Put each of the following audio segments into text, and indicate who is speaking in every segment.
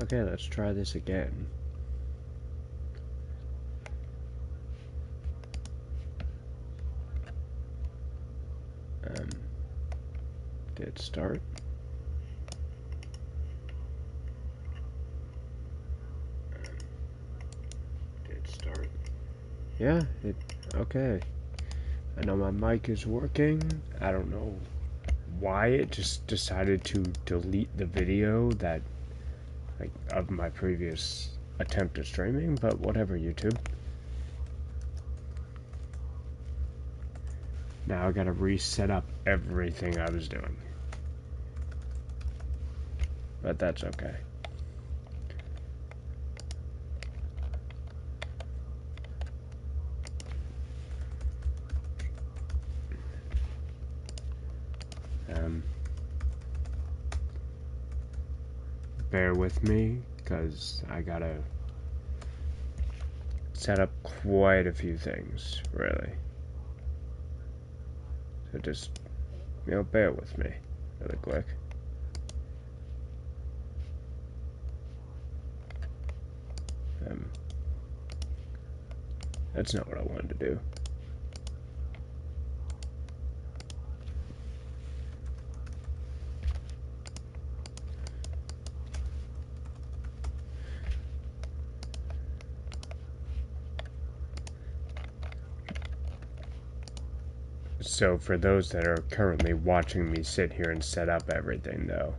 Speaker 1: Okay, let's try this again. Did it start? Did it start? Yeah, okay. I know my mic is working. I don't know why it just decided to delete the video that, like, of my previous attempt at streaming, but whatever, YouTube. Now I gotta reset up everything I was doing. But that's okay. Bear with me, because I gotta set up quite a few things, really. So just, bear with me really quick. That's not what I wanted to do. So for those that are currently watching me sit here and set up everything, though,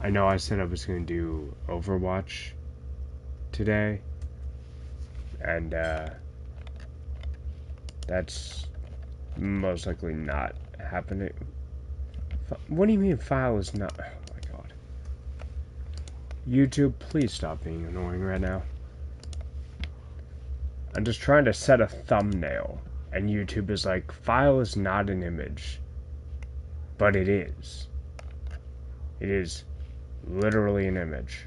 Speaker 1: I know I said I was going to do Overwatch today, and that's most likely not happening. What do you mean file is not? Oh my god. YouTube, please stop being annoying right now. I'm just trying to set a thumbnail, and YouTube is like, file is not an image. But it is. It is literally an image.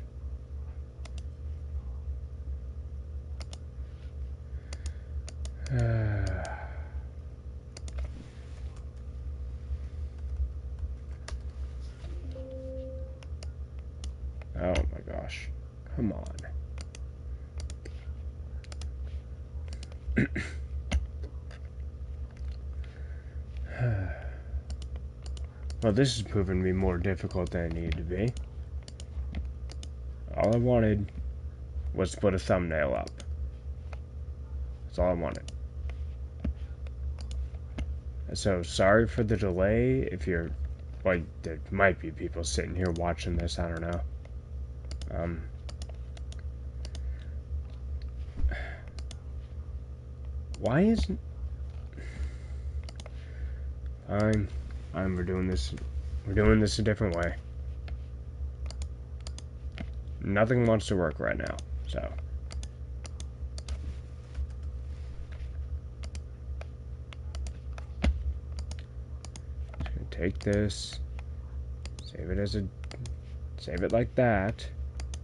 Speaker 1: Oh my gosh. Come on. Well, this is proving to be more difficult than it needed to be. All I wanted was to put a thumbnail up. That's all I wanted. So, sorry for the delay. If you're, like, there might be people sitting here watching this, I don't know. Why isn't... Fine. We're doing this a different way. Nothing wants to work right now, so... Just gonna take this, save it like that,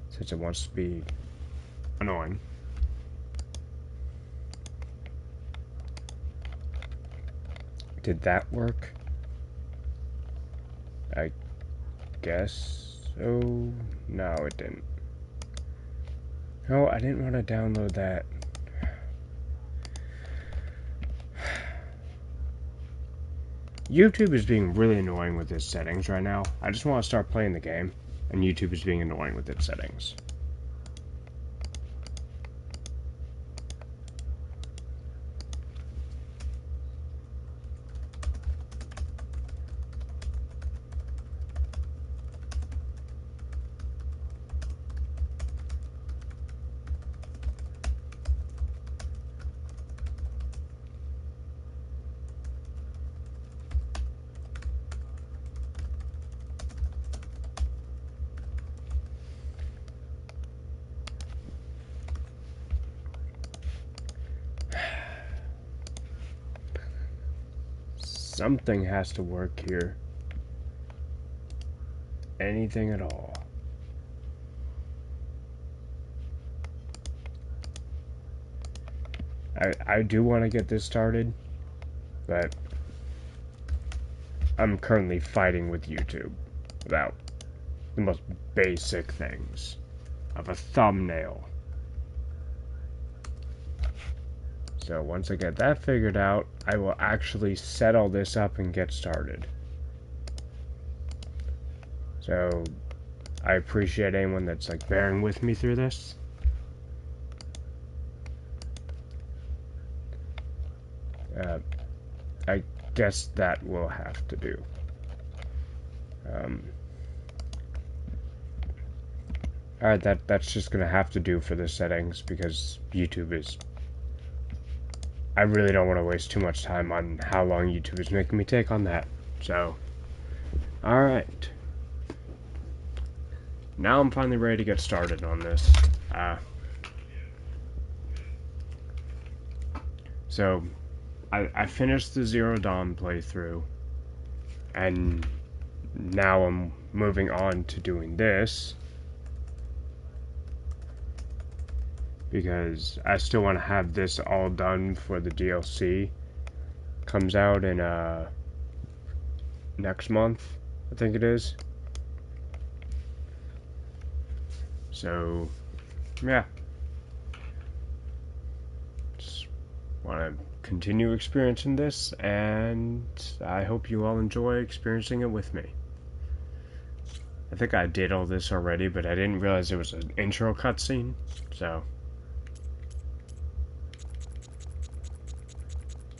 Speaker 1: since it wants to be annoying. Did that work? I guess so. No, it didn't. No, I didn't want to download that. YouTube is being really annoying with its settings right now. I just want to start playing the game, and YouTube is being annoying with its settings. Something has to work here. Anything at all. I do want to get this started, but I'm currently fighting with YouTube about the most basic things. of a thumbnail. So once I get that figured out, I will actually set all this up and get started. So I appreciate anyone that's like bearing with me through this. I guess that will have to do. Alright, that's just gonna have to do for the settings, because YouTube is... I really don't want to waste too much time on how long YouTube is making me take on that. So, alright. Now I'm finally ready to get started on this. So, I finished the Zero Dawn playthrough, and now I'm moving on to doing this, because I still want to have this all done before the DLC comes out in next month, I think it is. So, yeah. Just want to continue experiencing this, and I hope you all enjoy experiencing it with me. I think I did all this already, but I didn't realize there was an intro cutscene, so...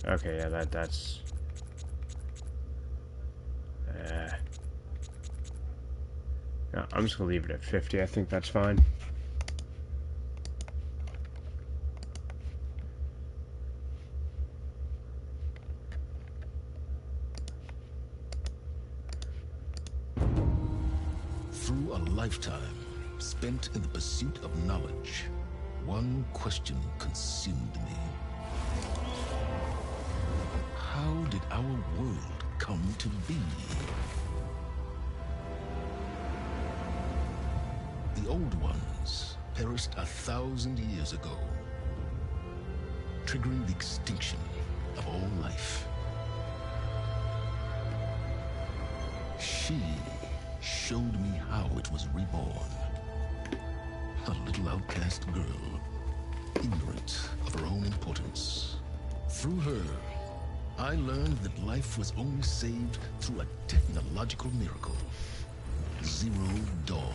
Speaker 1: Okay, yeah, that's... No, I'm just gonna leave it at 50, I think that's fine.
Speaker 2: Through a lifetime spent in the pursuit of knowledge, one question consumed me. How did our world come to be? The old ones perished 1,000 years ago, triggering the extinction of all life. She showed me how it was reborn. A little outcast girl, ignorant of her own importance. Through her, I learned that life was only saved through a technological miracle. Zero Dawn.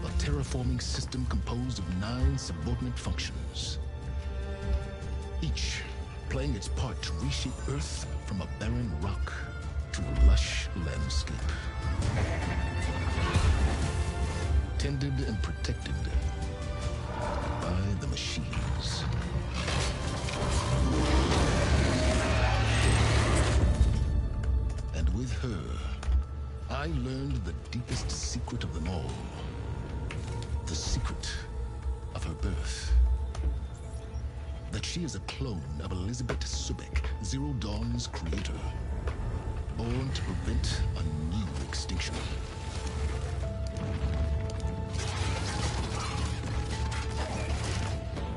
Speaker 2: A terraforming system composed of 9 subordinate functions, each playing its part to reshape Earth from a barren rock to a lush landscape. Tended and protected by the machines. And with her, I learned the deepest secret of them all. The secret of her birth. That she is a clone of Elizabeth Subek, Zero Dawn's creator. Born to prevent a new extinction.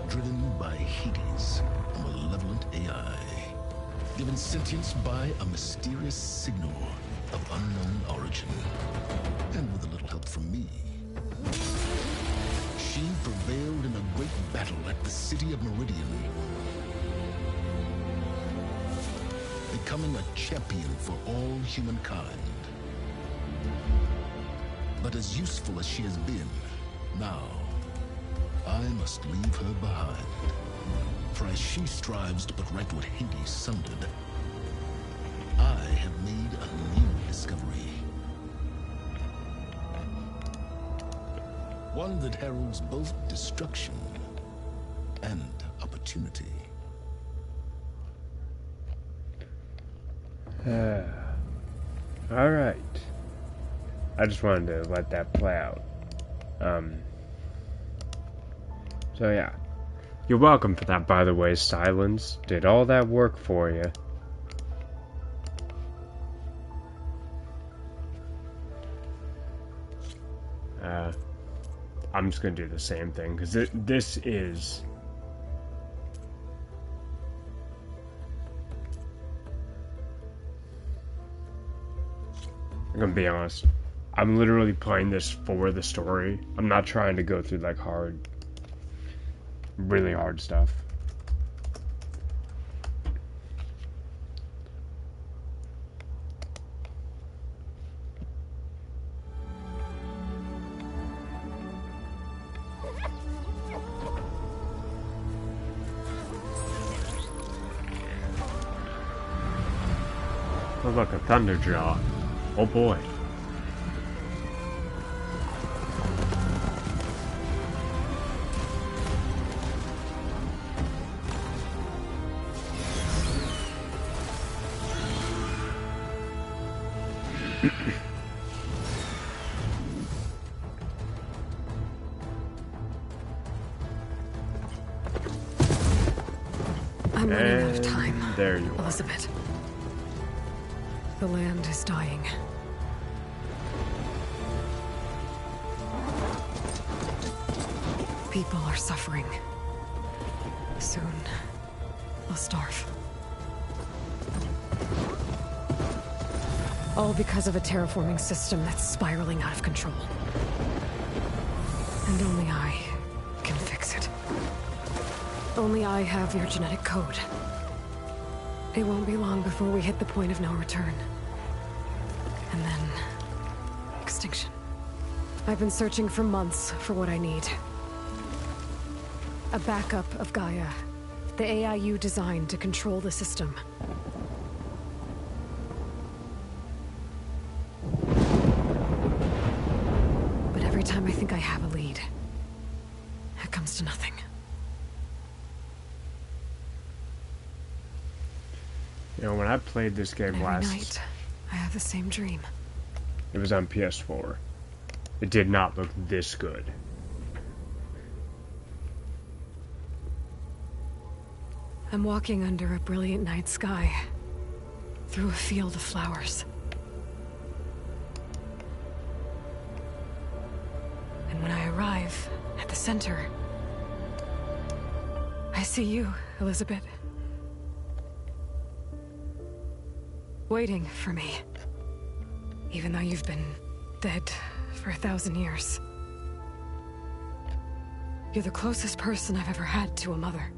Speaker 2: Driven by Hades, a malevolent AI. Given sentience by a mysterious signal of unknown origin. And with a little help from me, she prevailed in a great battle at the city of Meridian. Becoming a champion for all humankind. But as useful as she has been, now, I must leave her behind. For as she strives to put right what Hades sundered, I have made a new discovery. One that heralds both destruction and opportunity.
Speaker 1: Alright. I just wanted to let that play out. So yeah. You're welcome for that, by the way, Silence. Did all that work for you. I'm just gonna do the same thing, because this is... I'm gonna be honest. I'm literally playing this for the story. I'm not trying to go through like really hard stuff. Oh look, a Thunderjaw. Oh boy.
Speaker 3: I'm running out of time.
Speaker 1: There you are.
Speaker 3: Elizabeth. The land is dying. People are suffering. Soon, they'll starve. All because of a terraforming system that's spiraling out of control. And only I can fix it. Only I have your genetic code. It won't be long before we hit the point of no return. And then... extinction. I've been searching for months for what I need. A backup of Gaia. The AI you designed to control the system. But every time I think I have a lead, it comes to nothing.
Speaker 1: You know, when I played this game
Speaker 3: Every
Speaker 1: last
Speaker 3: night, I have the same dream.
Speaker 1: It was on PS4. It did not look this good.
Speaker 3: I'm walking under a brilliant night sky, through a field of flowers. And when I arrive at the center, I see you, Elizabeth. Waiting for me. Even though you've been dead for 1,000 years. You're the closest person I've ever had to a mother.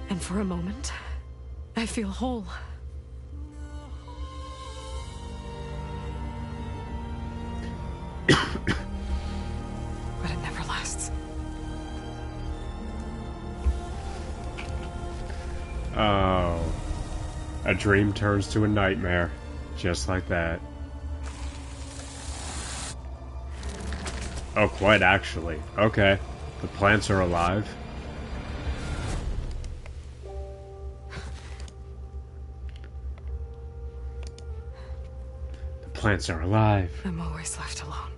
Speaker 3: And for a moment, I feel whole. But it never lasts.
Speaker 1: Oh. A dream turns to a nightmare. Just like that. Oh, quite actually. Okay. The plants are alive. The plants are alive.
Speaker 3: I'm always left alone.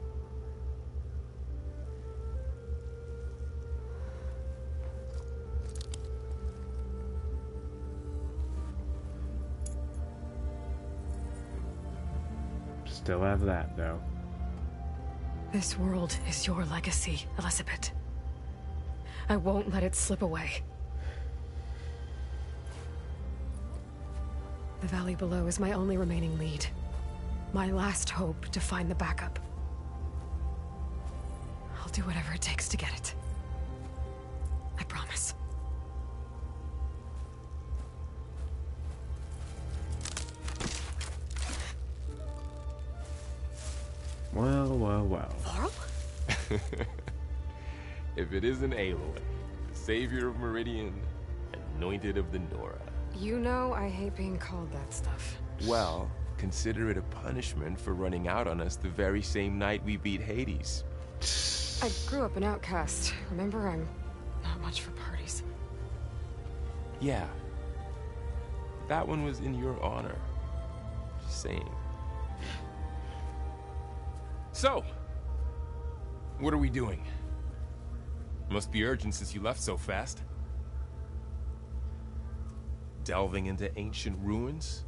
Speaker 1: Still have that, though.
Speaker 3: This world is your legacy, Elizabeth. I won't let it slip away. The valley below is my only remaining lead. My last hope to find the backup. I'll do whatever it takes to get it. I promise.
Speaker 1: Well, well, well.
Speaker 3: Laurel?
Speaker 4: If it isn't Aloy, savior of Meridian, anointed of the Nora.
Speaker 3: You know I hate being called that stuff.
Speaker 4: Well, consider it a punishment for running out on us the very same night we beat Hades.
Speaker 3: I grew up an outcast. Remember, I'm not much for parties.
Speaker 4: Yeah. That one was in your honor. Just saying. So, what are we doing? Must be urgent since you left so fast. Delving into ancient ruins?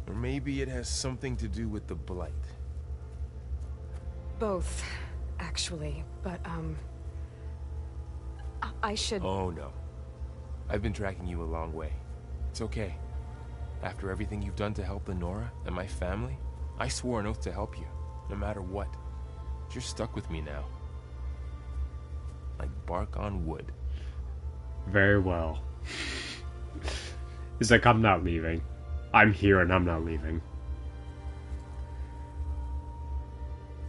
Speaker 4: Or maybe it has something to do with the Blight.
Speaker 3: Both, actually, but, I should...
Speaker 4: Oh, no. I've been tracking you a long way. It's okay. After everything you've done to help Lenora and my family, I swore an oath to help you, no matter what. You're stuck with me now. Like bark on wood.
Speaker 1: Very well. He's like, I'm not leaving. I'm here and I'm not leaving.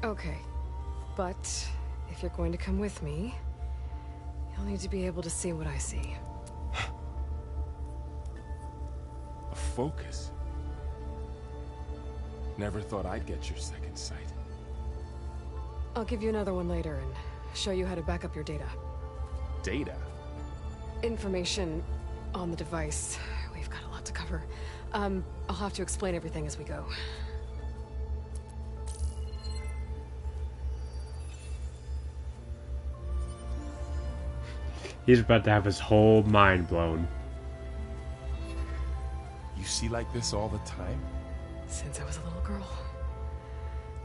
Speaker 3: Okay. But, if you're going to come with me, you'll need to be able to see what I see.
Speaker 4: A focus? Never thought I'd get your second sight.
Speaker 3: I'll give you another one later and show you how to back up your data.
Speaker 4: Data?
Speaker 3: Information on the device. We've got a lot to cover. I'll have to explain everything as we go.
Speaker 1: He's about to have his whole mind blown.
Speaker 4: You see like this all the time?
Speaker 3: Since I was a little girl.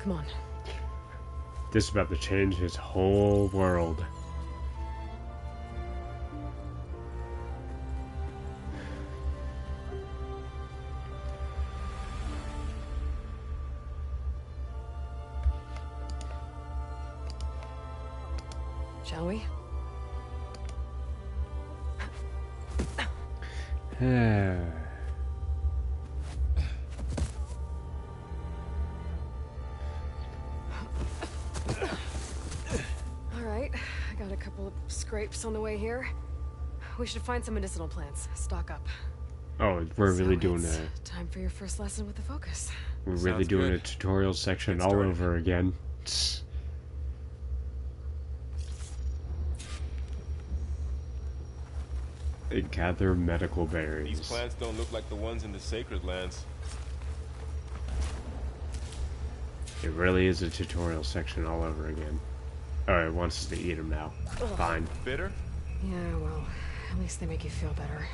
Speaker 3: Come on.
Speaker 1: This is about to change his whole world.
Speaker 3: Shall we? Alright, I got a couple of scrapes on the way here. We should find some medicinal plants. Stock up.
Speaker 1: Oh, we're really doing
Speaker 3: it's
Speaker 1: a...
Speaker 3: time for your first lesson with the focus.
Speaker 1: We're really
Speaker 4: Sounds
Speaker 1: doing
Speaker 4: good.
Speaker 1: a tutorial section
Speaker 4: Get
Speaker 1: all
Speaker 4: started.
Speaker 1: over again. And gather medical berries.
Speaker 4: These plants don't look like the ones in the sacred lands.
Speaker 1: It really is a tutorial section all over again. Oh, it wants us to eat them now. Fine.
Speaker 4: Bitter?
Speaker 3: Yeah, well, at least they make you feel better.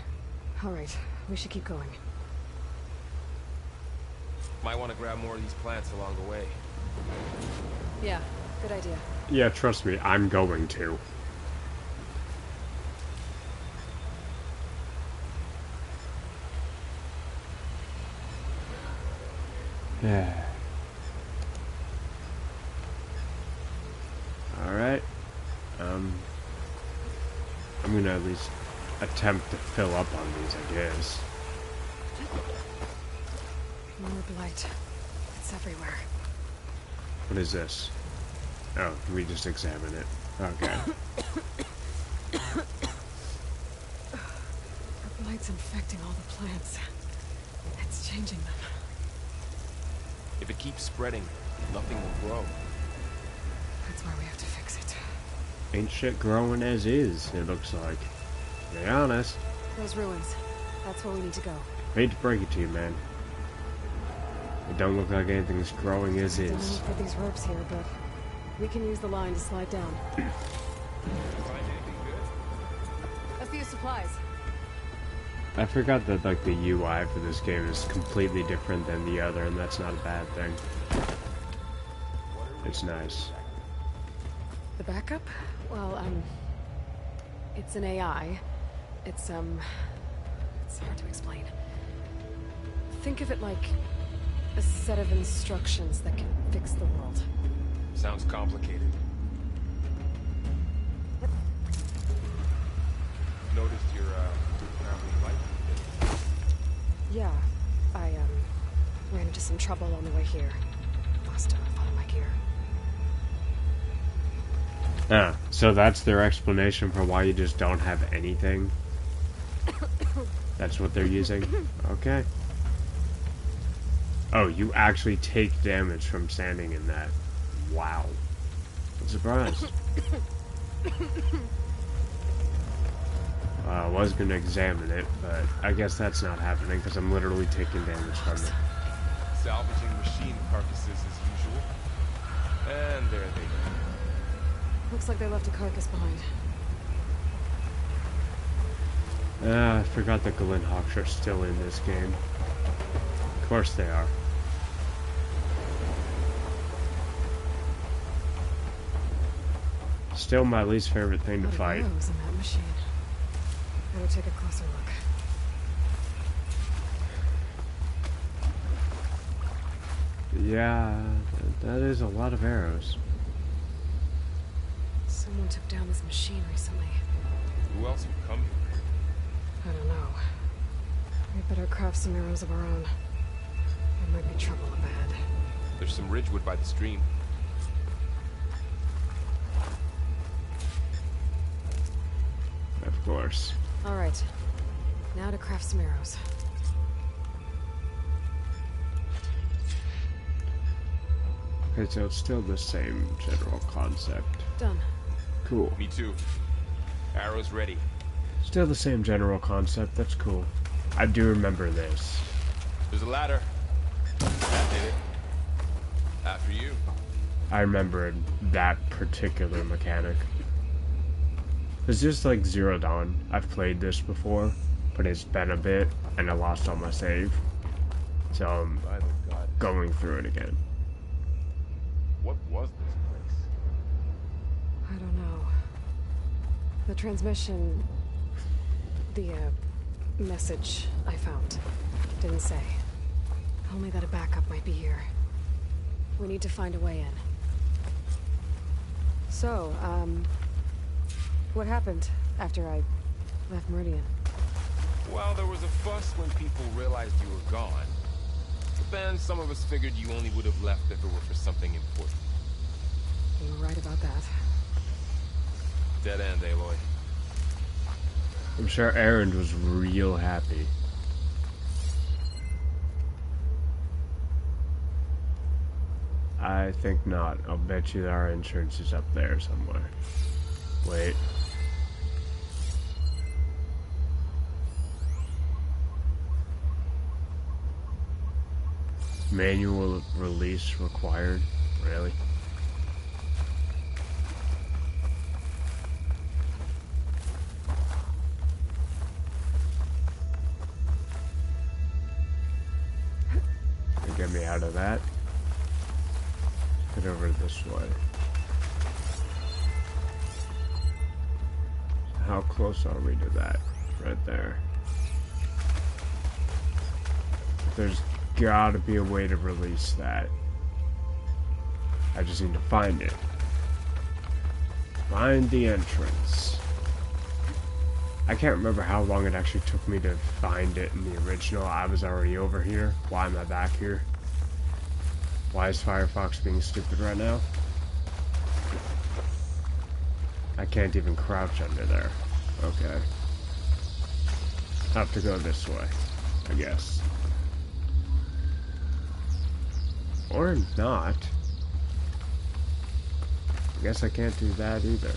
Speaker 3: Alright, we should keep going.
Speaker 4: Might want to grab more of these plants along the way.
Speaker 3: Yeah, good idea.
Speaker 1: Yeah, trust me, I'm going to. Yeah. Alright. I'm gonna at least attempt to fill up on these, I guess.
Speaker 3: More blight. It's everywhere.
Speaker 1: What is this? Oh, we just examine it. Okay.
Speaker 3: The blight's infecting all the plants. It's changing them.
Speaker 4: If it keeps spreading, nothing will grow.
Speaker 3: That's why we have to fix it.
Speaker 1: Ain't shit growing as is, it looks like. To be honest,
Speaker 3: Those ruins. That's where we need to go.
Speaker 1: hate to break it to you, man. It don't look like anything's growing as
Speaker 3: Don't
Speaker 1: is.
Speaker 3: need for these ropes here, but we can use the line to slide down.
Speaker 4: Find anything good?
Speaker 3: A few supplies.
Speaker 1: I forgot that like the UI for this game is completely different than the other, and that's not a bad thing. It's nice.
Speaker 3: The backup? Well, it's an AI. It's hard to explain. Think of it like a set of instructions that can fix the world.
Speaker 4: Sounds complicated. Noticed your traveling light.
Speaker 3: Yeah, I, ran into some trouble on the way here. Lost a lot of my gear.
Speaker 1: Ah, so that's their explanation for why you just don't have anything? That's what they're using? Okay. Oh, you actually take damage from standing in that. Wow. I'm surprised. I was going to examine it, but I guess that's not happening because I'm literally taking damage from it.
Speaker 4: Salvaging machine carcasses as usual. And there they go.
Speaker 3: Looks like they left a carcass behind.
Speaker 1: I forgot the Glen Hawks are still in this game. Of course they are. Still my least favorite thing to
Speaker 3: What
Speaker 1: fight.
Speaker 3: arrows in that machine? Better take a closer look.
Speaker 1: Yeah, that is a lot of arrows.
Speaker 3: Someone took down this machine recently.
Speaker 4: Who else would come here?
Speaker 3: I don't know. We better craft some arrows of our own. There might be trouble ahead.
Speaker 4: There's some ridgewood by the stream.
Speaker 1: Of course.
Speaker 3: All right. Now to craft some arrows.
Speaker 1: Okay, so it's still the same general concept.
Speaker 3: Done.
Speaker 1: Cool.
Speaker 4: Me too. Arrows ready.
Speaker 1: Still the same general concept, that's cool. I do remember this.
Speaker 4: There's a ladder. That did it. After you.
Speaker 1: I remember that particular mechanic. It's just like Zero Dawn. I've played this before, but it's been a bit, and I lost all my save. So I'm
Speaker 4: By the god.
Speaker 1: going through it again.
Speaker 4: What was this place?
Speaker 3: I don't know. The transmission... The, message I found didn't say. Only that a backup might be here. We need to find a way in. So, what happened after I left Meridian?
Speaker 4: Well, there was a fuss when people realized you were gone. But then some of us figured you only would have left if it were for something important.
Speaker 3: You were right about that.
Speaker 4: Dead end, Aloy.
Speaker 1: I'm sure Aaron was real happy. I think not. I'll bet you our insurance is up there somewhere. Wait. Manual release required? Really? Get me out of that. Get over this way. How close are we to that? Right there. There's gotta be a way to release that. I just need to find it. Find the entrance. I can't remember how long it actually took me to find it in the original. I was already over here. Why am I back here? Why is Firefox being stupid right now? I can't even crouch under there. Okay. Have to go this way, I guess. Or not. I guess I can't do that either.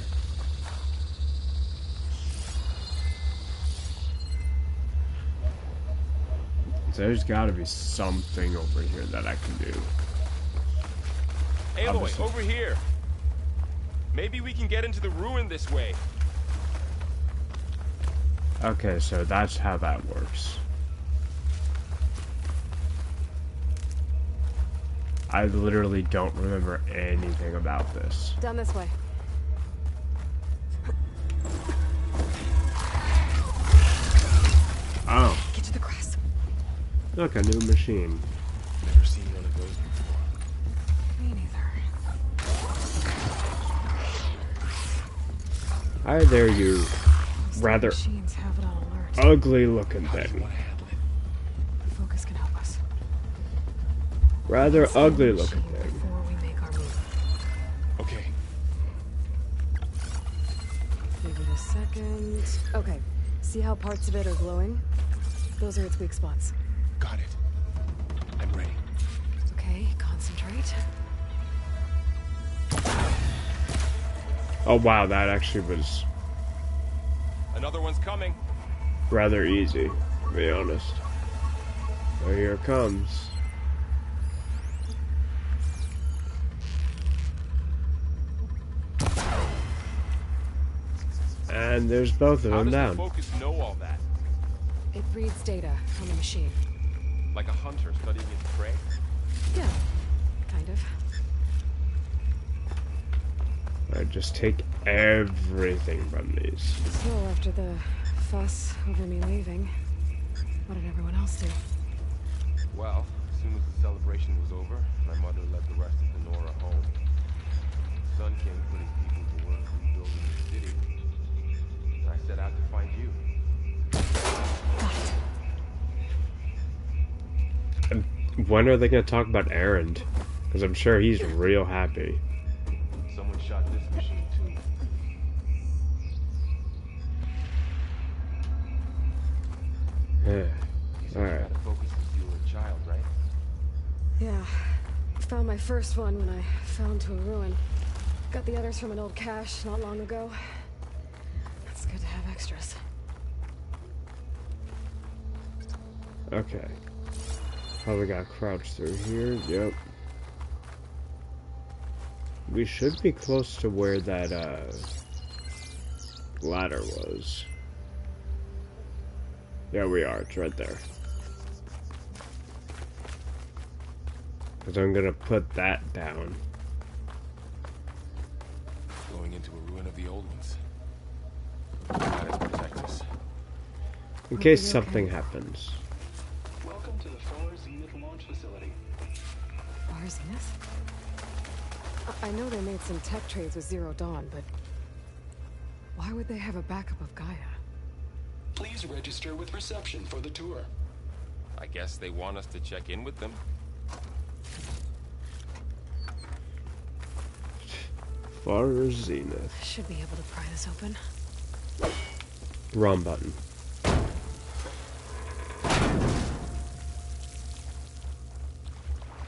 Speaker 1: So there's gotta be something over here that I can do.
Speaker 4: Aloy,
Speaker 1: Obviously.
Speaker 4: over here. Maybe we can get into the ruin this way.
Speaker 1: Okay, so that's how that works. I literally don't remember anything about this.
Speaker 3: Down this way.
Speaker 1: Oh,
Speaker 3: Get to the grass.
Speaker 1: look, a new machine.
Speaker 4: Never seen one of those before.
Speaker 3: Me neither.
Speaker 1: Hi there, you
Speaker 3: Those
Speaker 1: rather
Speaker 3: machines have it on alert.
Speaker 1: ugly looking
Speaker 4: How do you
Speaker 1: thing.
Speaker 4: want to handle it?
Speaker 3: Focus can help us.
Speaker 1: Rather
Speaker 3: Let's
Speaker 1: ugly
Speaker 3: see the
Speaker 1: looking
Speaker 3: machine
Speaker 1: thing.
Speaker 3: before we make our move.
Speaker 4: Okay.
Speaker 3: Give it a second. Okay. See how parts of it are glowing? Those are its weak spots.
Speaker 4: Got it. I'm ready.
Speaker 3: Okay, concentrate.
Speaker 1: Oh wow, that actually was
Speaker 4: Another one's coming.
Speaker 1: rather easy, to be honest. So here it comes. And there's both of
Speaker 4: How
Speaker 1: them
Speaker 4: does
Speaker 1: down.
Speaker 4: the focus know all that?
Speaker 3: It reads data on the machine.
Speaker 4: Like a hunter studying its prey?
Speaker 3: Yeah, kind of.
Speaker 1: Alright, just take everything from these.
Speaker 3: So after the fuss over me leaving, what did everyone else do?
Speaker 4: Well, as soon as the celebration was over, my mother led the rest of the Nora home. The son came putting people to work rebuilding the city. And I set out to find you.
Speaker 1: When are they going to talk about Erend? Because I'm sure he's real happy.
Speaker 4: Someone shot this machine too.
Speaker 1: Yeah.
Speaker 4: You said
Speaker 1: Alright.
Speaker 4: you had a focus since you were a child, right?
Speaker 3: Yeah. Found my first one when I fell into a ruin. Got the others from an old cache not long ago. It's good to have extras.
Speaker 1: Okay. Probably got crouched through here. Yep. We should be close to where that ladder was. Yeah, we are. It's right there. Because I'm gonna put that down.
Speaker 4: Going into a ruin of the old ones. Gotta protect us.
Speaker 1: In case something happens.
Speaker 5: Welcome to the Far Zenith launch facility.
Speaker 3: Far Zenith? I know they made some tech trades with Zero Dawn, but why would they have a backup of Gaia?
Speaker 5: Please register with reception for the tour.
Speaker 4: I guess they want us to check in with them.
Speaker 1: Far Zenith.
Speaker 3: Should be able to pry this open.
Speaker 1: Wrong button.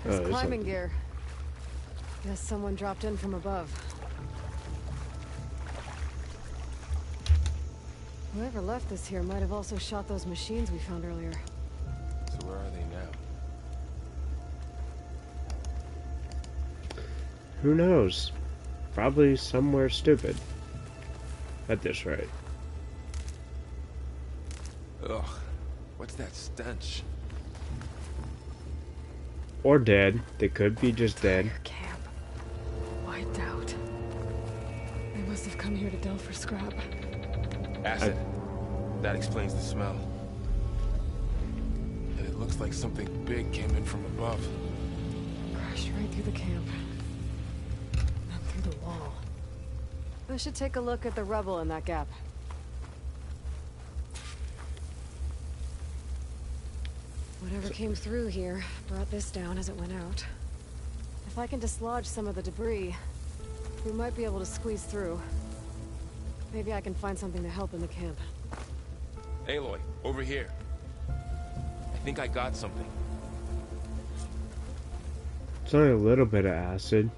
Speaker 3: There's
Speaker 1: there's
Speaker 3: climbing
Speaker 1: something.
Speaker 3: gear. Guess someone dropped in from above. Whoever left this here might have also shot those machines we found earlier.
Speaker 4: So where are they now?
Speaker 1: Who knows? Probably somewhere stupid. At this rate.
Speaker 4: Ugh. What's that stench?
Speaker 1: Or dead. They could be just dead.
Speaker 3: Your camp. Wiped out. They must have come here to delve for scrap.
Speaker 4: Acid. That explains the smell. And it looks like something big came in from above.
Speaker 3: Crashed right through the camp. Then through the wall. I should take a look at the rubble in that gap. Whatever came through here brought this down as it went out. If I can dislodge some of the debris, we might be able to squeeze through. Maybe I can find something to help in the camp.
Speaker 4: Aloy, over here. I think I got something.
Speaker 1: It's only a little bit of acid.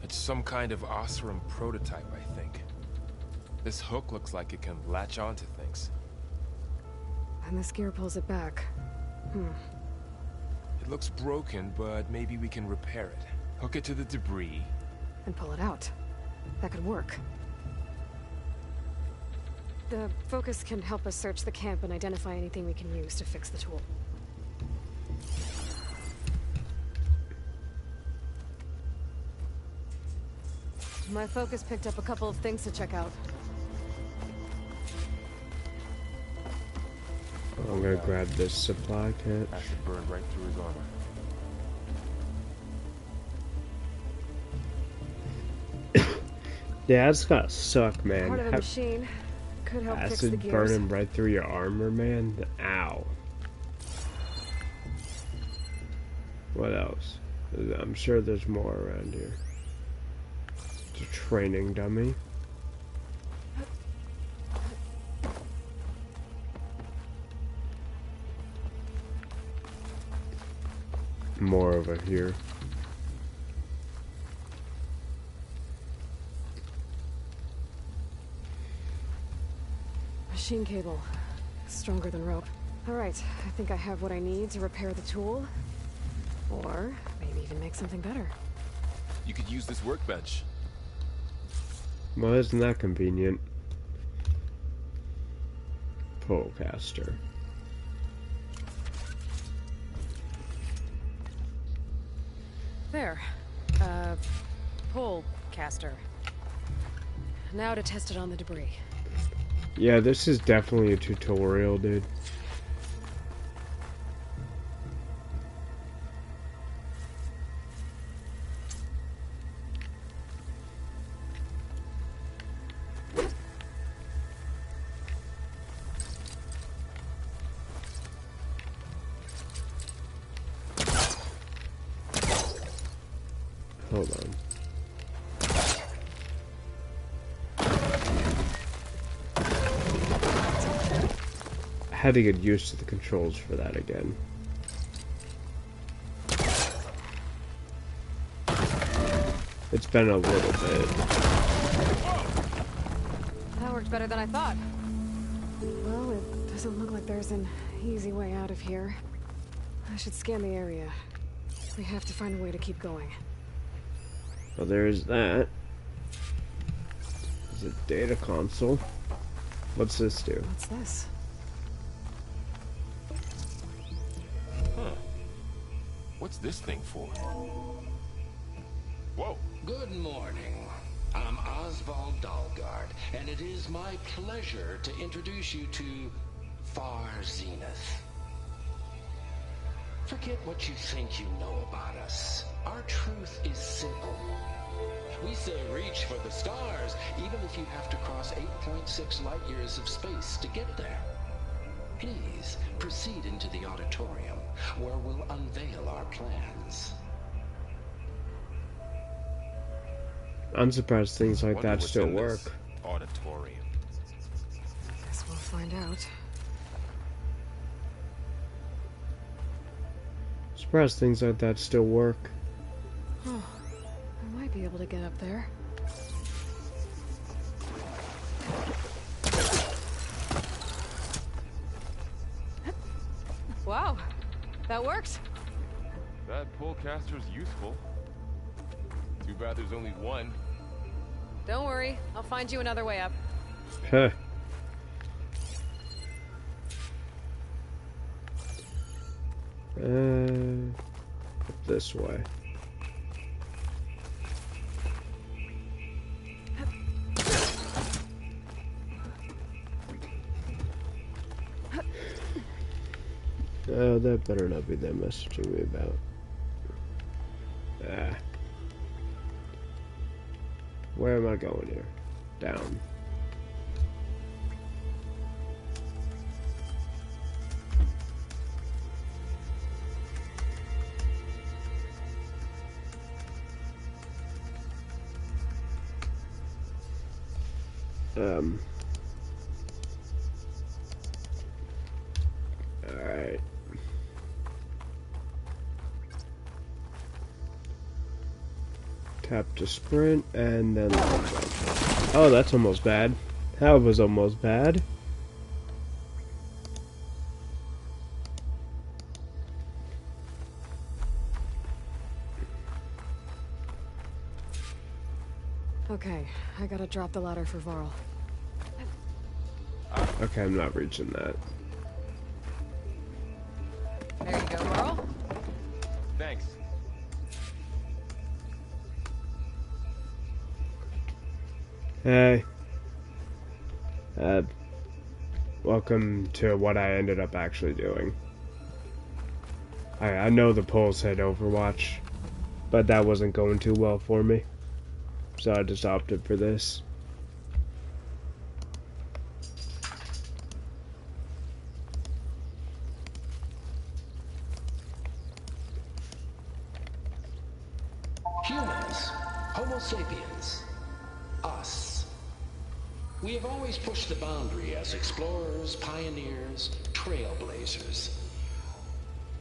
Speaker 4: It's some kind of Osram prototype, I think. This hook looks like it can latch onto things.
Speaker 3: And this gear pulls it back.
Speaker 4: It looks broken, but maybe we can repair it. Hook it to the debris.
Speaker 3: And pull it out. That could work. The focus can help us search the camp and identify anything we can use to fix the tool. My focus picked up a couple of things to check out.
Speaker 1: I'm gonna grab this supply kit.
Speaker 4: Acid burned right through his armor.
Speaker 1: Yeah, it's gotta suck, man.
Speaker 3: Part of a
Speaker 1: Have
Speaker 3: machine could help fix the
Speaker 1: acid
Speaker 3: gears.
Speaker 1: burning right through your armor, man. Ow. What else? I'm sure there's more around here. It's a training dummy. More over here.
Speaker 3: Machine cable. Stronger than rope. Alright, I think I have what I need to repair the tool. Or maybe even make something better.
Speaker 4: You could use this workbench.
Speaker 1: Well, isn't that convenient? Polecaster.
Speaker 3: There. Pole caster. Now to test it on the debris.
Speaker 1: Yeah, this is definitely a tutorial, dude. Hold on. I had to get used to the controls for that again. It's been a little bit.
Speaker 3: That worked better than I thought. Well, it doesn't look like there's an easy way out of here. I should scan the area. We have to find a way to keep going.
Speaker 1: Well, there's that. There's a data console. What's this do?
Speaker 3: What's this?
Speaker 4: Huh. What's this thing for? Whoa.
Speaker 5: Good morning. I'm Oswald Dalgard, and it is my pleasure to introduce you to Far Zenith. Forget what you think you know about us. Our truth is simple. We say reach for the stars, even if you have to cross 8.6 light years of space to get there. Please proceed into the auditorium, where we'll unveil our plans.
Speaker 1: I'm surprised things like
Speaker 4: Wonder
Speaker 1: that
Speaker 4: what's
Speaker 1: still
Speaker 4: in
Speaker 1: work.
Speaker 4: this auditorium.
Speaker 3: Guess we'll find out.
Speaker 1: Surprised things like that still work.
Speaker 3: Oh, I might be able to get up there. Wow, that works.
Speaker 4: That pullcaster's useful. Too bad there's only one.
Speaker 3: Don't worry, I'll find you another way up.
Speaker 1: Huh. This way. Oh, that better not be them messaging me about. Ah. Where am I going here? Down. Alright. Tap to sprint, and then... Oh, that's almost bad. That was almost bad.
Speaker 3: Okay, I gotta drop the ladder for Varl.
Speaker 1: Okay, I'm not reaching that.
Speaker 3: There you go, Varl.
Speaker 4: Thanks.
Speaker 1: Hey. Welcome to what I ended up actually doing. I know the polls said Overwatch, but that wasn't going too well for me. So I just opted for this.
Speaker 5: Humans, Homo sapiens, us. We have always pushed the boundary as explorers, pioneers, trailblazers.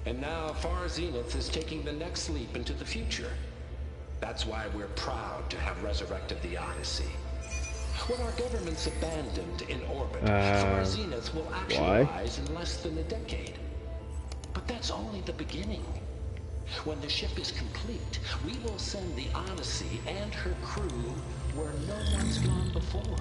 Speaker 5: And now Far Zenith is taking the next leap into the future. That's why we're proud to have resurrected the Odyssey. What our governments abandoned in orbit, Far Zenith will actualize in less than a decade. But that's only the beginning. When the ship is complete, we will send the Odyssey and her crew where no one's gone before.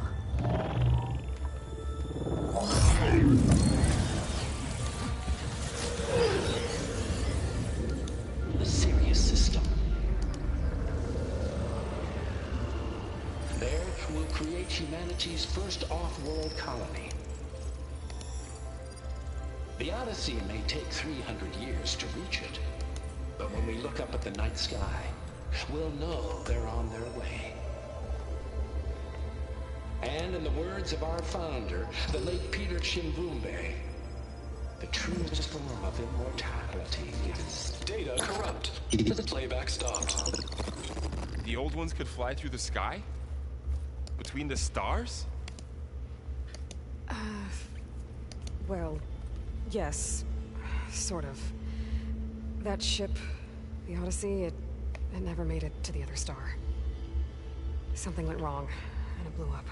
Speaker 5: The Sirius system. There we'll create humanity's first off-world colony. The Odyssey may take 300 years to reach it, but when we look up at the night sky, we'll know they're on their way. And in the words of our founder, the late Peter Chimbumbe, the truest form of immortality is
Speaker 6: Data corrupt. The playback stopped.
Speaker 4: The old ones could fly through the sky? Between the stars?
Speaker 3: Well, yes. Sort of. That ship, the Odyssey, it never made it to the other star. Something went wrong, and it blew up.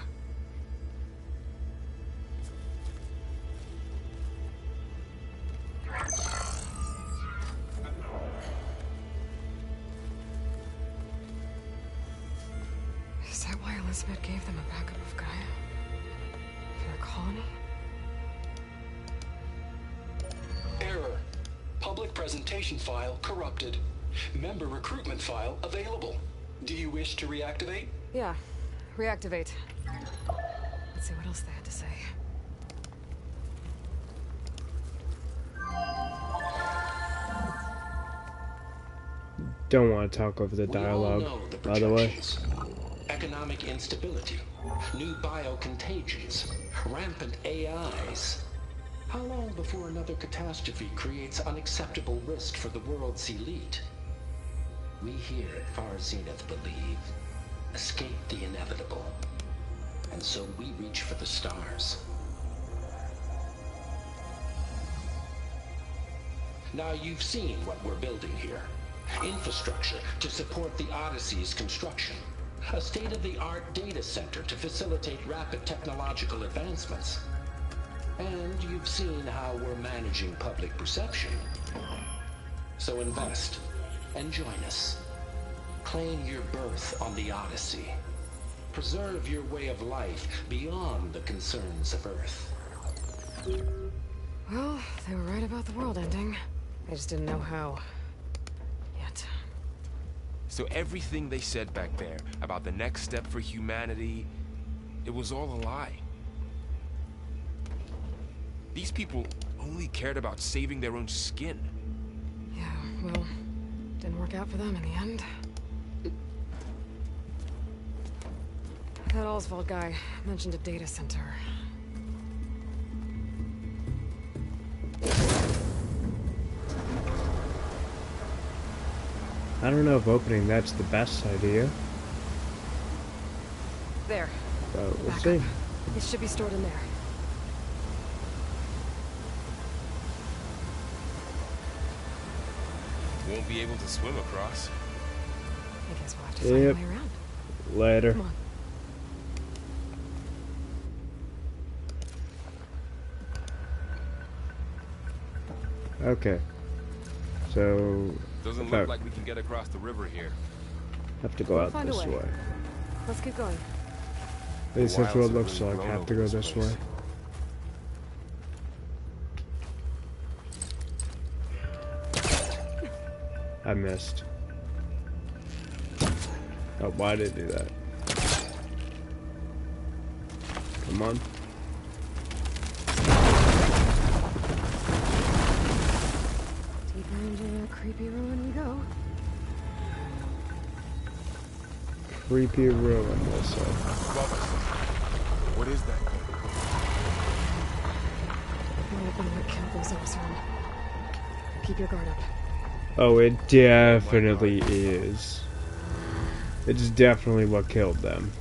Speaker 3: Is that why Elizabeth gave them a backup of Gaia? For their colony?
Speaker 6: Error. Public presentation file corrupted. Member recruitment file available. Do you wish to reactivate?
Speaker 3: Yeah. Reactivate. Let's see what else they had to say.
Speaker 1: Don't want to talk over the dialogue,
Speaker 5: we all know the
Speaker 1: by the way.
Speaker 5: projections. Economic instability, new biocontagions, rampant AIs. How long before another catastrophe creates unacceptable risk for the world's elite? We here at Far Zenith believe, escape the inevitable. And so we reach for the stars. Now you've seen what we're building here. Infrastructure to support the Odyssey's construction. A state-of-the-art data center to facilitate rapid technological advancements. And you've seen how we're managing public perception. So invest and join us. Claim your berth on the Odyssey. Preserve your way of life beyond the concerns of Earth.
Speaker 3: Well, they were right about the world ending. I just didn't know how. Yet.
Speaker 4: So everything they said back there about the next step for humanity, it was all a lie. These people only cared about saving their own skin.
Speaker 3: Yeah, well, didn't work out for them in the end. That Oswald guy mentioned a data center.
Speaker 1: I don't know if opening that's the best idea.
Speaker 3: There.
Speaker 1: But we'll
Speaker 3: Back
Speaker 1: see.
Speaker 3: up. It should be stored in there.
Speaker 4: Won't be able to swim across.
Speaker 3: I guess we'll have to find
Speaker 1: Yep.
Speaker 3: a way around.
Speaker 1: Later.
Speaker 3: Come on.
Speaker 1: Okay. So
Speaker 4: Doesn't
Speaker 1: Okay.
Speaker 4: look like we can get across the river here.
Speaker 1: have to go out
Speaker 3: Find a
Speaker 1: this
Speaker 3: way.
Speaker 1: way.
Speaker 3: Let's keep going.
Speaker 1: At least that's what it
Speaker 4: wilds have
Speaker 1: looks
Speaker 4: really
Speaker 1: like.
Speaker 4: grown
Speaker 1: Have to
Speaker 4: over
Speaker 1: go
Speaker 4: this
Speaker 1: this
Speaker 4: place.
Speaker 1: way. I missed. Oh, why did it do that? Come on.
Speaker 3: Deeper into a creepy ruin we go.
Speaker 1: Creepy ruin, we'll say.
Speaker 4: Above us. What is that thing?
Speaker 3: Might have been what killed those Oseram. Keep your guard up.
Speaker 1: Oh, it definitely is. It's definitely what killed them.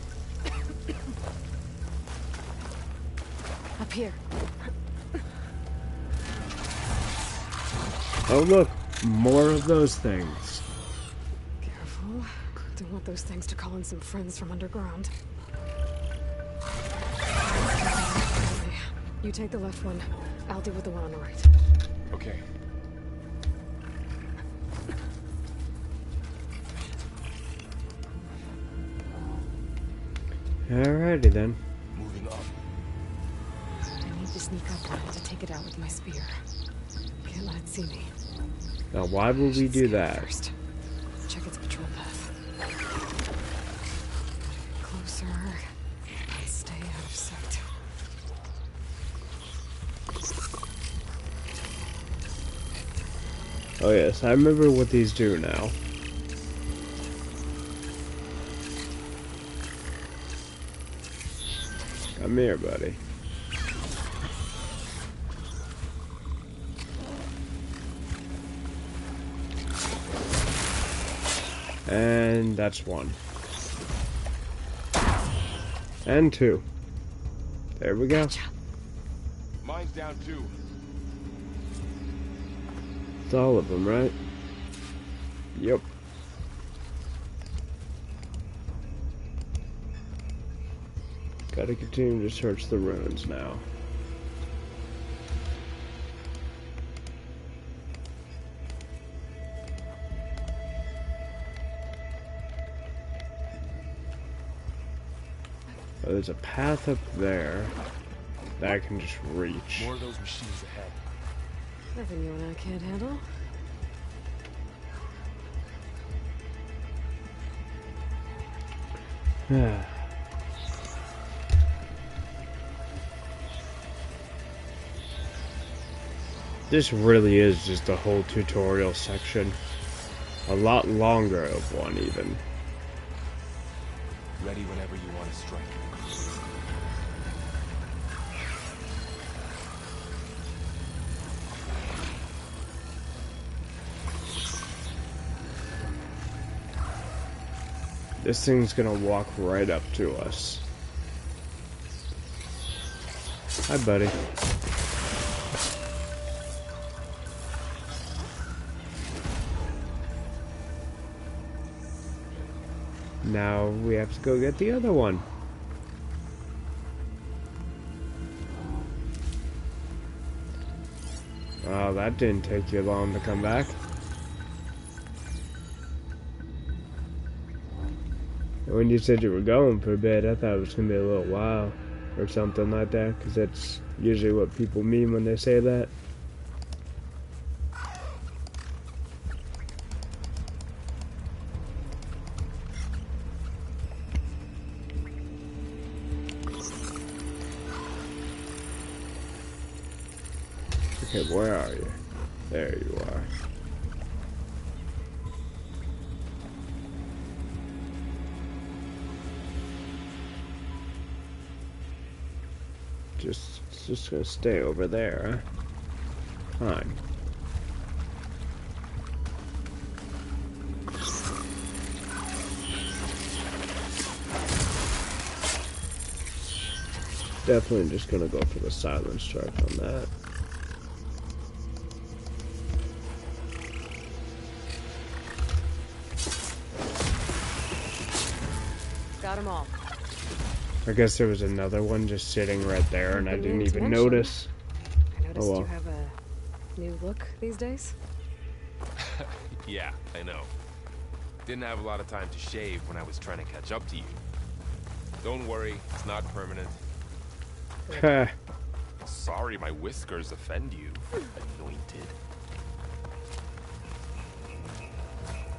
Speaker 3: Up here.
Speaker 1: Oh, look. More of those things.
Speaker 3: Careful. Don't want those things to call in some friends from underground. You take the left one. I'll deal with the one on the right.
Speaker 4: Okay.
Speaker 1: Alrighty then.
Speaker 4: Moving up.
Speaker 3: I need to sneak up on it to take it out with my spear. Can't let it see me.
Speaker 1: Now, why would we do
Speaker 3: Scan it
Speaker 1: that?
Speaker 3: First. Check its patrol path. Closer. And stay out
Speaker 1: Oh yes, I remember what these do now. Come here, buddy. And that's one. And two. There we go.
Speaker 4: Mine's down too.
Speaker 1: It's all of them, right? Yep. Gotta continue to search the ruins now. Oh, there's a path up there that I can just reach.
Speaker 4: More of those machines ahead.
Speaker 3: Nothing you and I can't handle.
Speaker 1: This really is just a whole tutorial section. A lot longer of one, even.
Speaker 4: Ready whenever you want to strike.
Speaker 1: This thing's gonna walk right up to us. Hi, buddy. Now we have to go get the other one. Wow, that didn't take you long to come back. When you said you were going for a bit, I thought it was going to be a little while or something like that, because that's usually what people mean when they say that. Okay, where are you? There you are. It's just gonna stay over there, huh? Fine. Definitely just gonna go for the silent strike on that.
Speaker 3: Got them all.
Speaker 1: I guess there was another one just sitting right there, and I didn't even notice.
Speaker 3: I noticed
Speaker 1: Oh, well.
Speaker 3: you have a new look these days.
Speaker 4: Yeah, I know. Didn't have a lot of time to shave when I was trying to catch up to you. Don't worry, it's not permanent.
Speaker 1: Heh.
Speaker 4: Sorry my whiskers offend you, anointed.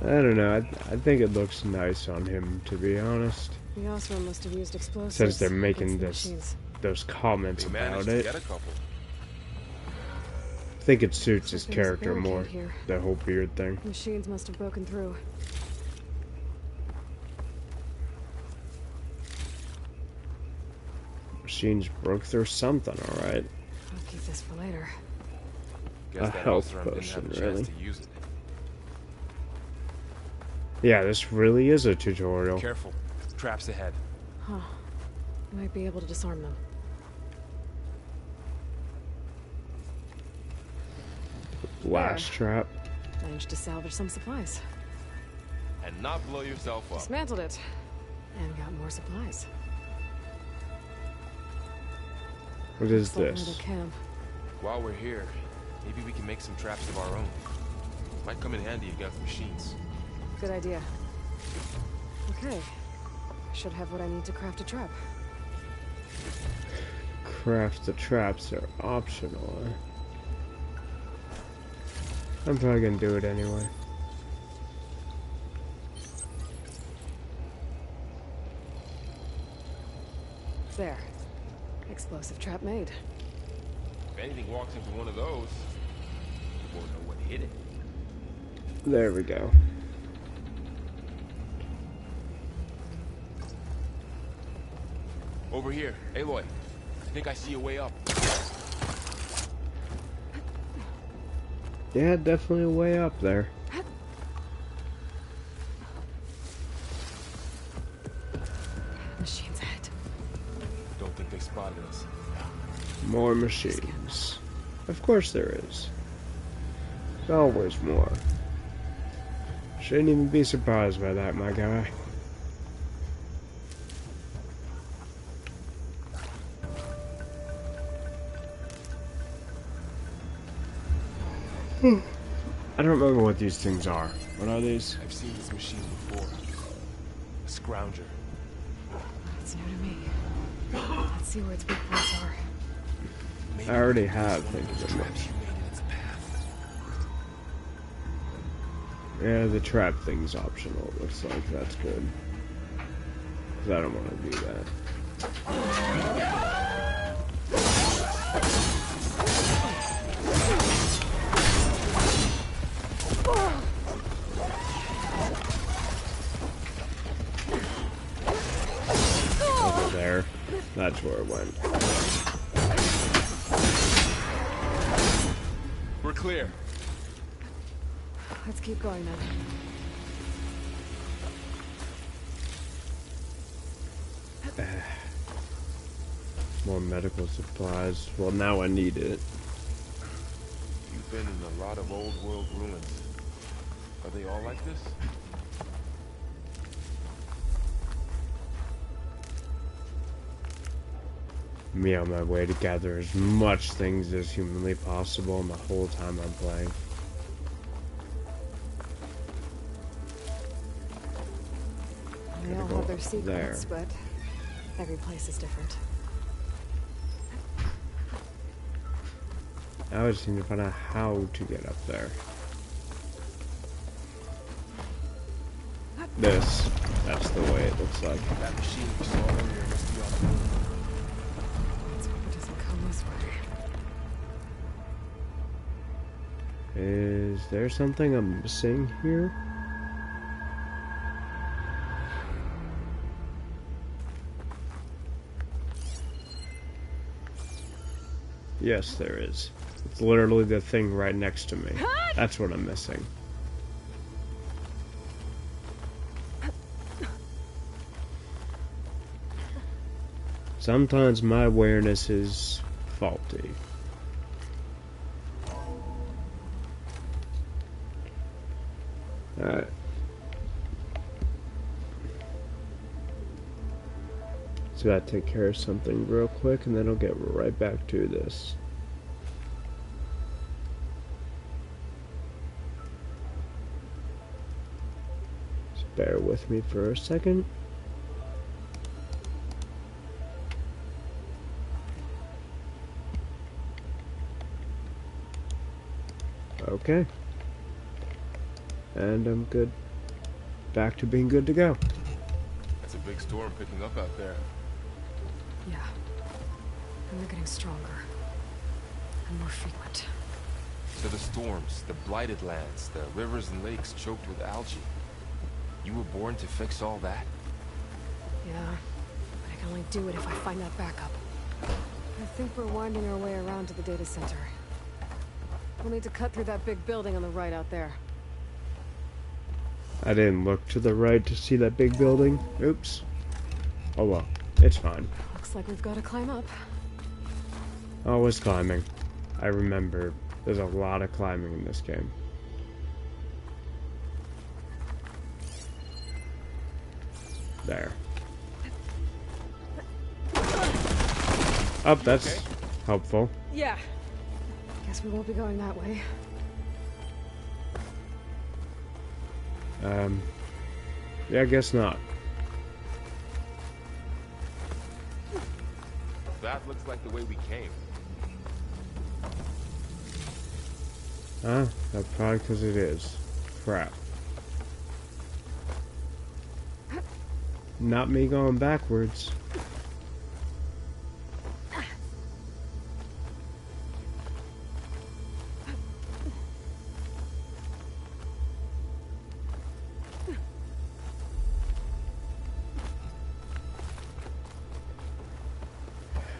Speaker 1: I don't know. I think it looks nice on him, to be honest.
Speaker 3: The Osram must have used explosives.
Speaker 1: Since they're making
Speaker 3: against the machines.
Speaker 1: those comments
Speaker 4: They
Speaker 1: about
Speaker 4: managed to
Speaker 1: it.
Speaker 4: get a couple.
Speaker 1: I think it suits his
Speaker 3: Looks like there's a
Speaker 1: character more.
Speaker 3: barricade here.
Speaker 1: The whole beard thing.
Speaker 3: Machines must have broken through.
Speaker 1: Machines broke through something, alright.
Speaker 3: I'll keep this for later.
Speaker 4: Guess
Speaker 1: A
Speaker 4: that
Speaker 1: health
Speaker 4: Osram didn't
Speaker 1: potion,
Speaker 4: have a chance
Speaker 1: really.
Speaker 4: to use it.
Speaker 1: Yeah, this really is a tutorial.
Speaker 4: Careful, traps ahead.
Speaker 3: Huh. Might be able to disarm them.
Speaker 1: Blast trap.
Speaker 3: Managed to salvage some supplies.
Speaker 4: And not blow yourself up.
Speaker 3: Dismantled it. And got more supplies.
Speaker 1: What is
Speaker 3: Looks like
Speaker 1: this?
Speaker 3: another camp.
Speaker 4: While we're here, maybe we can make some traps of our own. Might come in handy if you got the machines.
Speaker 3: Good idea. Okay. Should have what I need to craft a trap.
Speaker 1: Craft the traps are optional. I'm probably gonna do it anyway.
Speaker 3: There. Explosive trap made.
Speaker 4: If anything walks into one of those, you won't know what hit it.
Speaker 1: There we go.
Speaker 4: Over here, Aloy. I think I see a way up.
Speaker 1: Yeah, definitely a way up there.
Speaker 3: Machine's ahead.
Speaker 4: Don't think they spotted us.
Speaker 1: More machines. Of course there is. There's always more. Shouldn't even be surprised by that, my guy. I don't remember what these things are. What are these?
Speaker 4: I've seen this machine before. A scrounger.
Speaker 3: That's new to me. Let's see where its big points are.
Speaker 4: Maybe
Speaker 1: I already
Speaker 4: this
Speaker 1: have
Speaker 4: one of
Speaker 1: things
Speaker 4: those
Speaker 1: in
Speaker 4: traps
Speaker 1: this.
Speaker 4: you made in its path.
Speaker 1: Yeah, the trap thing's optional. Looks like that's good. 'Cause I don't want to do that. Over there. That's where it went.
Speaker 4: We're clear.
Speaker 3: Let's keep going then.
Speaker 1: More medical supplies. Well, now I need it.
Speaker 4: You've been in a lot of old world ruins. Are they all like this?
Speaker 1: Me on my way to gather as much things as humanly possible the whole time I'm playing.
Speaker 3: They all have their secrets, but every place is different.
Speaker 1: Now I just need to find out how to get up there. That's the way it looks like.
Speaker 4: That machine we saw earlier must be off the moon.
Speaker 3: Let's hope it doesn't come this way.
Speaker 1: Is there something I'm missing here? Yes, there is. It's literally the thing right next to me. That's what I'm missing. Sometimes my awareness is faulty. Alright. So I gotta take care of something real quick and then I'll get right back to this. Just bear with me for a second. Okay. And I'm good. Back to being good to go.
Speaker 4: It's a big storm picking up out there.
Speaker 3: Yeah. And they're getting stronger. And more frequent.
Speaker 4: So the storms, the blighted lands, the rivers and lakes choked with algae. You were born to fix all that?
Speaker 3: Yeah. But I can only do it if I find that backup. I think we're winding our way around to the data center. We'll need to cut through that big building on the right out there.
Speaker 1: I didn't look to the right to see that big building. Oops. Oh well, it's fine.
Speaker 3: Looks like we've got to climb up.
Speaker 1: Always climbing. I remember there's a lot of climbing in this game. There. Oh, that's helpful.
Speaker 3: Yeah. Guess we won't be going that way.
Speaker 1: Yeah, I guess not.
Speaker 4: That looks like the way we came.
Speaker 1: That's probably because it is. Crap. Not me going backwards.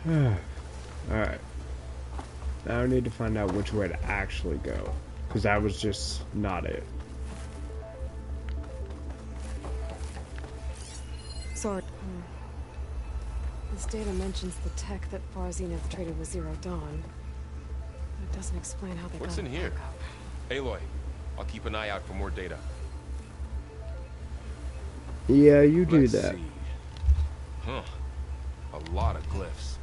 Speaker 1: Alright. Now I need to find out which way to actually go. Because that was just not it.
Speaker 3: Sorry. This data mentions the tech that Far Zenith traded with Zero Dawn. But it doesn't explain how they
Speaker 4: What's
Speaker 3: got
Speaker 4: in
Speaker 3: it
Speaker 4: here?
Speaker 3: back up.
Speaker 4: Aloy, I'll keep an eye out for more data.
Speaker 1: Yeah, you do
Speaker 4: Let's
Speaker 1: that.
Speaker 4: see. Huh. A lot of glyphs.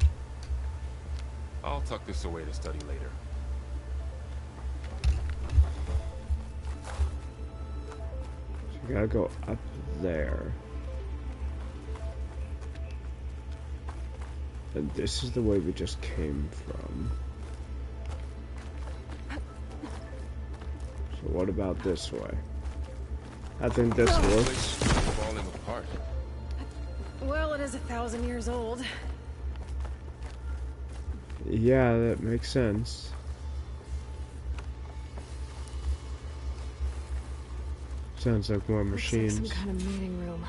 Speaker 4: I'll tuck this away to study later.
Speaker 1: You gotta go up there. And this is the way we just came from. So what about this way? I think this
Speaker 4: This
Speaker 1: works.
Speaker 4: place is falling apart.
Speaker 3: Well, it is 1,000 years old.
Speaker 1: Yeah, that makes sense. Sounds like more
Speaker 3: Looks
Speaker 1: machines.
Speaker 3: like some kind of meeting room.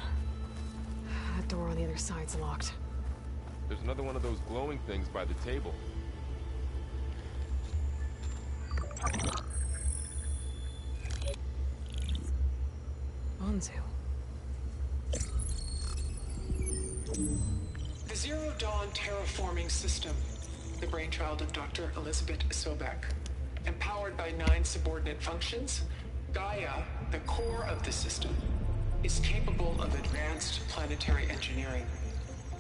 Speaker 3: That door on the other side's locked.
Speaker 4: There's another one of those glowing things by the table.
Speaker 3: Onzu.
Speaker 6: The Zero Dawn terraforming system, the brainchild of Dr. Elizabeth Sobek. Empowered by 9 subordinate functions, Gaia, the core of the system, is capable of advanced planetary engineering,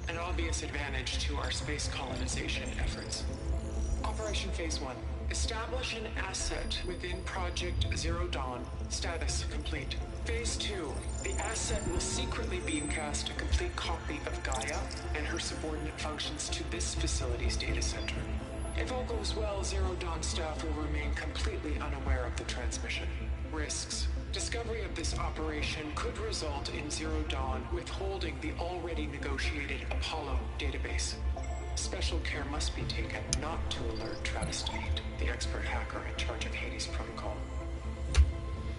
Speaker 6: an obvious advantage to our space colonization efforts. Operation Phase 1. Establish an asset within Project Zero Dawn. Status complete. Phase 2. The asset will secretly beamcast a complete copy of Gaia and her subordinate functions to this facility's data center. If all goes well, Zero Dawn staff will remain completely unaware of the transmission. Risks. Discovery of this operation could result in Zero Dawn withholding the already negotiated Apollo database. Special care must be taken not to alert Travis Tate, the expert hacker in charge of Hades Protocol.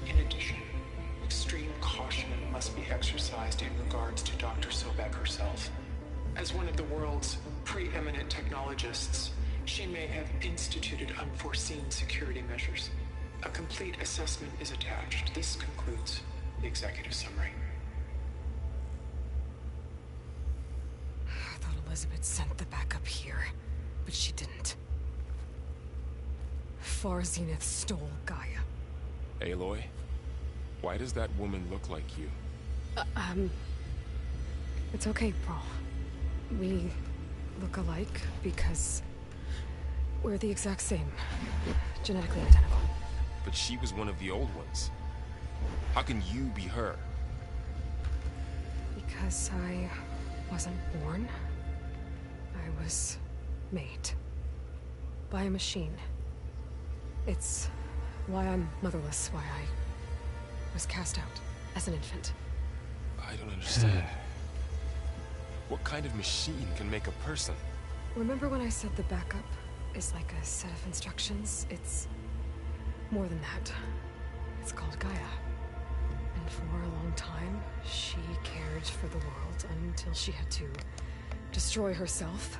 Speaker 6: In addition, extreme caution must be exercised in regards to Dr. Sobek herself. As one of the world's preeminent technologists, she may have instituted unforeseen security measures. A complete assessment is attached. This concludes the executive summary.
Speaker 3: I thought Elizabeth sent the backup here, but she didn't. Far Zenith stole Gaia.
Speaker 4: Aloy, why does that woman look like you?
Speaker 3: It's okay, Paul. We look alike because we're the exact same. Genetically identical.
Speaker 4: But she was one of the old ones. How can you be her?
Speaker 3: Because I wasn't born. I was made. By a machine. It's why I'm motherless, why I was cast out as an infant.
Speaker 4: I don't understand. What kind of machine can make a person?
Speaker 3: Remember when I said the backup is like a set of instructions? It's more than that. It's called Gaia. And for a long time, she cared for the world until she had to destroy herself.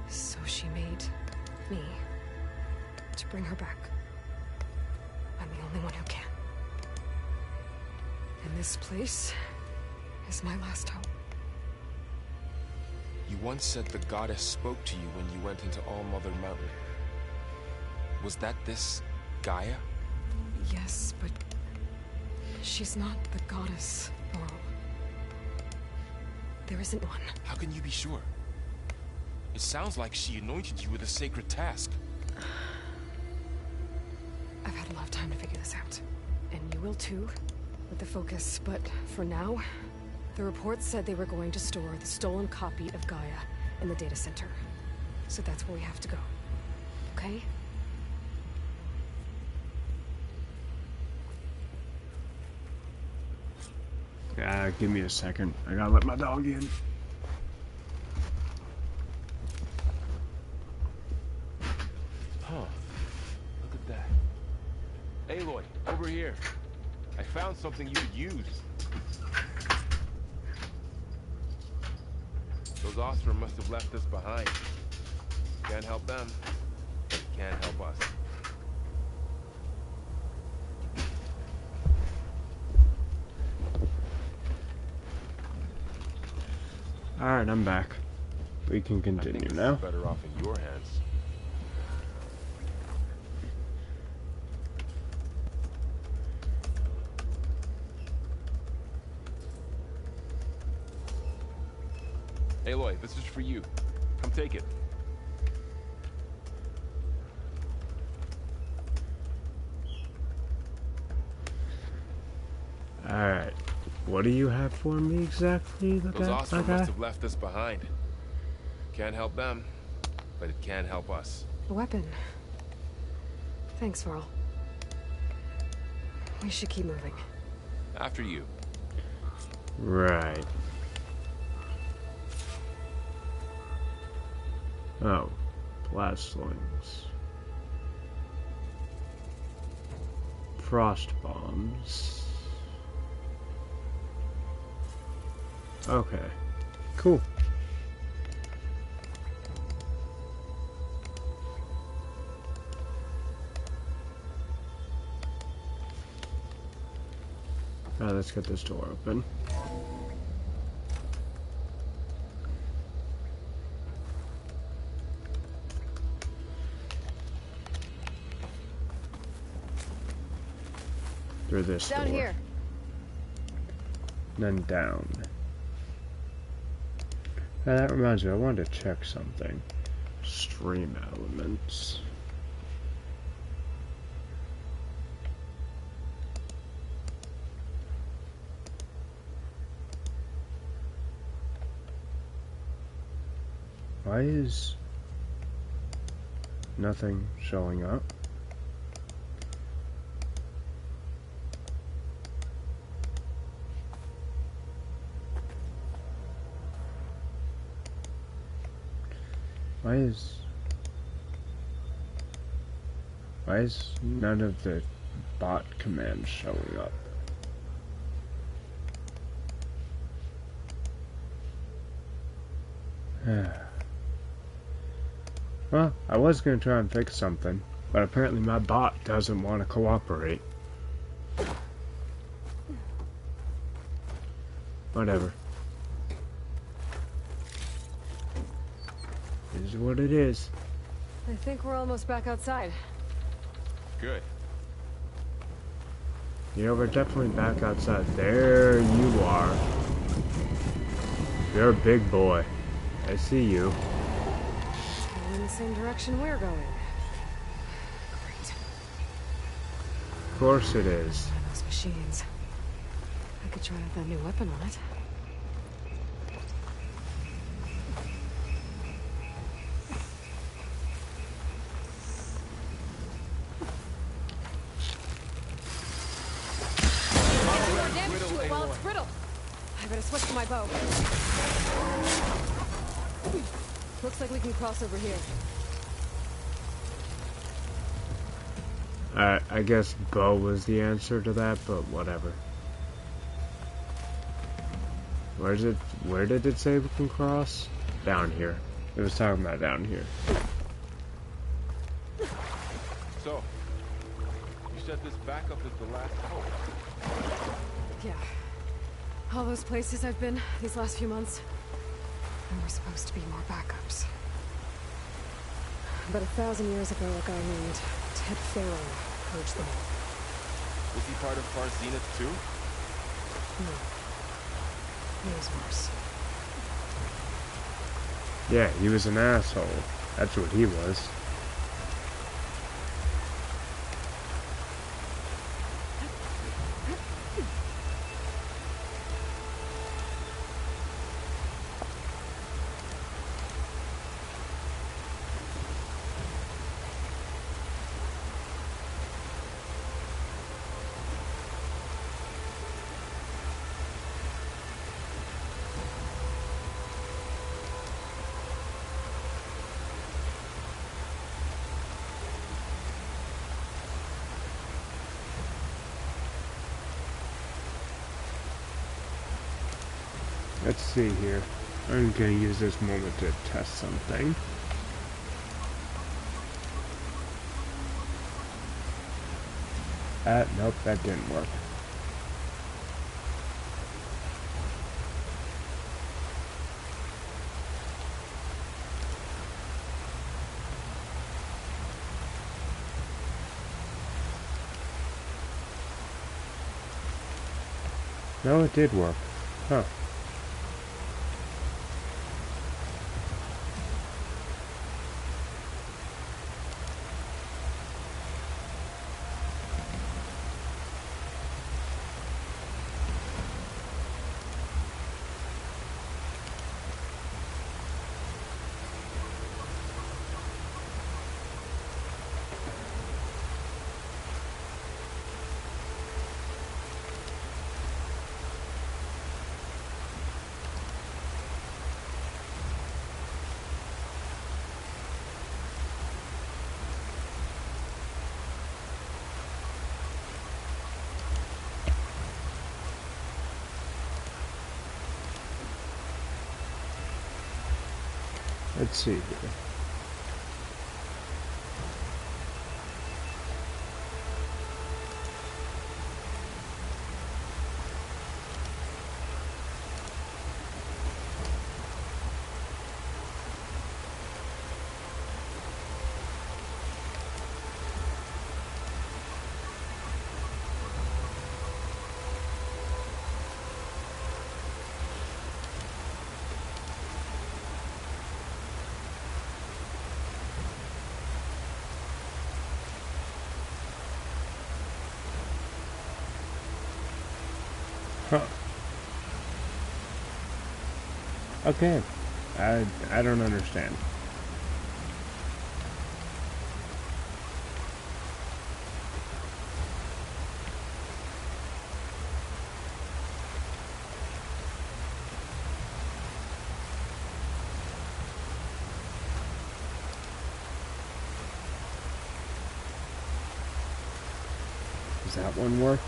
Speaker 3: So she made me to bring her back. I'm the only one who can. And this place is my last hope.
Speaker 4: You once said the goddess spoke to you when you went into All-Mother Mountain. Was that this Gaia?
Speaker 3: Yes, but she's not the goddess, Laurel. There isn't one.
Speaker 4: How can you be sure? It sounds like she anointed you with a sacred task.
Speaker 3: I've had a lot of time to figure this out. And you will too, with the focus. But for now, the report said they were going to store the stolen copy of Gaia in the data center. So that's where we have to go. Okay?
Speaker 1: Give me a second. I gotta let my dog in.
Speaker 4: Huh. Look at that. Aloy, over here. I found something you could use. Those Osram must have left us behind. Can't help them. Can't help us.
Speaker 1: Alright, I'm back. We can continue
Speaker 4: I think
Speaker 1: now.
Speaker 4: this is better off in your hands. Aloy, this is for you. Come take it.
Speaker 1: Alright. What do you have for me exactly?
Speaker 4: Those Osprey must have left us behind. Can't help them, but it can help us.
Speaker 3: A weapon. Thanks, Varl. We should keep moving.
Speaker 4: After you.
Speaker 1: Right. Oh. Blast slings. Frost bombs. Okay. Cool. Now let's get this door open. Through this door.
Speaker 3: Down here.
Speaker 1: Then down. Now that reminds me, I wanted to check something. Stream elements. Why is nothing showing up? Why is none of the bot commands showing up? Well, I was going to try and fix something, but apparently my bot doesn't want to cooperate. Whatever. It is what it is.
Speaker 3: I think we're almost back outside.
Speaker 4: Good.
Speaker 1: You know, we're definitely back outside. There you are. You're a big boy. I see you.
Speaker 3: Going in the same direction we're going. Great.
Speaker 1: Of course it is.
Speaker 3: One of those machines. I could try out that new weapon on it. I better switch to my bow. Looks like we can cross over here.
Speaker 1: I guess bow was the answer to that, but whatever. Where did it say we can cross? Down here. It was talking about down here.
Speaker 4: So, you said this backup is the last hope.
Speaker 3: Yeah. All those places I've been these last few months, there were supposed to be more backups. But 1,000 years ago, a guy named Ted Farrow purged them all.
Speaker 4: Was he part of Far Zenith too?
Speaker 3: No. He was worse.
Speaker 1: Yeah, he was an asshole. That's what he was. Let's see here. I'm gonna use this moment to test something. Nope, that didn't work. No, it did work. Huh. Let's see here. Huh. Okay. I don't understand. Does that one work?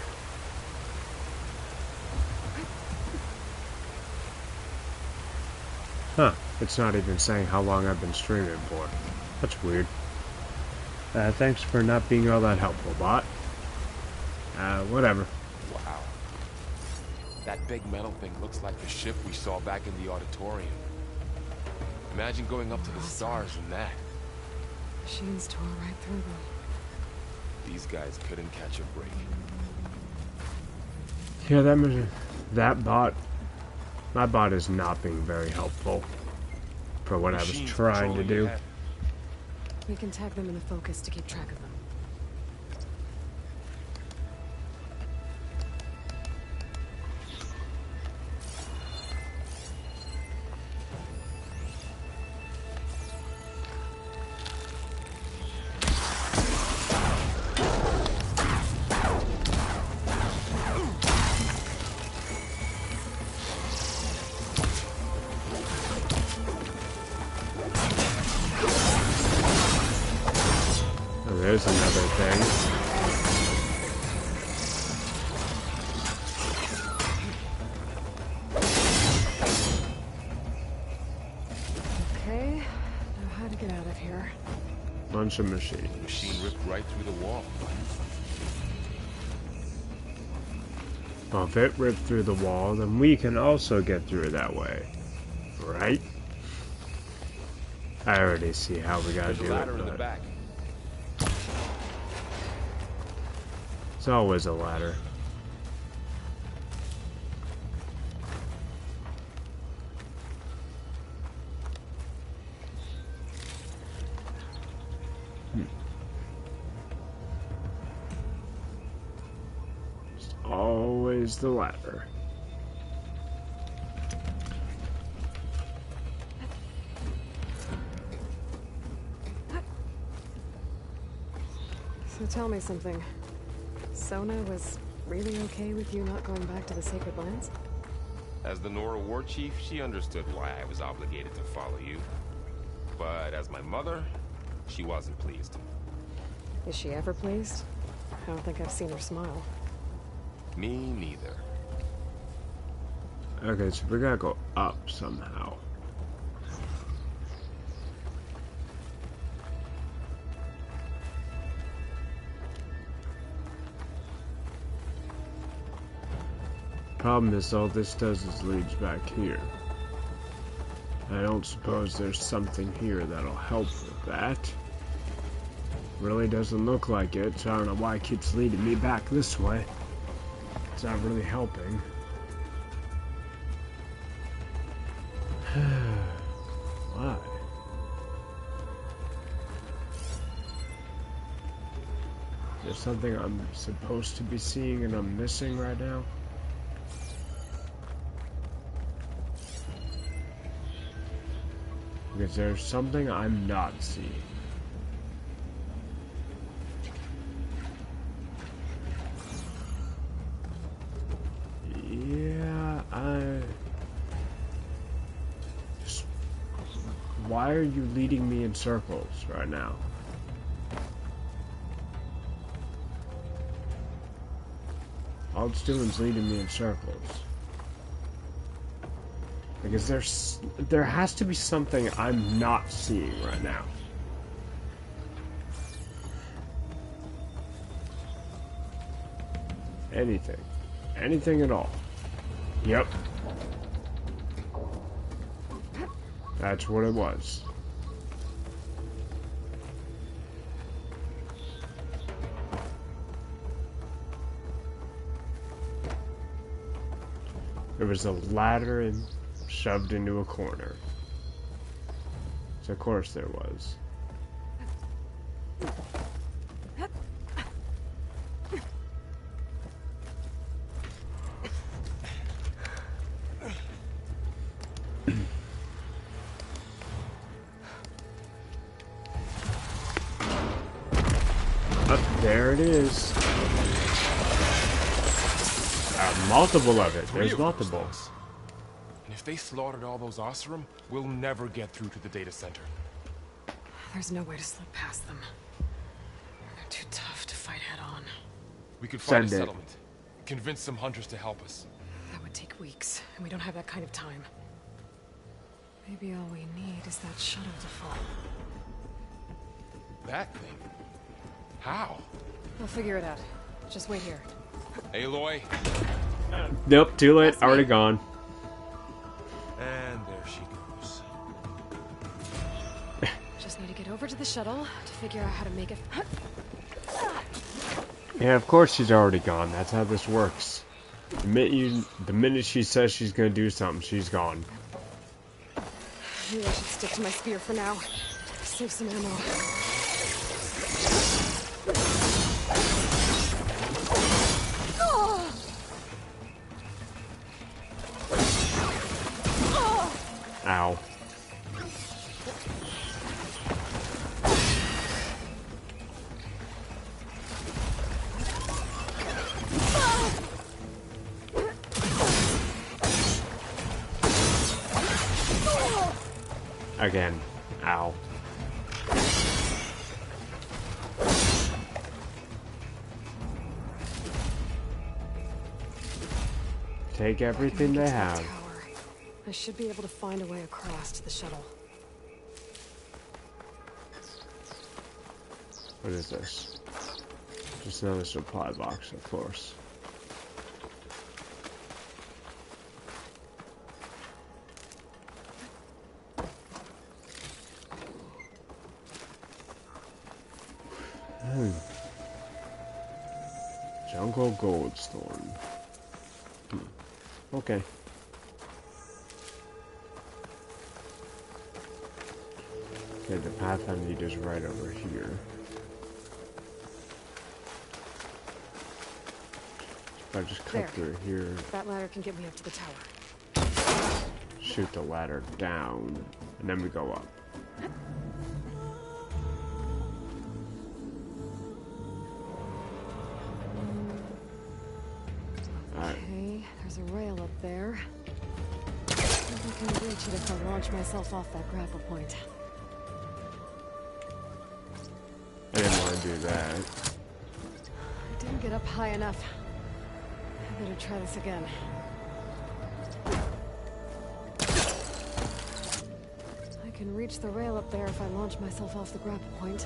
Speaker 1: Huh. It's not even saying how long I've been streaming for. That's weird. Thanks for not being all that helpful, bot. Whatever.
Speaker 4: Wow. That big metal thing looks like the ship we saw back in the auditorium. Imagine going up to the stars in that.
Speaker 3: Machines tore right through them.
Speaker 4: These guys couldn't catch a break.
Speaker 1: Yeah, that bot... My bot is not being very helpful for what I was trying to do.
Speaker 3: We can tag them in the focus to keep track of them.
Speaker 1: There's another thing.
Speaker 3: Okay, now how to get out of here?
Speaker 1: Bunch of machines.
Speaker 4: The machine ripped right through the wall.
Speaker 1: Well, if it ripped through the wall, then we can also get through that way. Right? I already see how we gotta do it.
Speaker 4: There's a ladder in the back.
Speaker 1: It's always a ladder. It's always the ladder.
Speaker 3: So tell me something. Sona was really okay with you not going back to the Sacred Lands?
Speaker 4: As the Nora war chief, she understood why I was obligated to follow you. But as my mother, she wasn't pleased.
Speaker 3: Is she ever pleased? I don't think I've seen her smile.
Speaker 4: Me neither.
Speaker 1: Okay, so we gotta go up somehow. problem is all this does is leads back here. I don't suppose there's something here that'll help with that. Really doesn't look like it, so I don't know why it keeps leading me back this way. It's not really helping. Why? Is there something I'm supposed to be seeing and I'm missing right now? Because there's something I'm not seeing. Why are you leading me in circles right now? All it's doing is leading me in circles. Because there has to be something I'm not seeing right now. Anything. Anything at all. Yep. That's what it was. There was a ladder shoved into a corner. So of course there was. There it is. Multiple of it. There's multiple.
Speaker 4: And if they slaughtered all those Oseram, we'll never get through to the data center.
Speaker 3: There's no way to slip past them. They're too tough to fight head on.
Speaker 4: We could find a settlement. Convince some hunters to help us.
Speaker 3: That would take weeks, and we don't have that kind of time. Maybe all we need is that shuttle to fall.
Speaker 4: That thing? How?
Speaker 3: We'll figure it out. Just wait here.
Speaker 4: Aloy.
Speaker 1: Nope, too late. Already gone.
Speaker 4: And there she goes.
Speaker 3: Just need to get over to the shuttle to figure out how to make it.
Speaker 1: Yeah, of course she's already gone. That's how this works. The minute she says she's gonna do something, she's gone.
Speaker 3: Maybe I should stick to my spear for now. Save some ammo.
Speaker 1: Ow. Again. Ow. Take everything they have.
Speaker 3: I should be able to find a way across to the shuttle.
Speaker 1: What is this? Just another supply box, of course. Jungle Goldthorn. Okay. Okay, the path I need is right over here. If I just cut through here.
Speaker 3: That ladder can get me up to the tower.
Speaker 1: Shoot the ladder down, and then we go up.
Speaker 3: Okay, there's a rail up there. I think I can reach it if I launch myself off that grapple point.
Speaker 1: I didn't want to do that.
Speaker 3: I didn't get up high enough. I better try this again. I can reach the rail up there if I launch myself off the grapple point.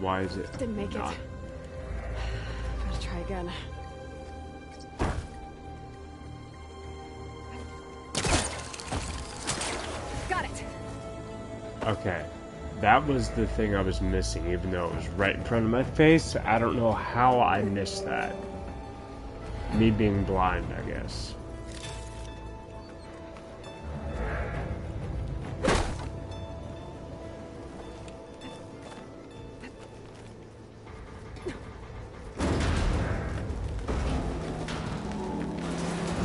Speaker 1: Why is it
Speaker 3: Didn't make
Speaker 1: not?
Speaker 3: it. Gotta try again. Got it.
Speaker 1: Okay. That was the thing I was missing, even though it was right in front of my face. I don't know how I missed that. Me being blind, I guess.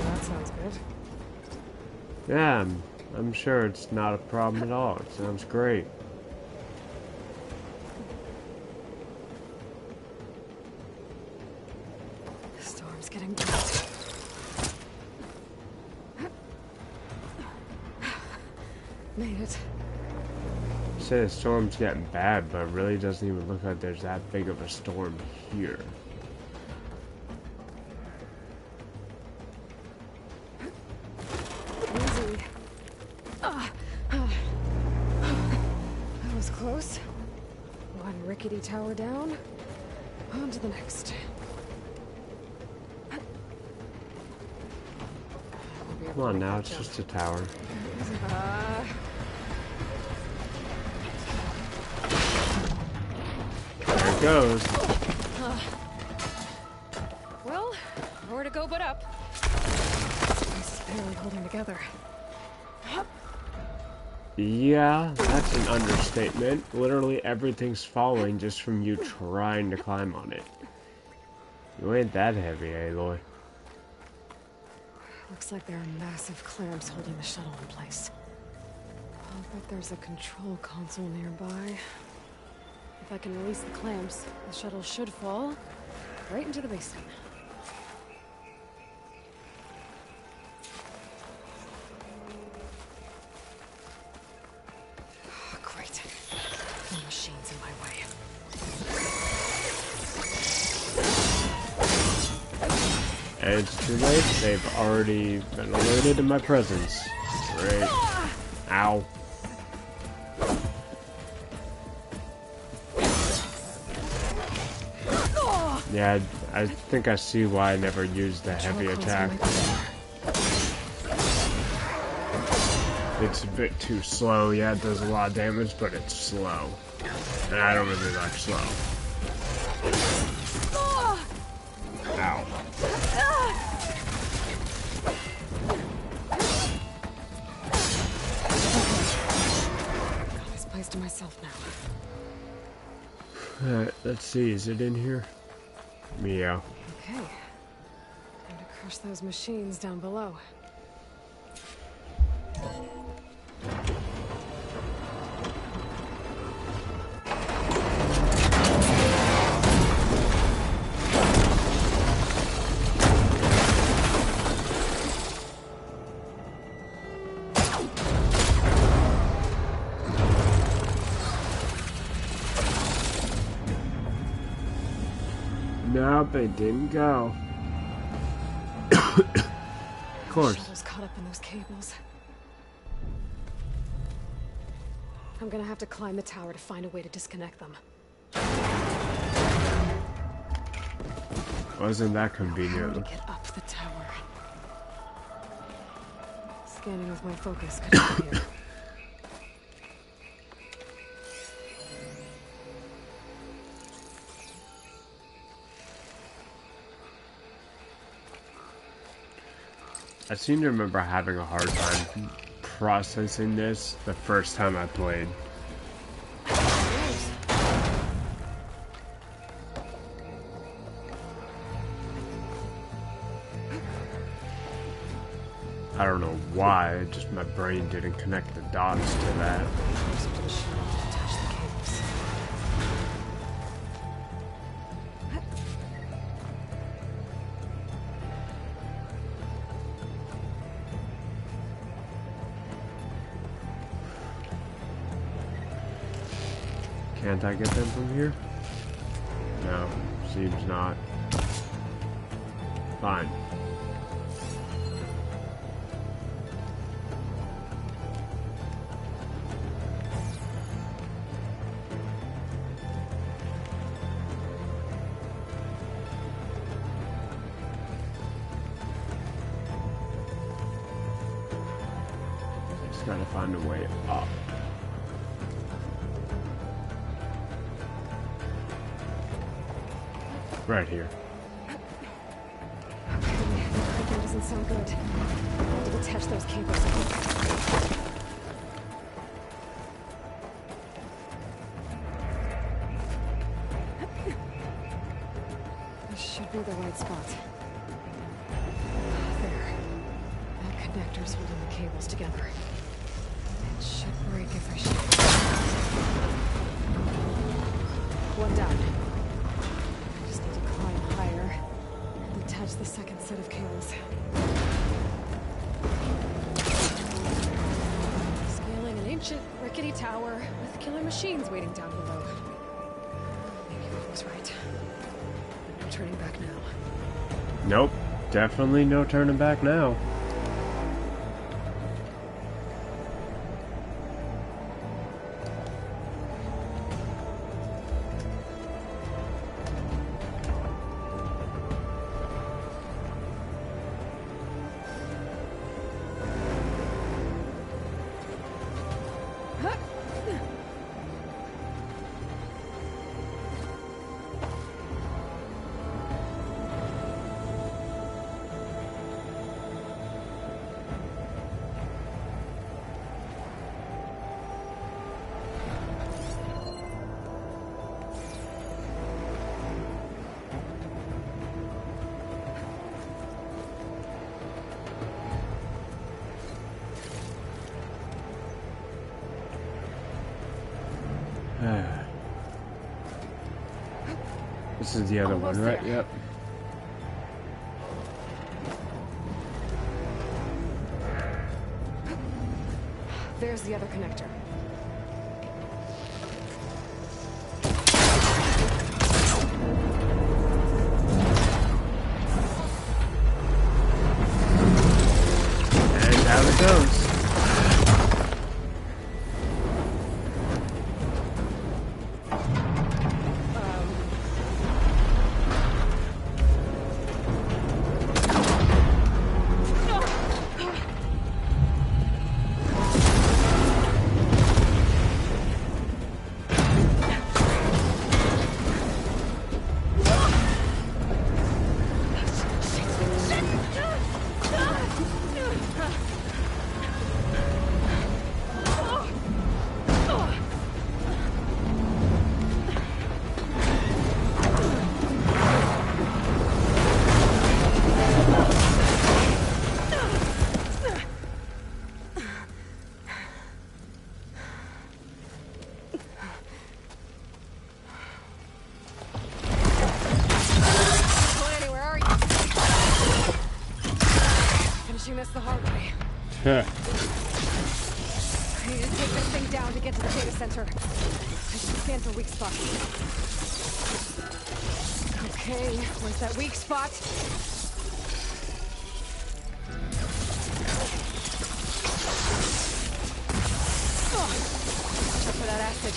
Speaker 3: That sounds good.
Speaker 1: Yeah, I'm sure it's not a problem at all. It sounds great.
Speaker 3: The storm's getting bad. Made it.
Speaker 1: You say the storm's getting bad, but it really doesn't even look like there's that big of a storm here.
Speaker 3: Easy. That was close. One rickety tower down. On to the next.
Speaker 1: Come on now, it's just a tower. There it goes.
Speaker 3: Well, nowhere to go but up. This place is barely holding together.
Speaker 1: Yeah, that's an understatement. Literally everything's falling just from you trying to climb on it. You ain't that heavy, Aloy.
Speaker 3: Looks like there are massive clamps holding the shuttle in place. I'll bet there's a control console nearby. If I can release the clamps, the shuttle should fall right into the basin. Oh, great. No machines in my way.
Speaker 1: And it's too late. They've already been alerted to my presence. Great. Ow. Yeah, I think I see why I never used the heavy attack. It's a bit too slow. Yeah, it does a lot of damage, but it's slow. And I don't really like slow. Ow.
Speaker 3: Got this place to myself now.
Speaker 1: Alright, let's see. Is it in here? Meow.
Speaker 3: Okay. Time to crush those machines down below.
Speaker 1: Nope, it didn't go. Of course.
Speaker 3: Shuttle's caught up in those cables. I'm gonna have to climb the tower to find a way to disconnect them.
Speaker 1: Wasn't that
Speaker 3: How
Speaker 1: convenient?
Speaker 3: to get up the tower. Scanning with my focus could help here.
Speaker 1: I seem to remember having a hard time processing this the first time I played. I don't know why, just my brain didn't connect the dots to that.
Speaker 3: There's a shuttle to attach the cables.
Speaker 1: Can't I get them from here? No, seems not. Fine. Just gotta find a way up. Right here.
Speaker 3: Okay, that again doesn't sound good. I have to detach those cables. This should be the right spot. There. That connector's holding the cables together. It should break if I shoot. One down. I just need to climb higher and detach the second set of cables. Scaling an ancient, rickety tower with killer machines waiting down below. Maybe I was right. No turning back now.
Speaker 1: Nope. Definitely no turning back now. This is the other
Speaker 3: Almost
Speaker 1: one, right?
Speaker 3: there.
Speaker 1: Yep.
Speaker 3: There's the other connector.
Speaker 1: And down it goes. This the hard way. Huh.
Speaker 3: I need to take this thing down to get to the data center. I should scan for weak spots. Okay, where's that weak spot? Oh, watch out for that acid.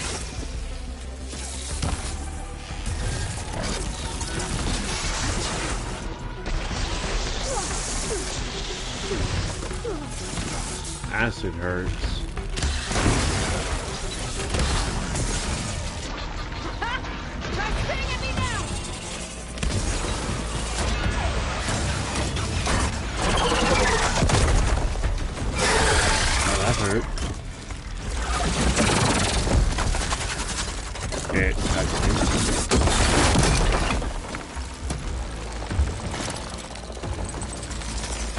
Speaker 1: Acid hurts.
Speaker 3: Try spitting at me now!
Speaker 1: Oh, that hurt. It touched me.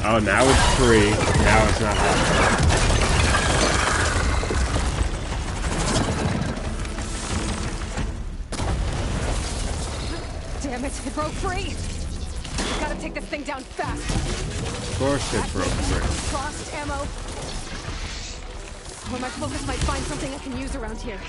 Speaker 1: Oh, now it's free. Now it's not hot.
Speaker 3: Damn it, it broke free! Gotta take this thing down fast.
Speaker 1: Of course it broke free.
Speaker 3: Frost ammo. Or my focus might find something I can use around here.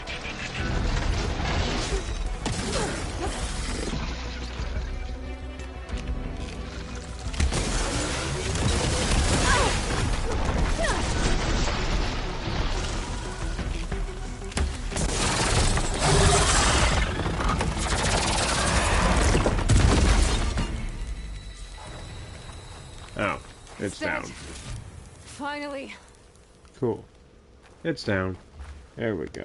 Speaker 1: Oh, it's
Speaker 3: Dead.
Speaker 1: down.
Speaker 3: Finally.
Speaker 1: Cool. It's down. There we go.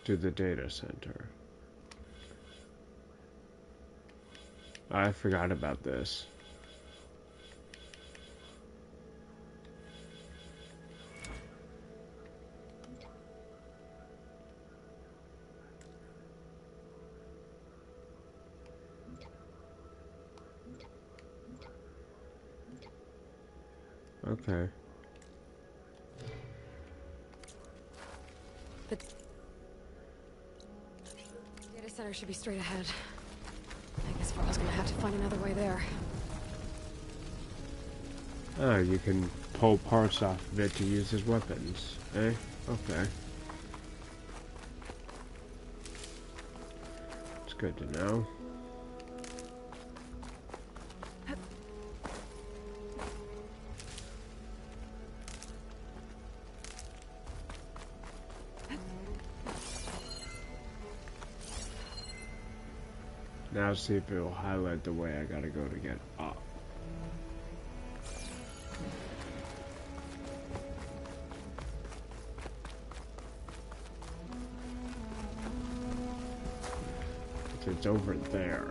Speaker 1: To the data center. I forgot about this. Okay.
Speaker 3: The data center should be straight ahead. I guess Varl's gonna have to find another way there.
Speaker 1: Oh, you can pull parts off of it to use as weapons, eh? Okay. It's good to know. Now see if it will highlight the way I gotta go to get up. It's over there.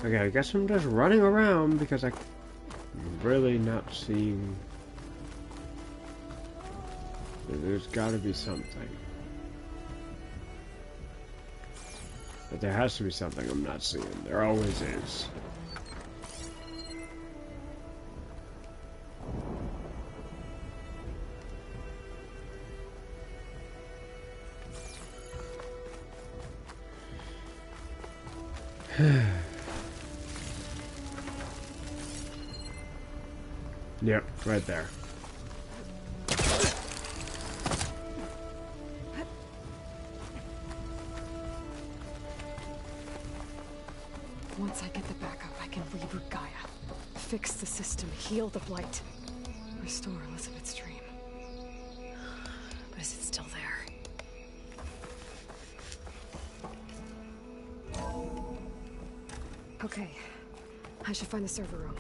Speaker 1: Okay, I guess I'm just running around because I'm really not seeing. There's gotta be something. But there has to be something I'm not seeing. There always is. Yep, right there.
Speaker 3: Once I get the backup, I can reboot Gaia. Fix the system, heal the blight. Restore Elizabeth's dream. But is it still there? Okay. I should find the server room.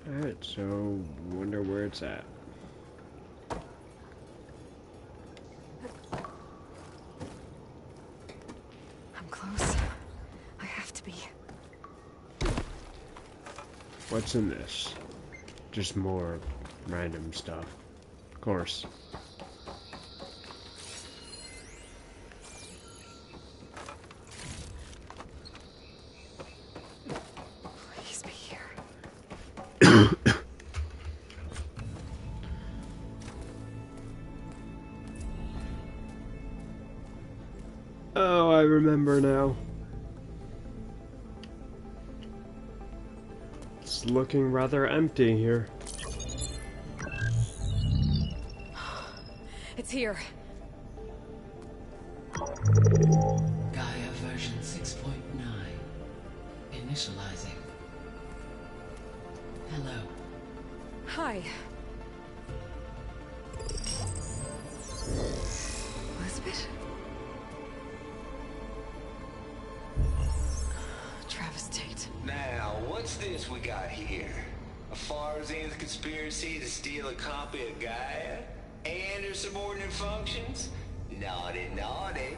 Speaker 1: Alright, so wonder where it's at.
Speaker 3: I'm close. I have to be.
Speaker 1: What's in this? Just more random stuff. Of course.
Speaker 3: Please be here.
Speaker 1: Oh, I remember now. It's looking rather empty here.
Speaker 3: It's here.
Speaker 7: Gaia version 6.9. Initializing. Hello.
Speaker 3: Hi. Elizabeth? Travis Tate.
Speaker 8: Now, what's this we got here? A Farzan's conspiracy to steal a copy of Gaia? And her subordinate functions? Naughty, naughty.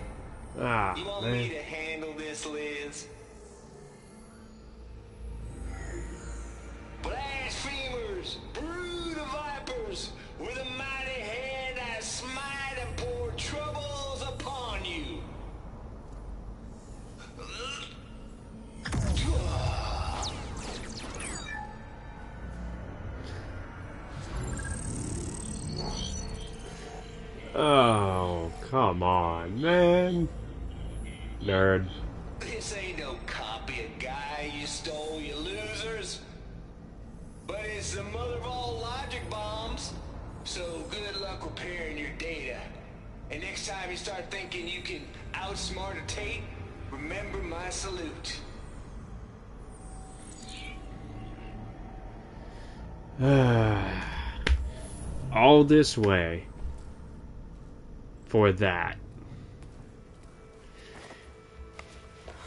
Speaker 1: Ah,
Speaker 8: You want
Speaker 1: man.
Speaker 8: me to handle this, Liz? Blasphemers! Brood of vipers! With a mighty hand I smite and pour troubles upon you!
Speaker 1: Oh, come on, man. Nerd.
Speaker 8: This ain't no copy of Gaia you stole, you losers. But it's the mother of all logic bombs. So good luck repairing your data. And next time you start thinking you can outsmart a Tate, remember my salute.
Speaker 1: All this way. for that.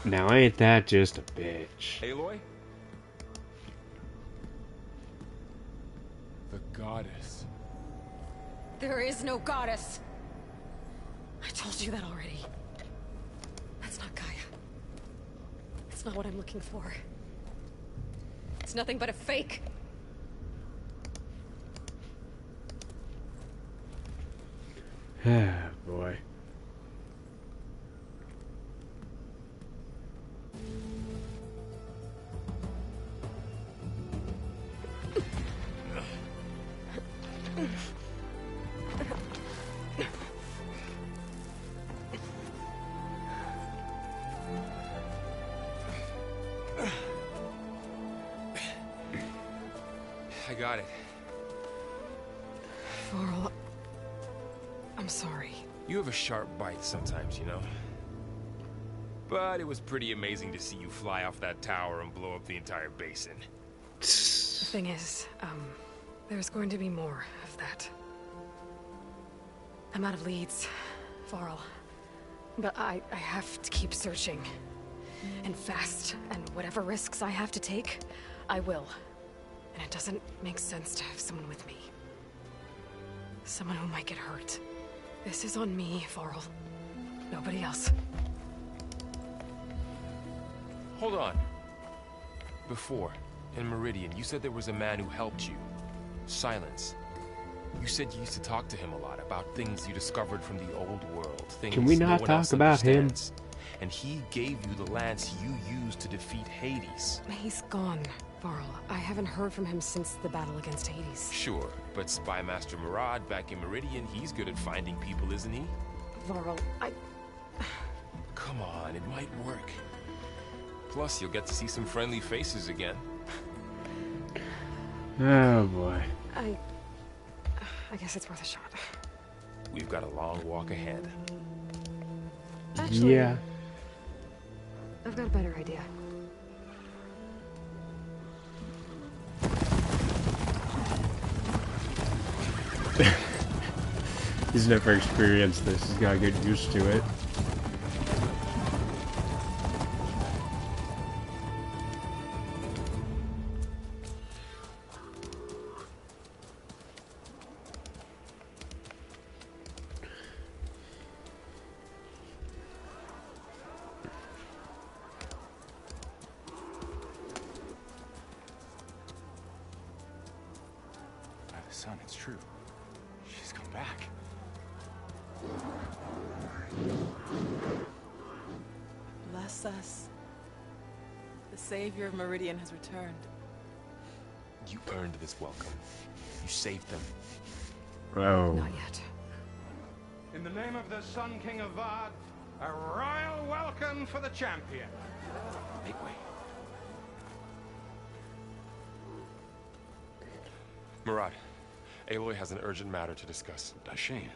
Speaker 1: Now ain't that just a bitch?
Speaker 4: Aloy? The goddess.
Speaker 3: There is no goddess. I told you that already. That's not Gaia. It's not what I'm looking for. It's nothing but a fake.
Speaker 1: Ah, boy.
Speaker 4: I got it.
Speaker 3: Varl, I'm sorry.
Speaker 4: You have a sharp bite sometimes, you know? But it was pretty amazing to see you fly off that tower and blow up the entire basin.
Speaker 3: The thing is, there's going to be more of that. I'm out of leads, Varl. But I have to keep searching. And fast, and whatever risks I have to take, I will. And it doesn't make sense to have someone with me. Someone who might get hurt. This is on me, Varl. Nobody else.
Speaker 4: Hold on. Before, in Meridian, you said there was a man who helped you. Silence. You said you used to talk to him a lot about things you discovered from the old world. Things
Speaker 1: Can we
Speaker 4: no
Speaker 1: not
Speaker 4: one
Speaker 1: talk
Speaker 4: else
Speaker 1: about him?
Speaker 4: understands. And he gave you the lance you used to defeat Hades.
Speaker 3: He's gone, Varl. I haven't heard from him since the battle against Hades.
Speaker 4: Sure, but Spy Master Murad back in Meridian, he's good at finding people, isn't he?
Speaker 3: Varl,
Speaker 4: Come on, it might work. Plus, you'll get to see some friendly faces again.
Speaker 1: Oh boy.
Speaker 3: I guess it's worth a shot.
Speaker 4: We've got a long walk ahead.
Speaker 3: Actually,
Speaker 1: Yeah.
Speaker 3: I've got a better idea.
Speaker 1: He's never experienced this. He's gotta get used to it.
Speaker 9: By the sun, it's true. She's come back.
Speaker 10: Bless us. The savior of Meridian has returned.
Speaker 4: You earned this welcome. You saved them.
Speaker 1: Oh.
Speaker 3: Not yet.
Speaker 11: In the name of the Sun King of Vard, a royal welcome for the champion.
Speaker 9: Make way.
Speaker 4: Murad, Aloy has an urgent matter to discuss.
Speaker 5: Does she?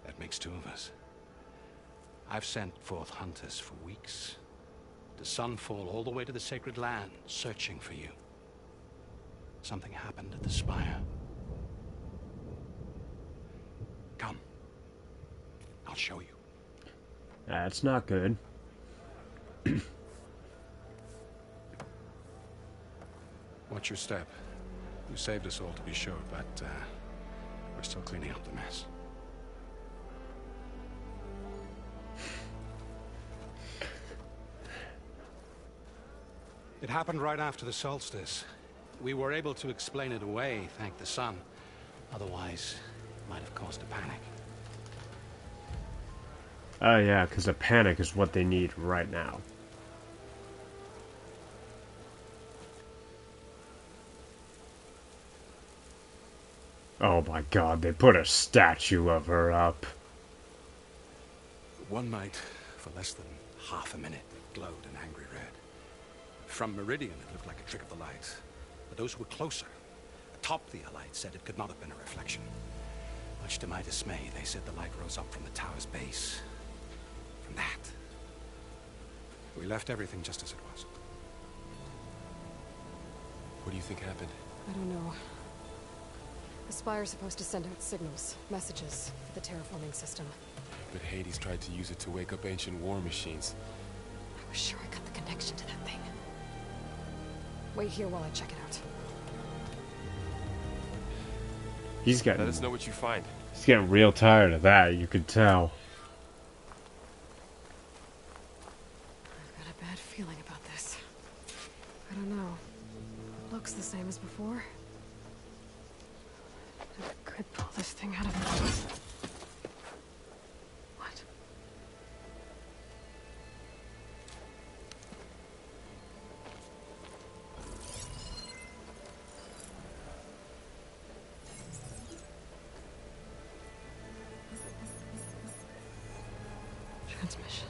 Speaker 5: That makes two of us. I've sent forth hunters for weeks. To Sunfall, all the way to the Sacred Land, searching for you. Something happened at the Spire. Come. I'll show you.
Speaker 1: That's not good.
Speaker 5: Watch your step. You saved us all, to be sure, but we're still cleaning up the mess. It happened right after the solstice. We were able to explain it away, thank the sun. Otherwise, it might have caused a panic.
Speaker 1: Oh yeah, because a panic is what they need right now. Oh my god, they put a statue of her up.
Speaker 5: One night, for less than half a minute, it glowed an angry red. From Meridian, it looked like a trick of the light. But those who were closer, atop the light, said it could not have been a reflection. Much to my dismay, they said the light rose up from the tower's base. From that. We left everything just as it was.
Speaker 4: What do you think happened?
Speaker 3: I don't know. The Spire's supposed to send out signals, messages, for the terraforming system.
Speaker 4: But Hades tried to use it to wake up ancient war machines.
Speaker 3: I was sure I got the connection to that thing. Wait here while I check it out.
Speaker 1: He's getting...
Speaker 4: Let us know what you find.
Speaker 1: He's getting real tired of that, you could tell.
Speaker 3: I've got a bad feeling about this. I don't know. It looks the same as before. I could pull this thing out of it. What? Transmission.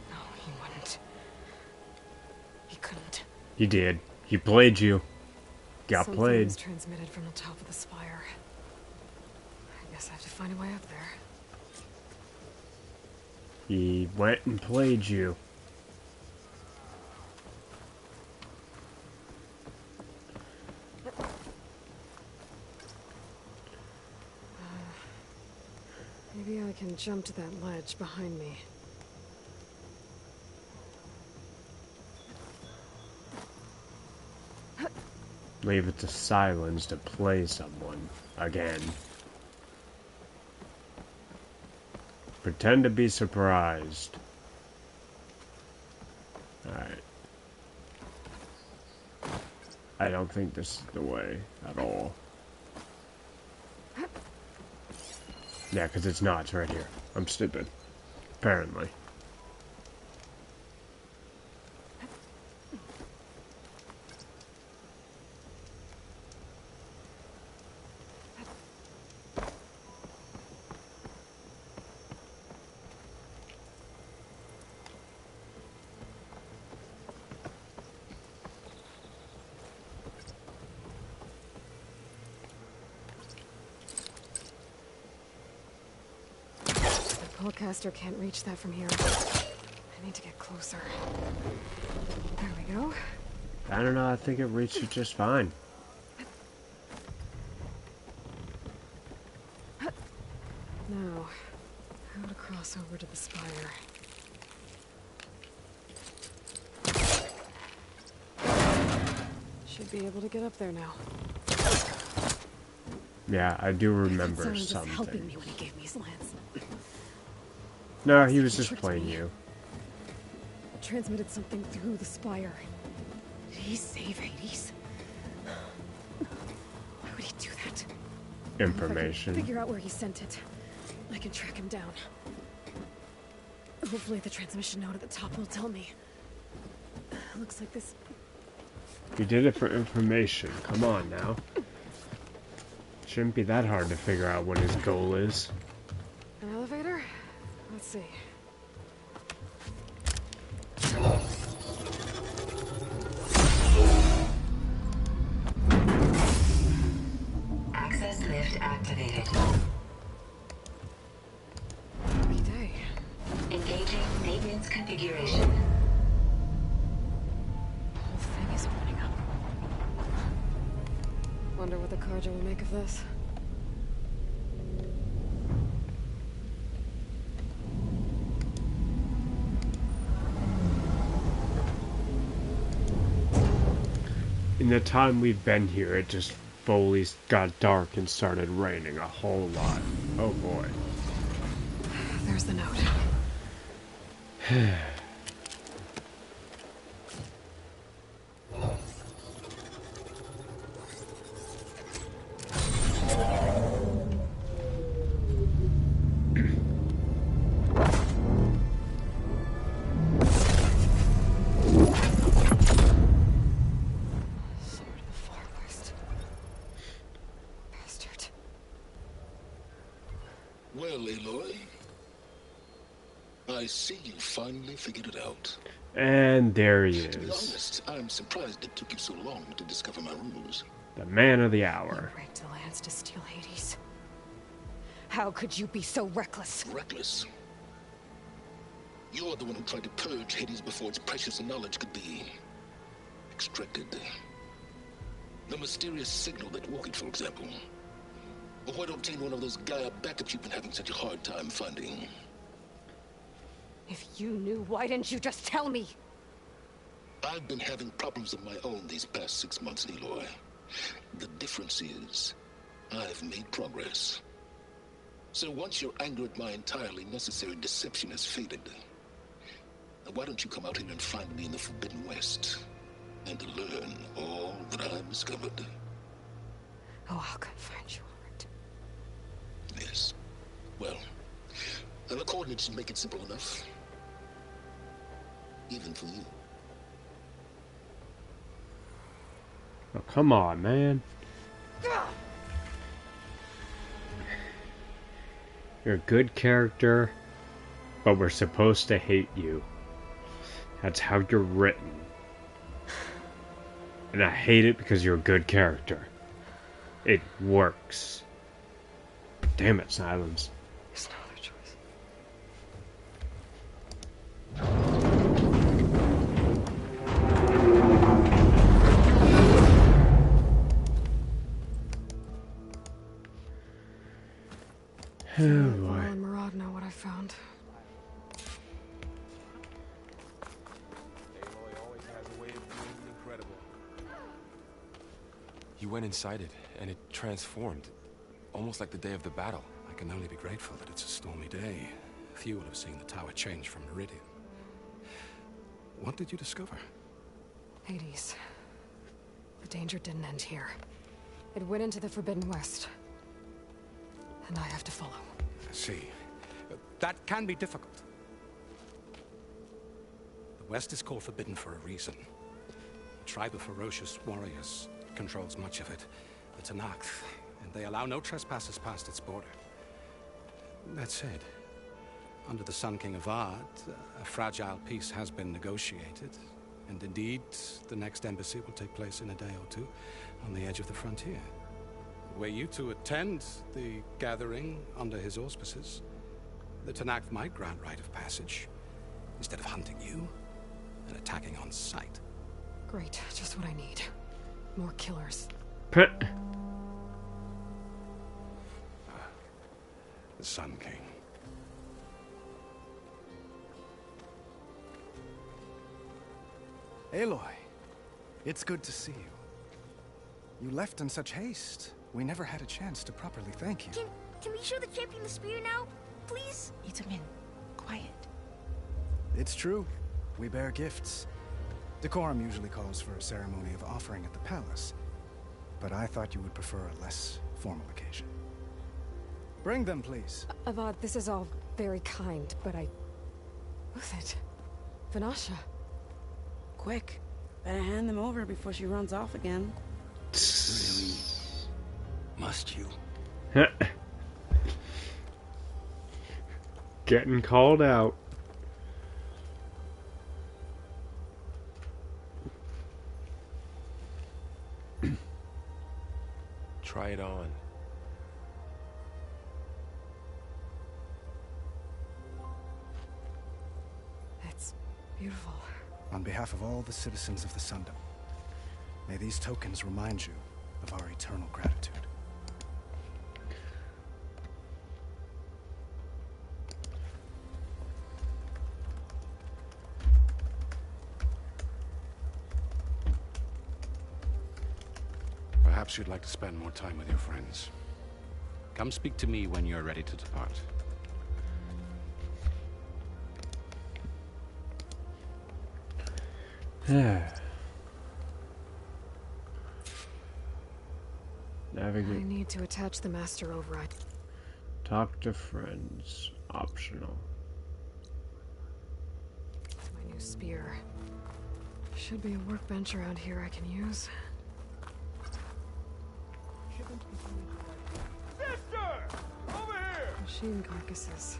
Speaker 3: No, he wouldn't. He couldn't.
Speaker 1: He did. He played you. Got
Speaker 3: Something
Speaker 1: played.
Speaker 3: was transmitted from the top of the spire. I guess I have to find a way up there.
Speaker 1: He went and played you.
Speaker 3: Maybe I can jump to that ledge behind me.
Speaker 1: Leave it to silence to play someone again. Pretend to be surprised. Alright. I don't think this is the way at all. Yeah, because it's not. It's right here. I'm stupid. Apparently.
Speaker 3: Spellcaster can't reach that from here. I need to get closer. There we go.
Speaker 1: I don't know. I think it reached it just fine.
Speaker 3: Now, how to cross over to the spire. Should be able to get up there now.
Speaker 1: Yeah, I do remember
Speaker 3: Someone was
Speaker 1: something.
Speaker 3: helping me when he gave me his lance.
Speaker 1: No, he was just playing you.
Speaker 3: Transmitted something through the spire. Did he save Hades? Why would he do that?
Speaker 1: Information.
Speaker 3: If I can figure out where he sent it, I can track him down. Hopefully the transmission note at the top will tell me. Looks like this...
Speaker 1: You did it for information. Come on now. Shouldn't be that hard to figure out what his goal is.
Speaker 3: An elevator? Let's see.
Speaker 12: Access lift activated.
Speaker 3: Happy day.
Speaker 12: Engaging maintenance configuration.
Speaker 3: The whole thing is opening up. Wonder what the Carja will make of this.
Speaker 1: In the time we've been here, it just fully got dark and started raining a whole lot. Oh boy.
Speaker 3: There's the note.
Speaker 2: Well, Aloy, I see you finally figured it out.
Speaker 1: And there he
Speaker 2: To be
Speaker 1: is.
Speaker 2: honest, I'm surprised it took you so long to discover my rules.
Speaker 1: The man of the hour.
Speaker 3: You rigged the Lance to steal Hades. How could you be so reckless?
Speaker 2: Reckless? You're the one who tried to purge Hades before its precious knowledge could be extracted. The mysterious signal that woke it, for example. Or why to obtain one of those Gaia backups you've been having such a hard time finding.
Speaker 3: If you knew, why didn't you just tell me?
Speaker 2: I've been having problems of my own these past 6 months, Aloy. The difference is, I've made progress. So once your anger at my entirely necessary deception has faded, why don't you come out here and find me in the Forbidden West, and learn all that I've discovered?
Speaker 3: Oh, I'll come find you, alright.
Speaker 2: Yes. Well, and the coordinates make it simple enough. Even for you.
Speaker 1: Oh, come on, man. You're a good character, but we're supposed to hate you. That's how you're written. And I hate it because you're a good character. It works. Damn it, Silence.
Speaker 3: There's no other choice.
Speaker 1: Oh boy.
Speaker 3: Aloy and Murad know what I found.
Speaker 4: Aloy always has a way of doing the incredible. You went inside it, and it transformed. Almost like the day of the battle.
Speaker 13: I can only be grateful that it's a stormy day. Few will have seen the tower change from Meridian. What did you discover?
Speaker 3: Hades. The danger didn't end here. It went into the Forbidden West. And I have to follow.
Speaker 13: I see. That can be difficult. The West is called Forbidden for a reason. A tribe of ferocious warriors controls much of it. The Tanakh, and they allow no trespassers past its border. That said, under the Sun King of Ard, a fragile peace has been negotiated. And indeed, the next embassy will take place in a day or two on the edge of the frontier. Were you to attend the gathering under his auspices, the Tanakh might grant right of passage, instead of hunting you and attacking on sight.
Speaker 3: Great, just what I need. More killers.
Speaker 13: The Sun King.
Speaker 14: Aloy, it's good to see you. You left in such haste. We never had a chance to properly thank you.
Speaker 15: Can we show the champion the spear now? Please? Itamin, quiet.
Speaker 14: It's true. We bear gifts. Decorum usually calls for a ceremony of offering at the palace. But I thought you would prefer a less formal occasion. Bring them, please.
Speaker 3: Avad, this is all very kind, but Who's it? Vanasha.
Speaker 16: Quick. Better hand them over before she runs off again.
Speaker 13: Really? Must you?
Speaker 1: Getting called out.
Speaker 4: Try it on.
Speaker 3: It's beautiful.
Speaker 14: On behalf of all the citizens of the Sundom, may these tokens remind you of our eternal gratitude.
Speaker 13: Perhaps you'd like to spend more time with your friends. Come speak to me when you're ready to depart.
Speaker 1: Navigate.
Speaker 3: I need to attach the master override.
Speaker 1: Talk to friends. Optional.
Speaker 3: It's my new spear. Should be a workbench around here I can use.
Speaker 11: Sister! Over here!
Speaker 3: Machine carcasses.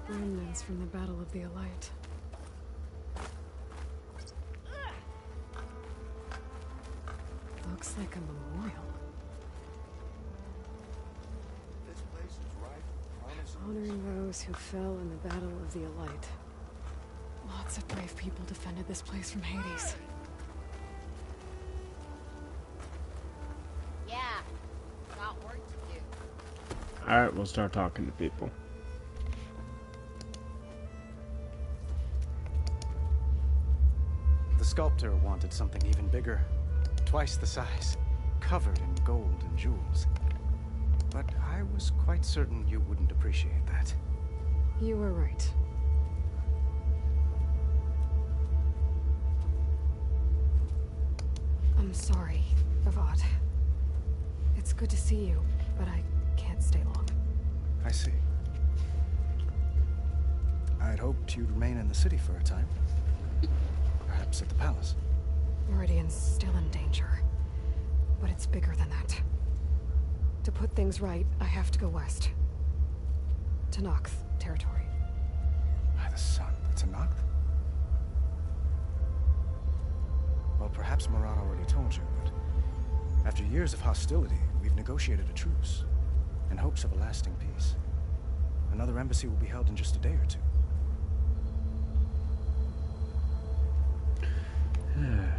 Speaker 3: Remnants from the Battle of the Elite. Looks like a memorial.
Speaker 14: This place is rife,
Speaker 3: Honoring those who fell in the Battle of the Elite. Lots of brave people defended this place from Hades.
Speaker 15: Yeah, got work to do.
Speaker 1: Alright, we'll start talking to people.
Speaker 14: The sculptor wanted something even bigger. Twice the size. Covered in gold and jewels. But I was quite certain you wouldn't appreciate that.
Speaker 3: You were right. I'm sorry, Avad. It's good to see you, but I can't stay long.
Speaker 14: I see. I'd hoped you'd remain in the city for a time. Perhaps at the palace.
Speaker 3: Meridian's still in danger. But it's bigger than that. To put things right, I have to go west. To Nox territory.
Speaker 14: By the sun, it's a Nox? Well, perhaps Murad already told you, but after years of hostility, we've negotiated a truce in hopes of a lasting peace. Another embassy will be held in just a day or two.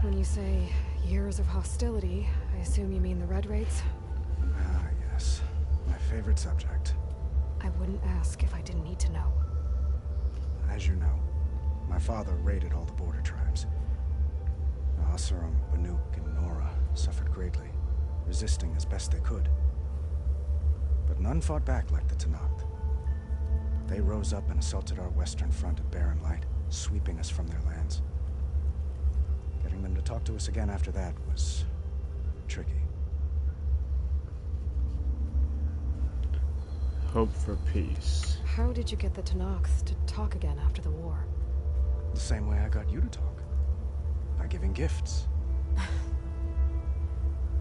Speaker 3: When you say years of hostility, I assume you mean the Red Raids?
Speaker 14: Ah, yes. My favorite subject.
Speaker 3: I wouldn't ask if I didn't need to know.
Speaker 14: As you know, my father raided all the border tribes. Asurum, Banuk, and Nora suffered greatly, resisting as best they could. But none fought back like the Tenakth. They rose up and assaulted our western front at Barren Light, sweeping us from their lands. Getting them to talk to us again after that was tricky.
Speaker 1: Hope for peace.
Speaker 3: How did you get the Tenakth to talk again after the war?
Speaker 14: The same way I got you to talk. By giving gifts.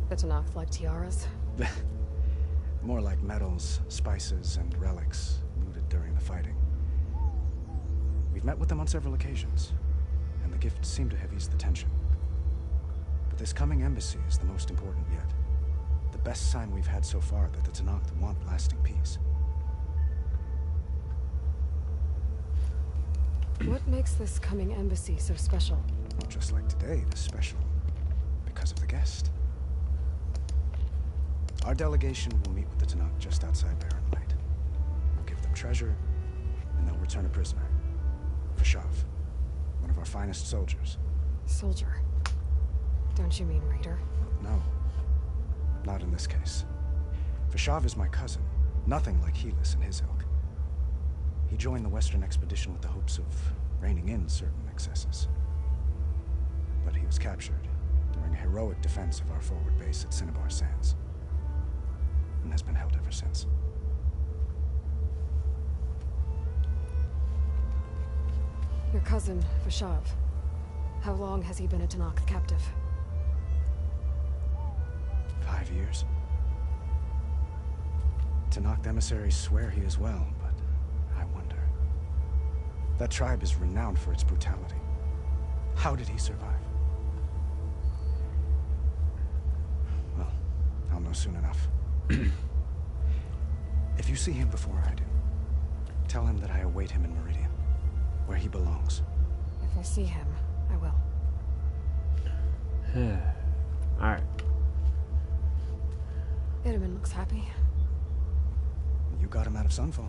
Speaker 3: The Tenakth like tiaras?
Speaker 14: More like medals, spices, and relics looted during the fighting. We've met with them on several occasions, and the gifts seem to have eased the tension. But this coming embassy is the most important yet. The best sign we've had so far that the Tenakth want lasting peace.
Speaker 3: What makes this coming embassy so special?
Speaker 14: Well, just like today, it is special because of the guest. Our delegation will meet with the Tenakth just outside Barren Light. We'll give them treasure, and they'll return a prisoner. Vashav, one of our finest soldiers.
Speaker 3: Soldier? Don't you mean raider?
Speaker 14: No. Not in this case. Vashav is my cousin. Nothing like Helis and his ilk. He joined the Western expedition with the hopes of reining in certain excesses. But he was captured during a heroic defense of our forward base at Cinnabar Sands. And has been held ever since.
Speaker 3: Your cousin, Vashav. How long has he been a Tenakth captive?
Speaker 14: 5 years. Tenakth emissaries swear he is well, but I wonder. That tribe is renowned for its brutality. How did he survive? Well, I'll know soon enough. If you see him before I do, tell him that I await him in Meridian, where he belongs.
Speaker 3: If I see him, I will.
Speaker 1: Alright.
Speaker 3: Itamen looks happy.
Speaker 14: You got him out of Sunfall.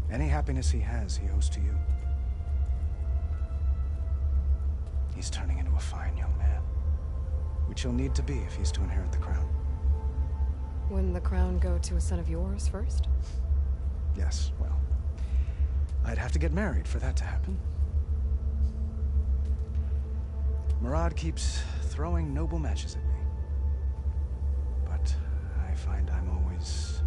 Speaker 14: Any happiness he has, he owes to you. He's turning into a fine young man, which he'll need to be if he's to inherit the crown.
Speaker 3: Wouldn't the crown go to a son of yours first?
Speaker 14: Yes, well, I'd have to get married for that to happen. Murad keeps throwing noble matches at me. But I find I'm always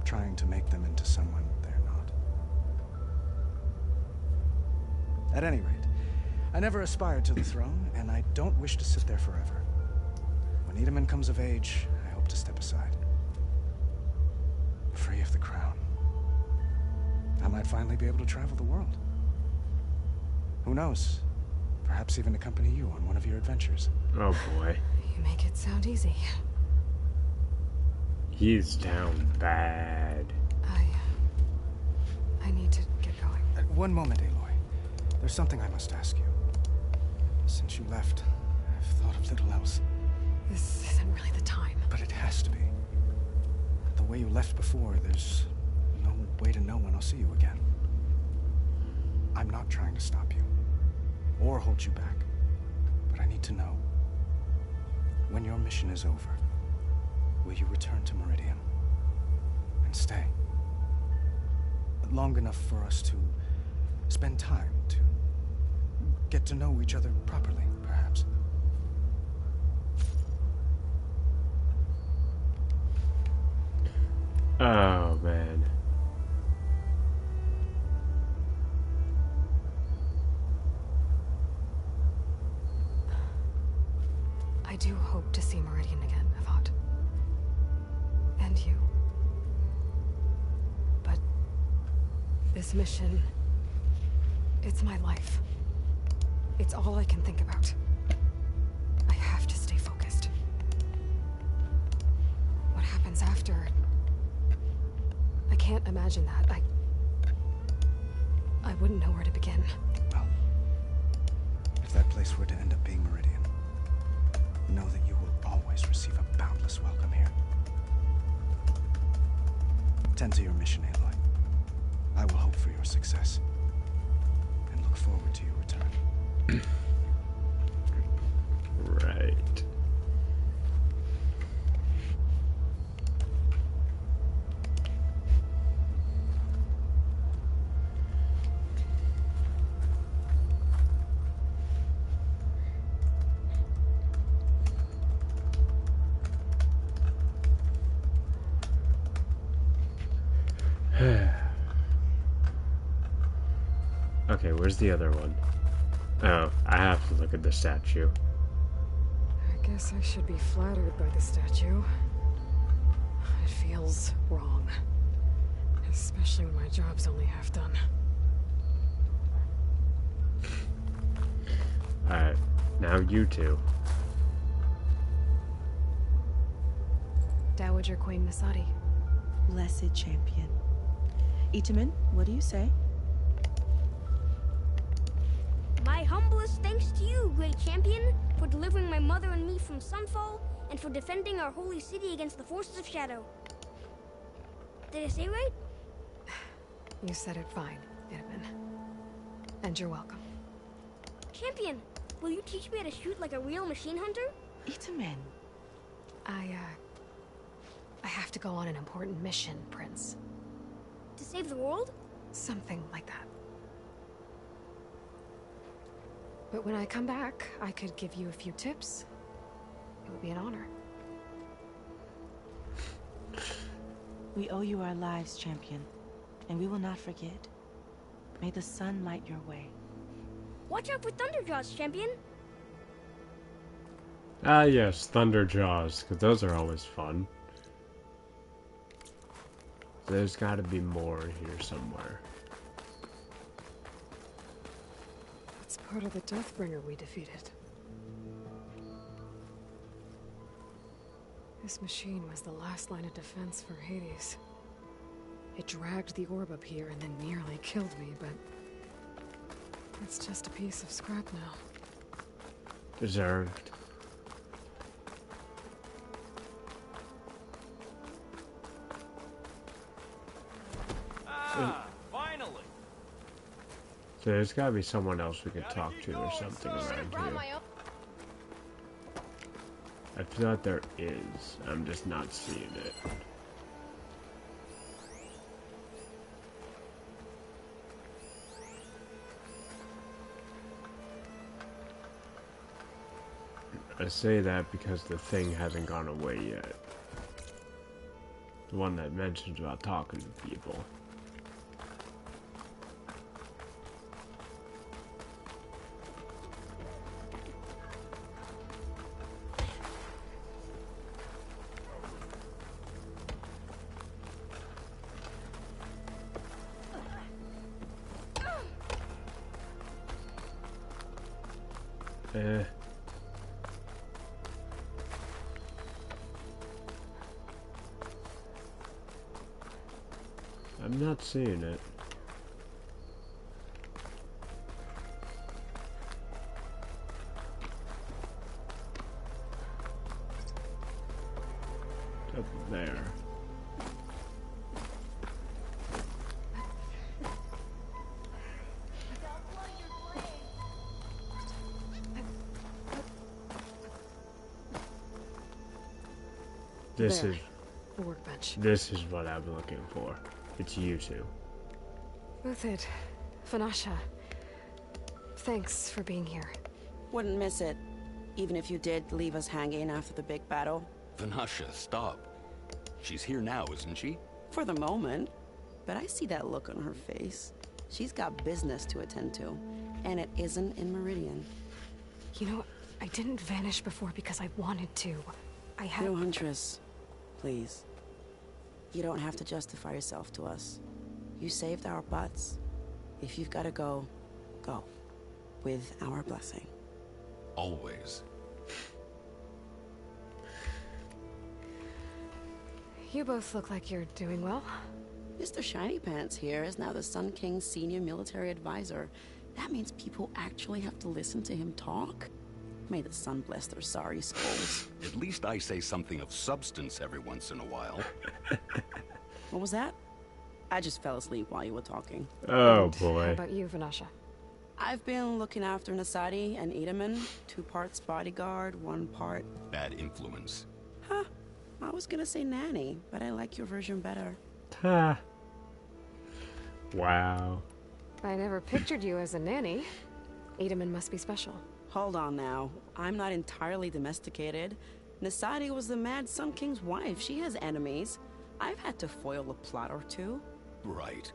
Speaker 14: trying to make them into someone they're not. At any rate, I never aspired to the throne, and I don't wish to sit there forever. When Itamen comes of age, I hope to step aside. Free of the crown. finally be able to travel the world. Who knows? Perhaps even accompany you on one of your adventures.
Speaker 1: Oh boy.
Speaker 3: You make it sound easy.
Speaker 1: He's down bad.
Speaker 3: I need to get going.
Speaker 14: One moment, Aloy. There's something I must ask you. Since you left, I've thought of little else.
Speaker 3: This isn't really the time.
Speaker 14: But it has to be. The way you left before, there's no way to know when I'll see you again. I'm not trying to stop you, or hold you back. But I need to know, when your mission is over, will you return to Meridian? And stay? Long enough for us to spend time, to get to know each other properly, perhaps.
Speaker 1: Oh, man.
Speaker 3: I do hope to see Meridian again, Avad. And you. But this mission, it's my life. It's all I can think about. I have to stay focused. What happens after? I can't imagine that. I wouldn't know where to begin.
Speaker 14: Well, if that place were to end up being Meridian, know that you will always receive a boundless welcome here. Tend to your mission, Aloy. I will hope for your success, and look forward to your return.
Speaker 1: Right. Okay, where's the other one? Oh, I have to look at the statue.
Speaker 3: I guess I should be flattered by the statue. It feels wrong. Especially when my job's only half done.
Speaker 1: Alright, now you two.
Speaker 3: Dowager Queen Masadi.
Speaker 17: Blessed champion. Itamen, what do you say?
Speaker 15: My humblest thanks to you, great champion, for delivering my mother and me from Sunfall, and for defending our holy city against the forces of Shadow. Did I say right?
Speaker 3: You said it fine, Itamen. And you're welcome.
Speaker 15: Champion, will you teach me how to shoot like a real machine hunter?
Speaker 17: Itamen.
Speaker 3: I have to go on an important mission, Prince.
Speaker 15: To save the world?
Speaker 3: Something like that. But when I come back, I could give you a few tips. It would be an honor.
Speaker 17: We owe you our lives, champion, and we will not forget. May the sun light your way.
Speaker 15: Watch out for Thunderjaws, champion.
Speaker 1: Ah, yes, Thunderjaws, because those are always fun. There's got to be more here somewhere.
Speaker 3: That's part of the Deathbringer we defeated. This machine was the last line of defense for Hades. It dragged the orb up here and then nearly killed me, but it's just a piece of scrap now.
Speaker 1: Deserved.
Speaker 18: Finally.
Speaker 1: So there's gotta be someone else we could talk to or something around here. I feel like there is. I'm just not seeing it. I say that because the thing hasn't gone away yet. The one that mentions about talking to people. I'm not seeing it. Up there. This is
Speaker 3: the workbench.
Speaker 1: This is what I'm looking for. It's you two.
Speaker 3: Uthid, Vanasha, thanks for being here.
Speaker 16: Wouldn't miss it, even if you did leave us hanging after the big battle.
Speaker 18: Vanasha, stop. She's here now, isn't she?
Speaker 16: For the moment. But I see that look on her face. She's got business to attend to, and it isn't in Meridian.
Speaker 3: You know, I didn't vanish before because I wanted to. I had...
Speaker 16: No, Huntress. Please. You don't have to justify yourself to us. You saved our butts. If you've got to go, go. With our blessing.
Speaker 18: Always.
Speaker 3: You both look like you're doing well.
Speaker 16: Mr. Shiny Pants here is now the Sun King's senior military advisor. That means people actually have to listen to him talk? May the sun bless their sorry souls.
Speaker 18: At least I say something of substance every once in a while.
Speaker 16: What was that? I just fell asleep while you were talking.
Speaker 1: Oh, boy.
Speaker 3: How about you, Vanasha?
Speaker 16: I've been looking after Nasadi and Edaman. 2 parts bodyguard, 1 part...
Speaker 18: Bad influence.
Speaker 16: Huh. I was gonna say nanny, but I like your version better.
Speaker 1: Ha. Wow.
Speaker 3: I never pictured you as a nanny. Edaman must be special.
Speaker 16: Hold on now. I'm not entirely domesticated. Nasadi was the Mad Sun King's wife. She has enemies. I've had to foil a plot or 2.
Speaker 18: Right.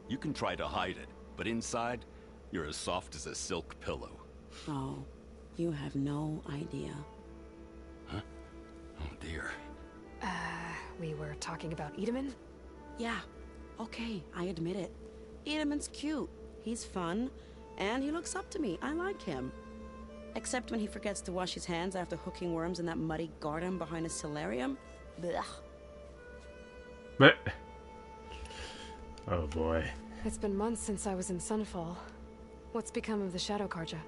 Speaker 18: You can try to hide it, but inside, you're as soft as a silk pillow.
Speaker 16: Oh, you have no idea.
Speaker 18: Huh? Oh dear.
Speaker 3: We were talking about Edaman?
Speaker 16: Yeah. Okay, I admit it. Edaman's cute. He's fun. And he looks up to me. I like him. Except when he forgets to wash his hands after hooking worms in that muddy garden behind a solarium. Blech.
Speaker 1: But... Oh boy.
Speaker 3: It's been months since I was in Sunfall. What's become of the Shadow Karja?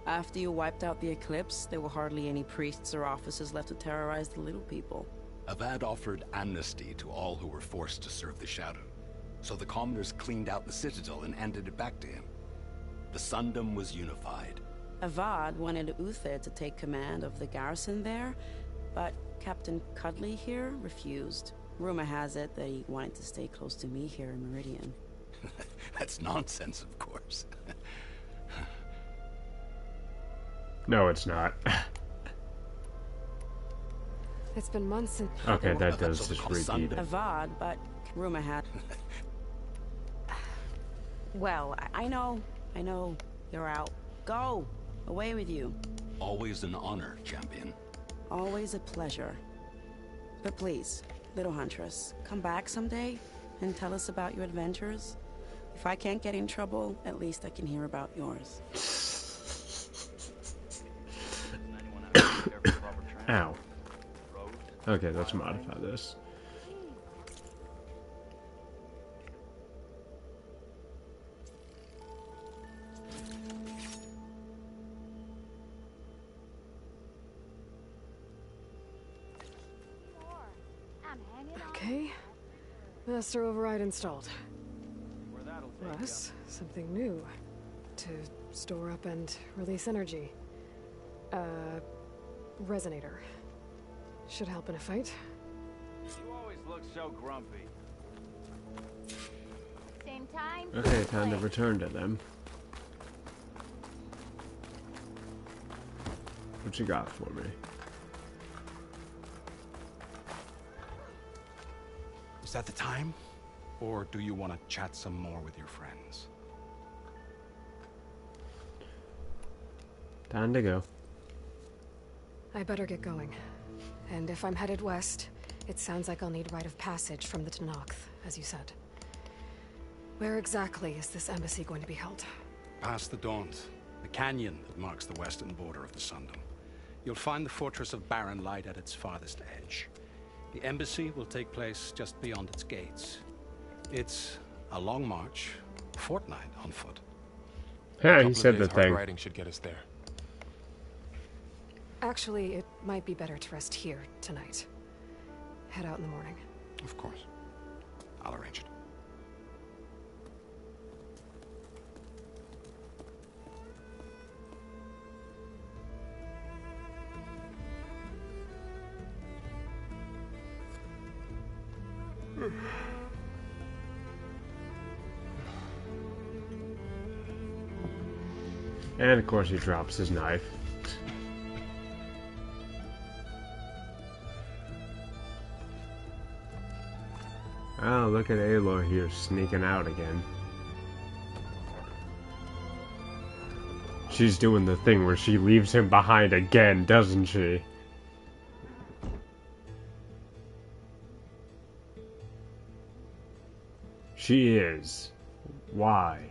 Speaker 16: After you wiped out the Eclipse, there were hardly any priests or officers left to terrorize the little people.
Speaker 18: Avad offered amnesty to all who were forced to serve the Shadow. So the commoners cleaned out the Citadel and handed it back to him. The Sundom was unified.
Speaker 16: Avad wanted Uthid to take command of the garrison there, but Captain Cudley here refused. Rumor has it that he wanted to stay close to me here in Meridian.
Speaker 18: That's nonsense, of course.
Speaker 1: No, it's not.
Speaker 3: It's been months since...
Speaker 1: Okay, that does just repeat it.
Speaker 16: Avad, but rumor had... Well, I know. You're out. Go! Away with you.
Speaker 18: Always an honor, champion.
Speaker 16: Always a pleasure. But please, little Huntress, come back someday and tell us about your adventures. If I can't get in trouble, at least I can hear about yours.
Speaker 1: Ow. Okay, let's modify this.
Speaker 3: Okay. Master override installed. Plus, something new. To store up and release energy. Resonator. Should help in a fight.
Speaker 19: You always look so grumpy.
Speaker 20: Same time.
Speaker 1: Okay, time to return to them. What you got for me?
Speaker 13: Is that the time? Or do you want to chat some more with your friends?
Speaker 1: Time to go.
Speaker 3: I better get going. And if I'm headed west, it sounds like I'll need rite of passage from the Tenakth, as you said. Where exactly is this embassy going to be held?
Speaker 13: Past the Daunt. the canyon that marks the western border of the Sundom. You'll find the fortress of Barren Light at its farthest edge. The embassy will take place just beyond its gates. It's a long march, a fortnight on foot.
Speaker 1: Yeah, he said the thing.
Speaker 4: Hard riding should get us there.
Speaker 3: Actually, it might be better to rest here tonight. Head out in the morning.
Speaker 13: Of course. I'll arrange it.
Speaker 1: And of course he drops his knife. Oh, look at Aloy here sneaking out again. She's doing the thing where she leaves him behind again, doesn't she? She is. Why?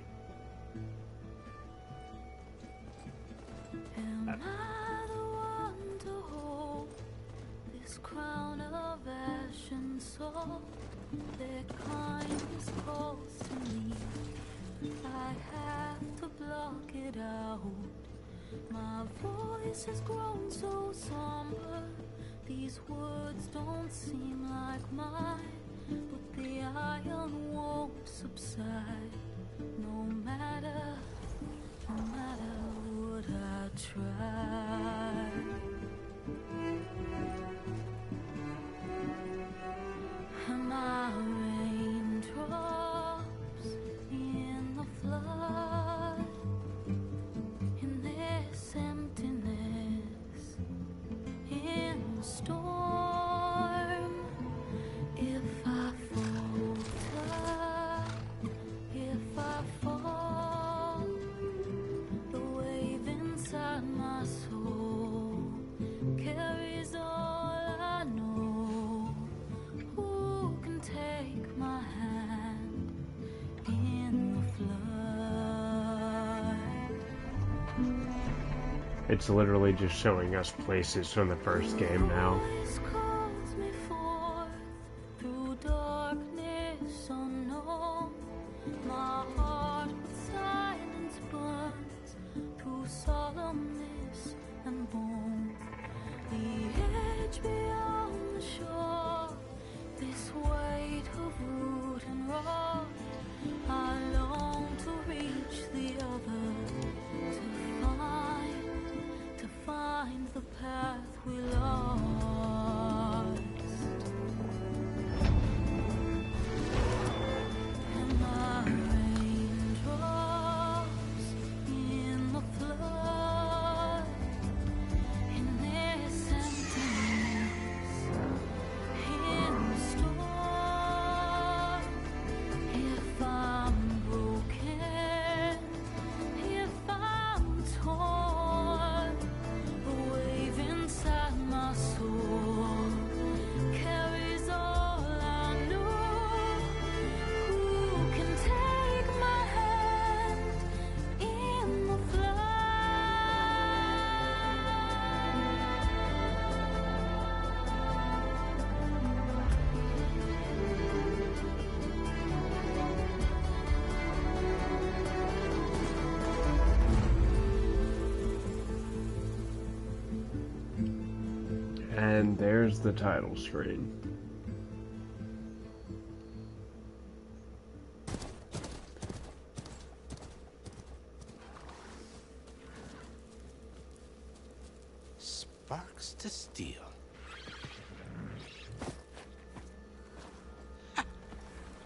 Speaker 20: Am I the one to hold this crown of ash and salt? Their kindness calls to me. I have to block it out. My voice has grown so somber. These words don't seem like mine. But the iron won't subside. No matter what I try. Am I raindrops in the flood? In this emptiness, in the storm. If I falter, if I fall, the wave inside my soul carries all I know. Who can take my hand in the flood?
Speaker 1: It's literally just showing us places from the first game now.
Speaker 20: Through darkness unknown, my heart with silence burns. Through solemnness and bone, the edge beyond the shore. This weight of root and rod, I long to reach the other, to find the path we lost. And my raindrops in the flood, in this emptiness, in the storm. If I'm broken, if I'm torn, the wave inside my soul carries all I know. Who can take my hand in the flood?
Speaker 1: And there's the title screen.
Speaker 21: Sparks to steel.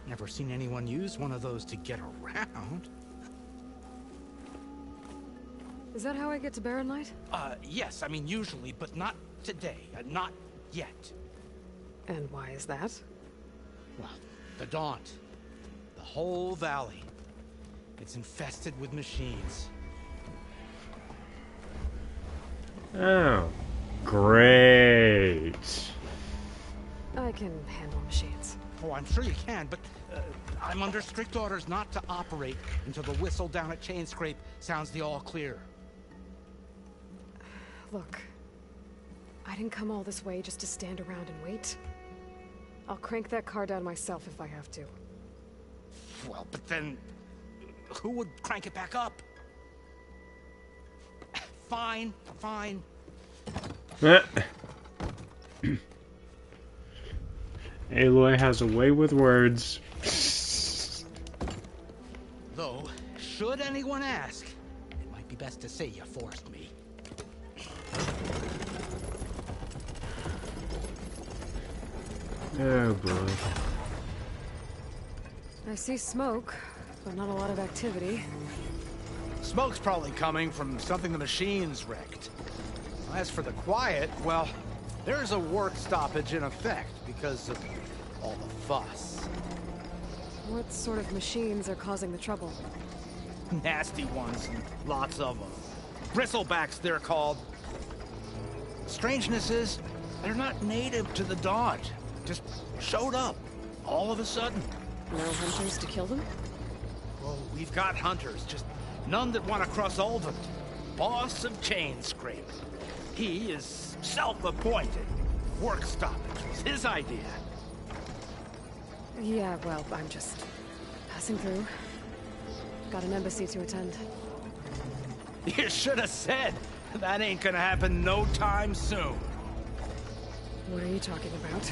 Speaker 22: Never seen anyone use one of those to get around.
Speaker 3: Is that how I get to Barren Light?
Speaker 22: Yes, I mean usually, but not today. Not yet.
Speaker 3: And why is that?
Speaker 22: Well, the Daunt. The whole valley. It's infested with machines.
Speaker 1: Oh, great.
Speaker 3: I can handle machines.
Speaker 22: Oh, I'm sure you can, but I'm under strict orders not to operate until the whistle down at Chainscrape sounds the all clear.
Speaker 3: Look, I didn't come all this way just to stand around and wait. I'll crank that car down myself if I have to.
Speaker 22: Well, but then... who would crank it back up? Fine, fine.
Speaker 1: Aloy has a way with words.
Speaker 22: Though, should anyone ask, it might be best to say you forced me.
Speaker 1: Oh boy.
Speaker 3: I see smoke, but not a lot of activity.
Speaker 22: Smoke's probably coming from something the machines wrecked. As for the quiet, well, there's a work stoppage in effect because of all the fuss.
Speaker 3: What sort of machines are causing the trouble?
Speaker 22: Nasty ones, and lots of them. Bristlebacks, they're called. Strangeness is, they're not native to the Dodge. Just showed up, all of a sudden.
Speaker 3: No hunters to kill them?
Speaker 22: Oh, we've got hunters, just none that want to cross Ulvund. Boss of chain scraping. He is self-appointed. Work stoppage was his idea.
Speaker 3: Yeah, well, I'm just passing through. Got an embassy to attend.
Speaker 22: You should have said. That ain't gonna happen no time soon.
Speaker 3: What are you talking about?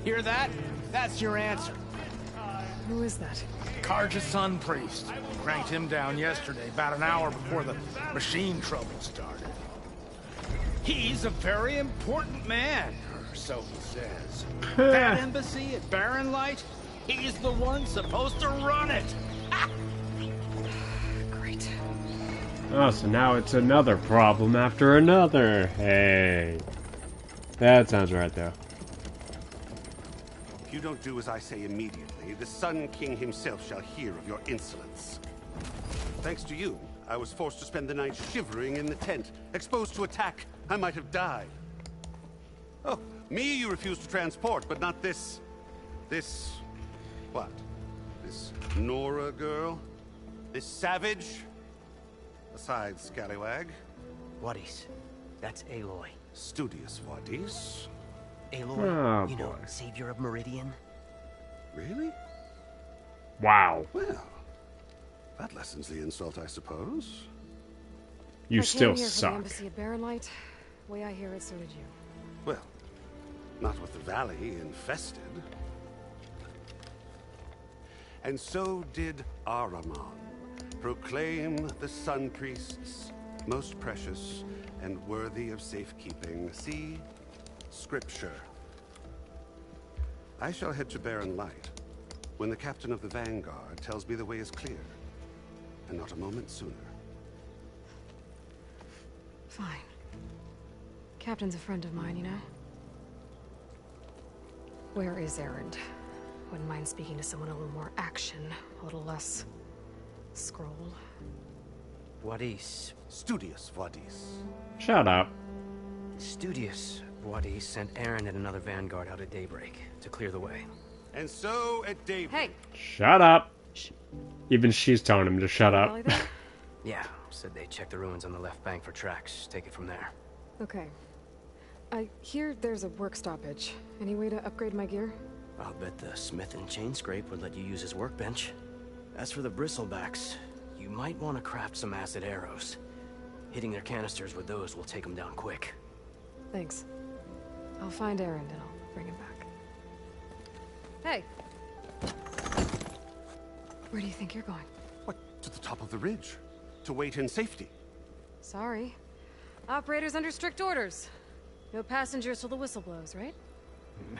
Speaker 22: Hear that? That's your answer.
Speaker 3: Who is that?
Speaker 22: Karja's son priest. Cranked him down yesterday, about an hour before the machine trouble started. He's a very important man, or so he says. That embassy at Barren Light, he's the one supposed to run it.
Speaker 3: Great.
Speaker 1: Oh, so now it's another problem after another. Hey. That sounds right, though.
Speaker 6: If you don't do as I say immediately, the Sun King himself shall hear of your insolence. Thanks to you, I was forced to spend the night shivering in the tent, exposed to attack. I might have died. Oh, me you refuse to transport, but not this... what? This Nora girl? This savage? Besides, scallywag.
Speaker 21: Wadis. That's Aloy.
Speaker 6: Studious Wadis.
Speaker 21: Aloy,
Speaker 1: Oh,
Speaker 21: you know,
Speaker 1: boy.
Speaker 21: savior of Meridian.
Speaker 6: Really?
Speaker 1: Wow.
Speaker 6: Well, that lessens the insult, I suppose.
Speaker 1: You
Speaker 3: I
Speaker 1: still
Speaker 3: came here for
Speaker 1: suck.
Speaker 3: the embassy at Barren Light. Way I hear it, so did you.
Speaker 6: Well, not with the valley infested. And so did Ahriman. Proclaim the Sun Priests most precious and worthy of safekeeping. See? Scripture. I shall head to Barren Light when the captain of the Vanguard tells me the way is clear. And not a moment sooner.
Speaker 3: Fine. Captain's a friend of mine, you know? Where is Erend? Wouldn't mind speaking to someone a little more action, a little less... scroll.
Speaker 21: Wadis.
Speaker 6: Studious Wadis.
Speaker 1: Shut up.
Speaker 21: Studious Wadis sent Aaron and another Vanguard out at daybreak to clear the way.
Speaker 6: And so at daybreak...
Speaker 3: Hey!
Speaker 1: Shut up. Even she's telling him to shut up.
Speaker 3: Really there?
Speaker 21: Yeah, said they checked the ruins on the left bank for tracks. Take it from there.
Speaker 3: Okay. I hear there's a work stoppage. Any way to upgrade my gear?
Speaker 21: I'll bet the Smith and Chain Scrape would let you use his workbench. As for the Bristlebacks, you might want to craft some acid arrows. Hitting their canisters with those will take them down quick.
Speaker 3: Thanks. I'll find Erend and I'll bring him back. Hey! Where do you think you're going?
Speaker 6: What? To the top of the ridge. To wait in safety.
Speaker 3: Sorry. Operator's under strict orders. No passengers till the whistle blows, right?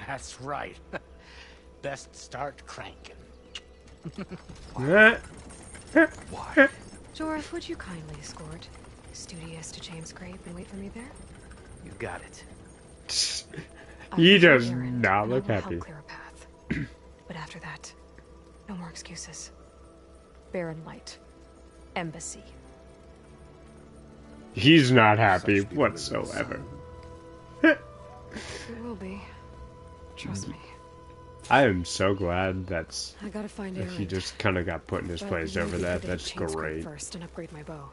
Speaker 22: That's right. Best start cranking.
Speaker 1: Why?
Speaker 3: Jorah, would you kindly escort Studious to Chain Scrape and wait for me there?
Speaker 21: You got it.
Speaker 1: He does not look
Speaker 3: Help
Speaker 1: happy.
Speaker 3: clear a path. But after that, no more excuses. Barren Light. Embassy.
Speaker 1: He's not happy whatsoever.
Speaker 3: It will be. Trust me.
Speaker 1: I am so glad that's
Speaker 3: I gotta find
Speaker 1: that he
Speaker 3: Erend.
Speaker 1: just kind of got put in his
Speaker 3: But
Speaker 1: place
Speaker 3: maybe
Speaker 1: over
Speaker 3: we
Speaker 1: that.
Speaker 3: could
Speaker 1: That's
Speaker 3: Chain Scrape
Speaker 1: great.
Speaker 3: first and upgrade my bow.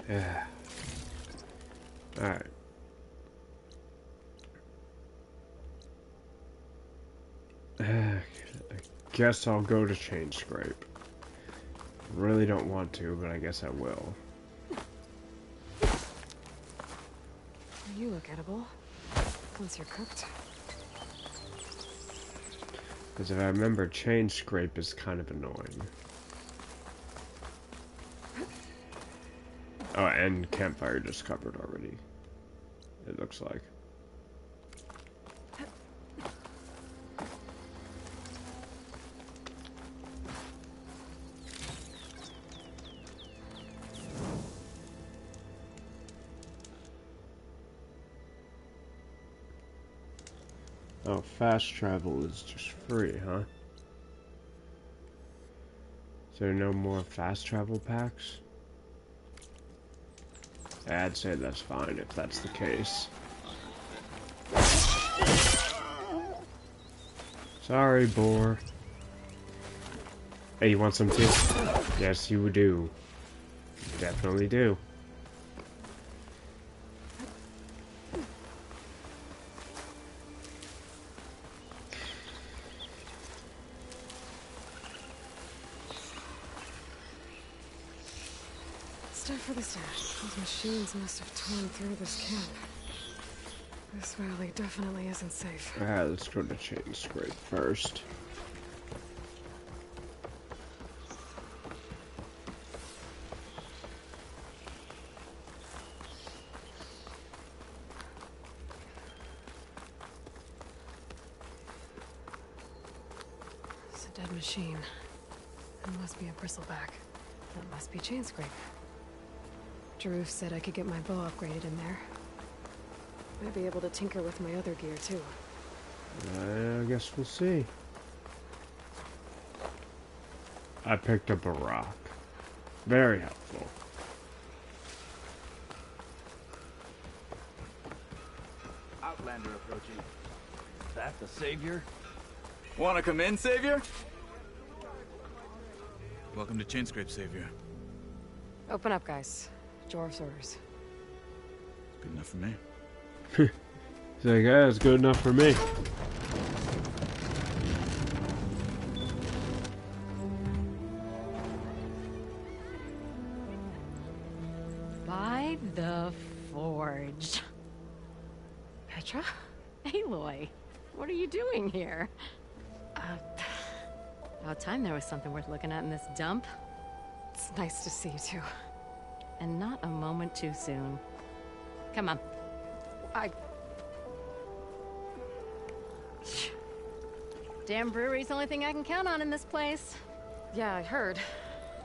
Speaker 1: Yeah. Alright. I guess I'll go to Chain Scrape. Really don't want to, but I guess I will.
Speaker 3: You look edible. Once you're cooked.
Speaker 1: Because if I remember, Chain Scrape is kind of annoying. Oh, and campfire discovered already. It looks like. Oh, fast travel is just free, huh? Is there no more fast travel packs? I'd say that's fine if that's the case. Sorry, boar. Hey, you want some too? Yes, you do. You definitely do.
Speaker 3: Stuff for the stash. Those machines must have torn through this camp. This valley definitely isn't safe.
Speaker 1: Alright, let's go to Chain Scrape first.
Speaker 3: It's a dead machine. It must be a bristleback. That must be Chain Scrape. Drew said I could get my bow upgraded in there. Might be able to tinker with my other gear, too.
Speaker 1: I guess we'll see. I picked up a rock. Very helpful.
Speaker 19: Outlander approaching. Is that the Savior? Wanna come in, Savior?
Speaker 9: Welcome to Chain Scrape, Savior.
Speaker 3: Open up, guys. Jorv's orders.
Speaker 9: Good enough for me.
Speaker 1: He's like, yeah, it's good enough for me.
Speaker 7: By the Forge.
Speaker 3: Petra?
Speaker 7: Aloy, what are you doing here? About time there was something worth looking at in this dump.
Speaker 3: It's nice to see you too.
Speaker 7: And not a moment too soon. Come on. Damn brewery's the only thing I can count on in this place.
Speaker 3: Yeah, I heard.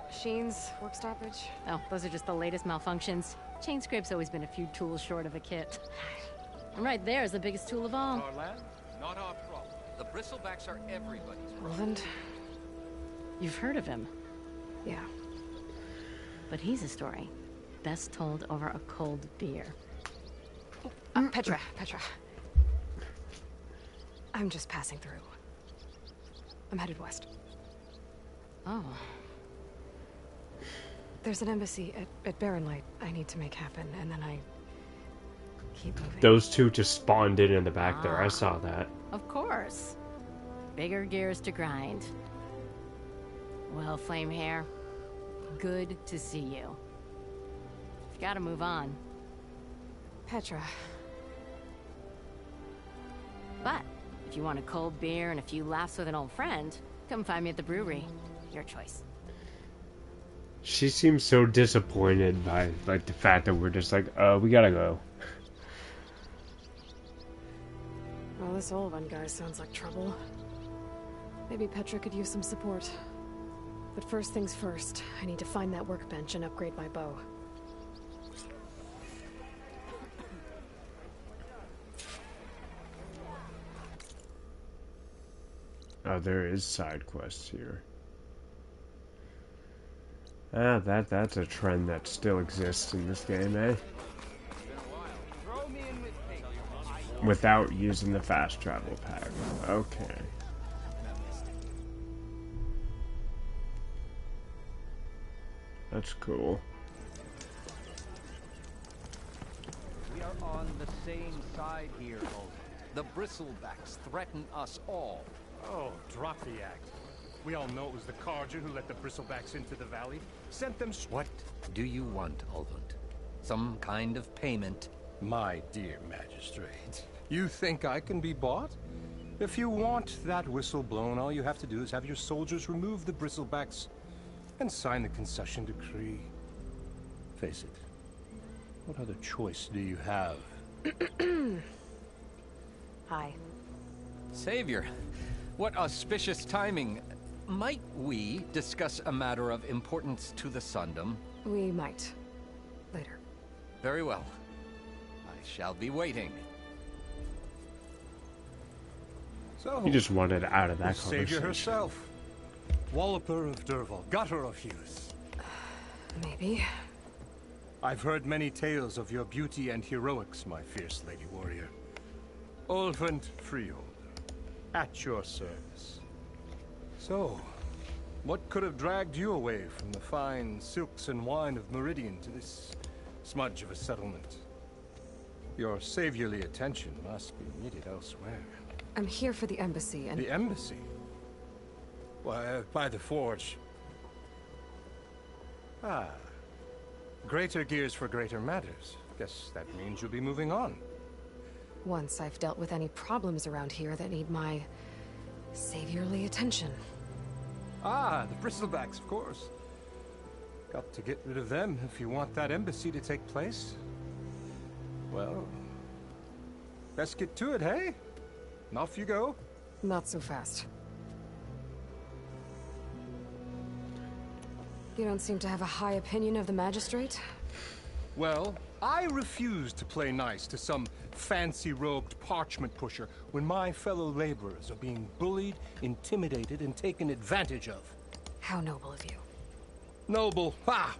Speaker 3: Machines, work stoppage.
Speaker 7: Oh, those are just the latest malfunctions. Chain Scrape's always been a few tools short of a kit. And right there is the biggest tool of all.
Speaker 8: Our land, not our problem. The bristlebacks are everybody's problem.
Speaker 3: Roland?
Speaker 7: You've heard of him.
Speaker 3: Yeah.
Speaker 7: But he's a story best told over a cold beer.
Speaker 3: Petra. I'm just passing through. I'm headed west.
Speaker 7: Oh.
Speaker 3: There's an embassy at Barren Light I need to make happen, and then I keep moving.
Speaker 1: Those two just spawned in the back there. I saw that.
Speaker 7: Of course. Bigger gears to grind. Well, Flame Hair, good to see you. You've got to move on.
Speaker 3: Petra.
Speaker 7: But if you want a cold beer and a few laughs with an old friend, come find me at the brewery. Your choice.
Speaker 1: She seems so disappointed by like the fact that we're just like, we gotta go.
Speaker 3: Well, this Olvan guy sounds like trouble. Maybe Petra could use some support. But first things first, I need to find that workbench and upgrade my bow.
Speaker 1: Oh, there is side quests here. Ah, that's a trend that still exists in this game, eh? Without using the fast travel pack. Okay. That's cool.
Speaker 8: on the same side here, Aloy. The bristlebacks threaten us all.
Speaker 5: Oh, drop the act. We all know it was the Carja who let the bristlebacks into the valley. Sent them...
Speaker 8: What do you want, Olvund? Some kind of payment?
Speaker 5: My dear magistrate, you think I can be bought? If you want that whistle blown, all you have to do is have your soldiers remove the bristlebacks and sign the concession decree. Face it, what other choice do you have?
Speaker 3: Hi.
Speaker 8: Savior, what auspicious timing. Might we discuss a matter of importance to the Sundom?
Speaker 3: We might. Later.
Speaker 8: Very well. I shall be waiting.
Speaker 5: So,
Speaker 1: He just wanted out of that
Speaker 5: Savior
Speaker 1: conversation.
Speaker 5: herself. Walloper of Derval, gutter of youth.
Speaker 3: Maybe.
Speaker 5: I've heard many tales of your beauty and heroics, my fierce lady warrior. Olvund Freehold, at your service. So, what could have dragged you away from the fine silks and wine of Meridian to this smudge of a settlement? Your saviorly attention must be needed elsewhere.
Speaker 3: I'm here for the embassy and...
Speaker 5: The embassy? Why, by the forge. Ah. Greater gears for greater matters. Guess that means you'll be moving on.
Speaker 3: Once I've dealt with any problems around here that need my saviorly attention.
Speaker 5: Ah, the bristlebacks, of course. Got to get rid of them if you want that embassy to take place. Well, best get to it, hey? And off you go.
Speaker 3: Not so fast. You don't seem to have a high opinion of the magistrate?
Speaker 5: Well, I refuse to play nice to some fancy-robed parchment pusher when my fellow laborers are being bullied, intimidated, and taken advantage of.
Speaker 3: How noble of you.
Speaker 5: Noble? Ha!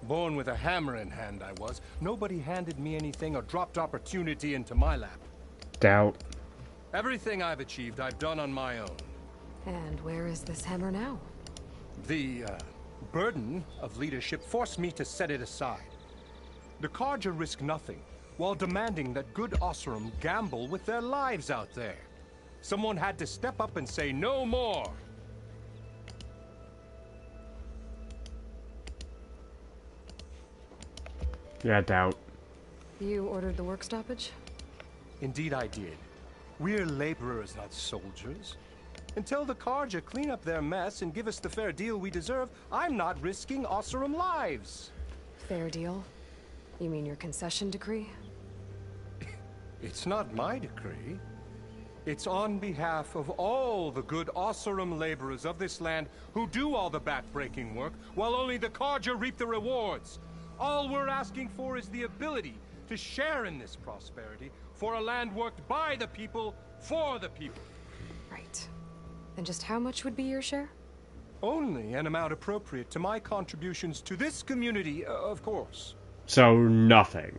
Speaker 5: Born with a hammer in hand, I was. Nobody handed me anything or dropped opportunity into my lap.
Speaker 1: Doubt.
Speaker 5: Everything I've achieved, I've done on my own.
Speaker 3: And where is this hammer now?
Speaker 5: The, burden of leadership forced me to set it aside. The Carja risk nothing, while demanding that good Osseram gamble with their lives out there. Someone had to step up and say no more.
Speaker 1: Yeah, doubt.
Speaker 3: You ordered the work stoppage?
Speaker 5: Indeed I did. We're laborers, not soldiers. Until the Carja clean up their mess and give us the fair deal we deserve, I'm not risking Osseram lives.
Speaker 3: Fair deal? You mean your concession decree?
Speaker 5: It's not my decree. It's on behalf of all the good Osseram laborers of this land who do all the back-breaking work, while only the Carja reap the rewards. All we're asking for is the ability to share in this prosperity for a land worked by the people, for the people.
Speaker 3: Right. And just how much would be your share?
Speaker 5: Only an amount appropriate to my contributions to this community, of course.
Speaker 1: So, nothing.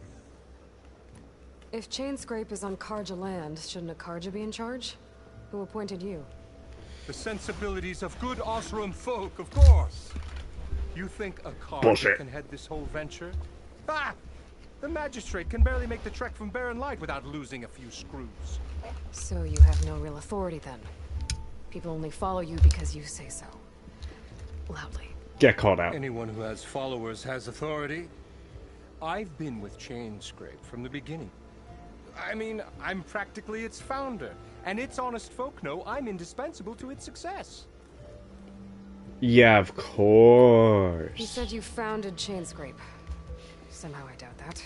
Speaker 3: If Chainscrape is on Carja land, shouldn't a Carja be in charge? Who appointed you?
Speaker 5: The sensibilities of good Osseram folk, of course. You think a Carja can head this whole venture? Ah! The magistrate can barely make the trek from Barren Light without losing a few screws.
Speaker 3: So you have no real authority then? People only follow you because you say so. Loudly.
Speaker 1: Get called out.
Speaker 5: Anyone who has followers has authority. I've been with Chainscrape from the beginning. I mean, I'm practically its founder, and its honest folk know I'm indispensable to its success.
Speaker 1: Yeah, of course.
Speaker 3: You said you founded Chainscrape. Somehow I doubt that.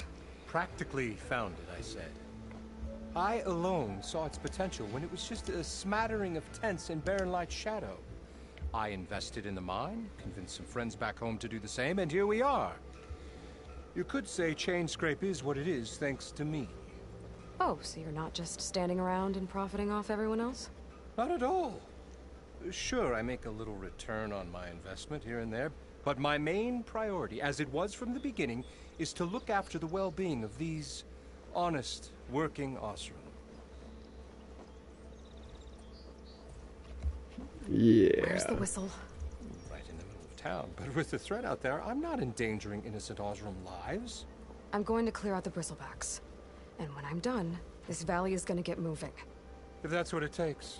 Speaker 5: Practically founded, I said. I alone saw its potential when it was just a smattering of tents in Barren Light's shadow. I invested in the mine, convinced some friends back home to do the same, and here we are. You could say Chainscrape is what it is thanks to me.
Speaker 3: Oh, so you're not just standing around and profiting off everyone else?
Speaker 5: Not at all. Sure, I make a little return on my investment here and there, but my main priority, as it was from the beginning, is to look after the well-being of these honest, working Osseram.
Speaker 1: Yeah.
Speaker 3: Where's the whistle?
Speaker 5: Right in the middle of town, but with the threat out there, I'm not endangering innocent Osseram lives.
Speaker 3: I'm going to clear out the bristlebacks. And when I'm done, this valley is gonna get moving.
Speaker 5: If that's what it takes.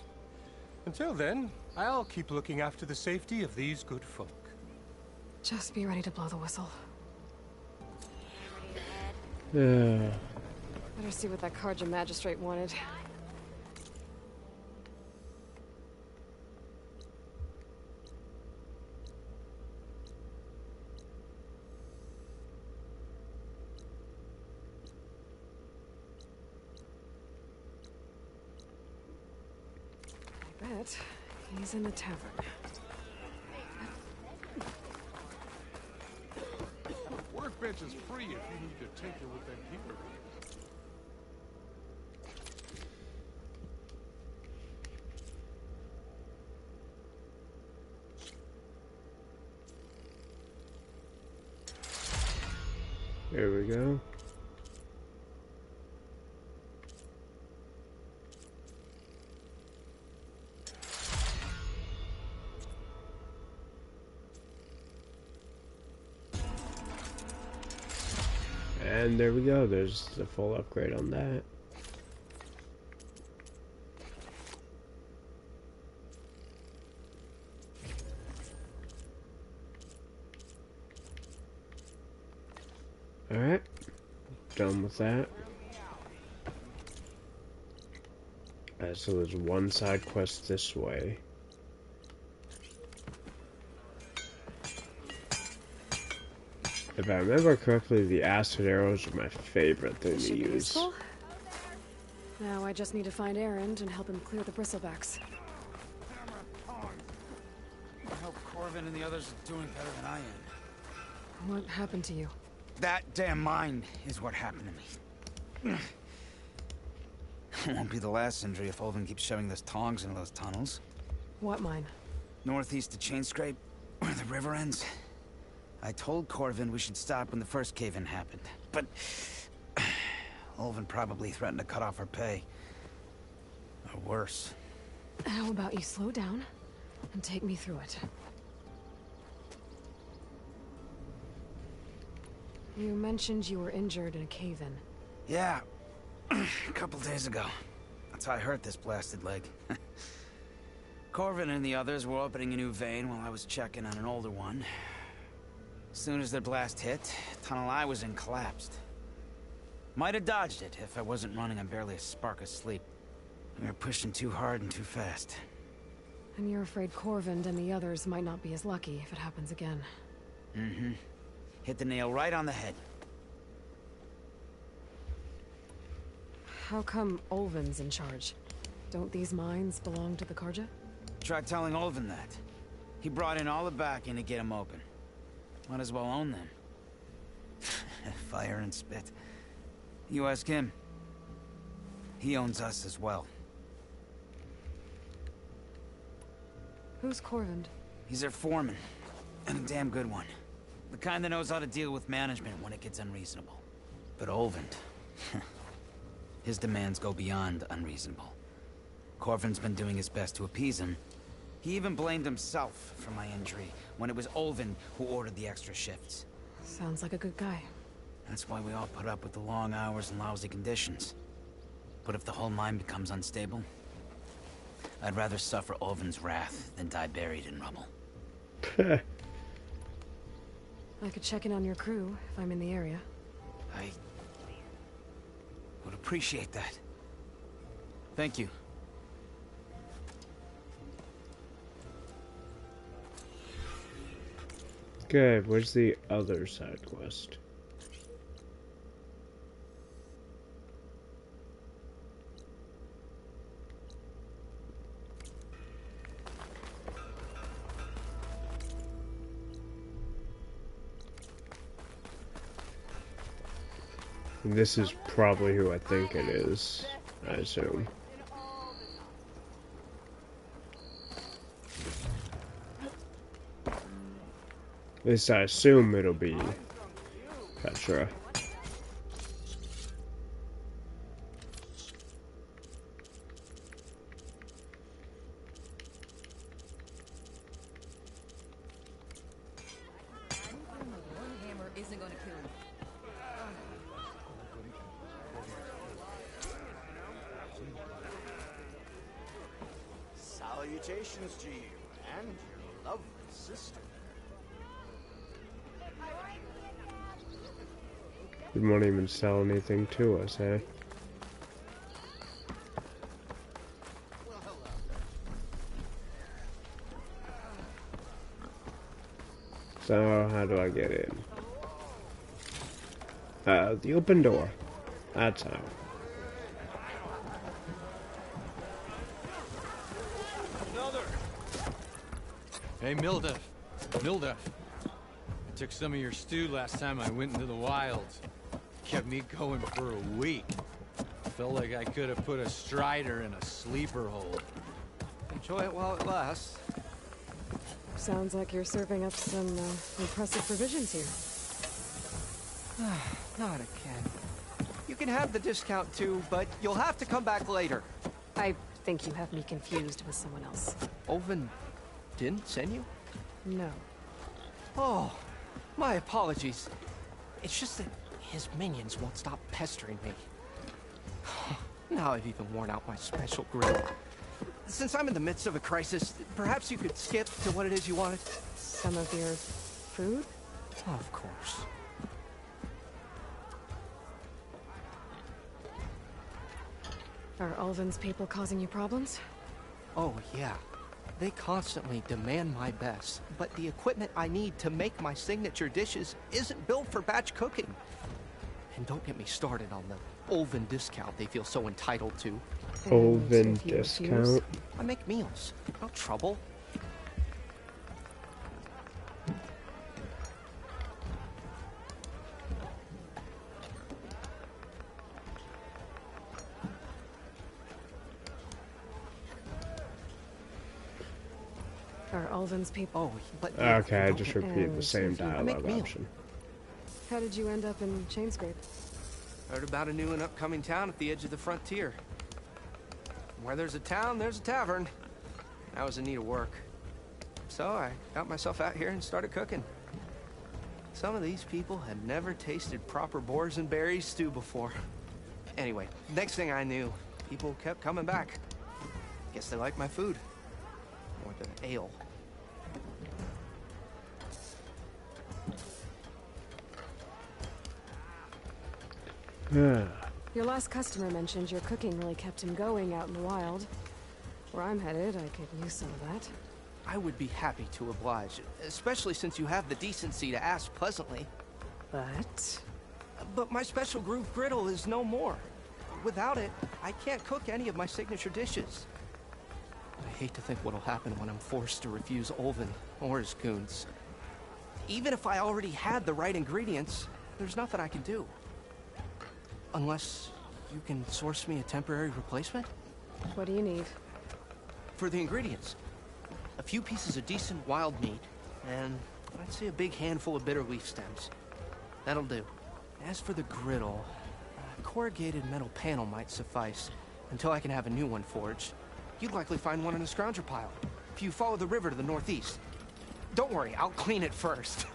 Speaker 5: Until then, I'll keep looking after the safety of these good folk.
Speaker 3: Just be ready to blow the whistle.
Speaker 1: Yeah.
Speaker 3: Better see what that Carja magistrate wanted. I bet he's in the tavern.
Speaker 11: Workbench is free if you need to tinker with that gear.
Speaker 1: There we go. And there we go, there's the full upgrade on that. Alright, done with that. So there's one side quest this way. If I remember correctly, the acid arrows are my favorite thing to use.
Speaker 3: Useful. Now I just need to find Erend and help him clear the bristlebacks.
Speaker 22: I hope Corvin and the others are doing better than I am.
Speaker 3: What happened to you?
Speaker 22: That damn mine is what happened to me. It won't be the last injury if Olvin keeps shoving those tongs into those tunnels.
Speaker 3: What mine?
Speaker 22: Northeast of Chainscrape, where the river ends. I told Corvin we should stop when the first cave-in happened, but Olvin probably threatened to cut off her pay. Or worse.
Speaker 3: How about you slow down and take me through it? You mentioned you were injured in a cave-in.
Speaker 22: Yeah, a couple days ago. That's how I hurt this blasted leg. Corvin and the others were opening a new vein while I was checking on an older one. As soon as their blast hit, the tunnel I was in collapsed. Might have dodged it if I wasn't running on barely a spark of sleep. We were pushing too hard and too fast.
Speaker 3: And you're afraid Corvin and the others might not be as lucky if it happens again.
Speaker 22: Mm-hmm. Hit the nail right on the head.
Speaker 3: How come Olvin's in charge? Don't these mines belong to the Carja?
Speaker 22: Try telling Olvin that. He brought in all the backing to get them open. Might as well own them. Fire and spit. You ask him. He owns us as well.
Speaker 3: Who's Corvin?
Speaker 22: He's their foreman. And a damn good one. The kind that knows how to deal with management when it gets unreasonable. But Olvin... his demands go beyond unreasonable. Corvin's been doing his best to appease him. He even blamed himself for my injury, when it was Olvin who ordered the extra shifts.
Speaker 3: Sounds like a good guy.
Speaker 22: That's why we all put up with the long hours and lousy conditions. But if the whole mine becomes unstable, I'd rather suffer Olvin's wrath than die buried in rubble.
Speaker 3: I could check in on your crew if I'm in the area.
Speaker 22: I would appreciate that. Thank you.
Speaker 1: Okay, where's the other side quest? This is probably who I think it is, I assume. At least I assume it'll be Petra.
Speaker 10: Salutations to you and your lovely sister.
Speaker 1: You won't even sell anything to us, eh? So, how do I get in? The open door. That's how.
Speaker 12: Another. Hey, Milda. I took some of your stew last time I went into the wilds. Kept me going for a week. Felt like I could have put a strider in a sleeper hole.
Speaker 8: Enjoy it while it lasts.
Speaker 3: Sounds like you're serving up some impressive provisions here.
Speaker 8: Not again. You can have the discount too, but you'll have to come back later.
Speaker 3: I think you have me confused with someone else.
Speaker 8: Olvin didn't send you?
Speaker 3: No.
Speaker 8: Oh, my apologies. It's just that his minions won't stop pestering me. Now I've even worn out my special grill. Since I'm in the midst of a crisis, perhaps you could skip to what it is you wanted?
Speaker 3: Some of your food?
Speaker 8: Of course.
Speaker 3: Are Ulvin's people causing you problems?
Speaker 8: Oh, yeah. They constantly demand my best, but the equipment I need to make my signature dishes isn't built for batch cooking. And don't get me started on the Ulvin discount they feel so entitled to.
Speaker 1: Ulvin discount?
Speaker 8: I make meals. No trouble.
Speaker 3: Are Ulvin's people?
Speaker 8: Oh, but
Speaker 1: okay, I just repeated the same dialogue option.
Speaker 3: How did you end up in Chainscrape?
Speaker 8: Heard about a new and upcoming town at the edge of the frontier. Where there's a town, there's a tavern. I was in need of work. So I got myself out here and started cooking. Some of these people had never tasted proper boars and berries stew before. Anyway, next thing I knew, people kept coming back. Guess they like my food. More than ale.
Speaker 3: Your last customer mentioned your cooking really kept him going out in the wild. Where I'm headed, I could use some of that.
Speaker 8: I would be happy to oblige, especially since you have the decency to ask pleasantly. But my special groove griddle is no more. Without it, I can't cook any of my signature dishes. I hate to think what'll happen when I'm forced to refuse Ulvin or his goons. Even if I already had the right ingredients, there's nothing I can do. Unless you can source me a temporary replacement?
Speaker 3: What do you need?
Speaker 8: For the ingredients, a few pieces of decent wild meat, and I'd say a big handful of bitter leaf stems. That'll do. As for the griddle, a corrugated metal panel might suffice until I can have a new one forged. You'd likely find one in a scrounger pile, if you follow the river to the northeast. Don't worry, I'll clean it first.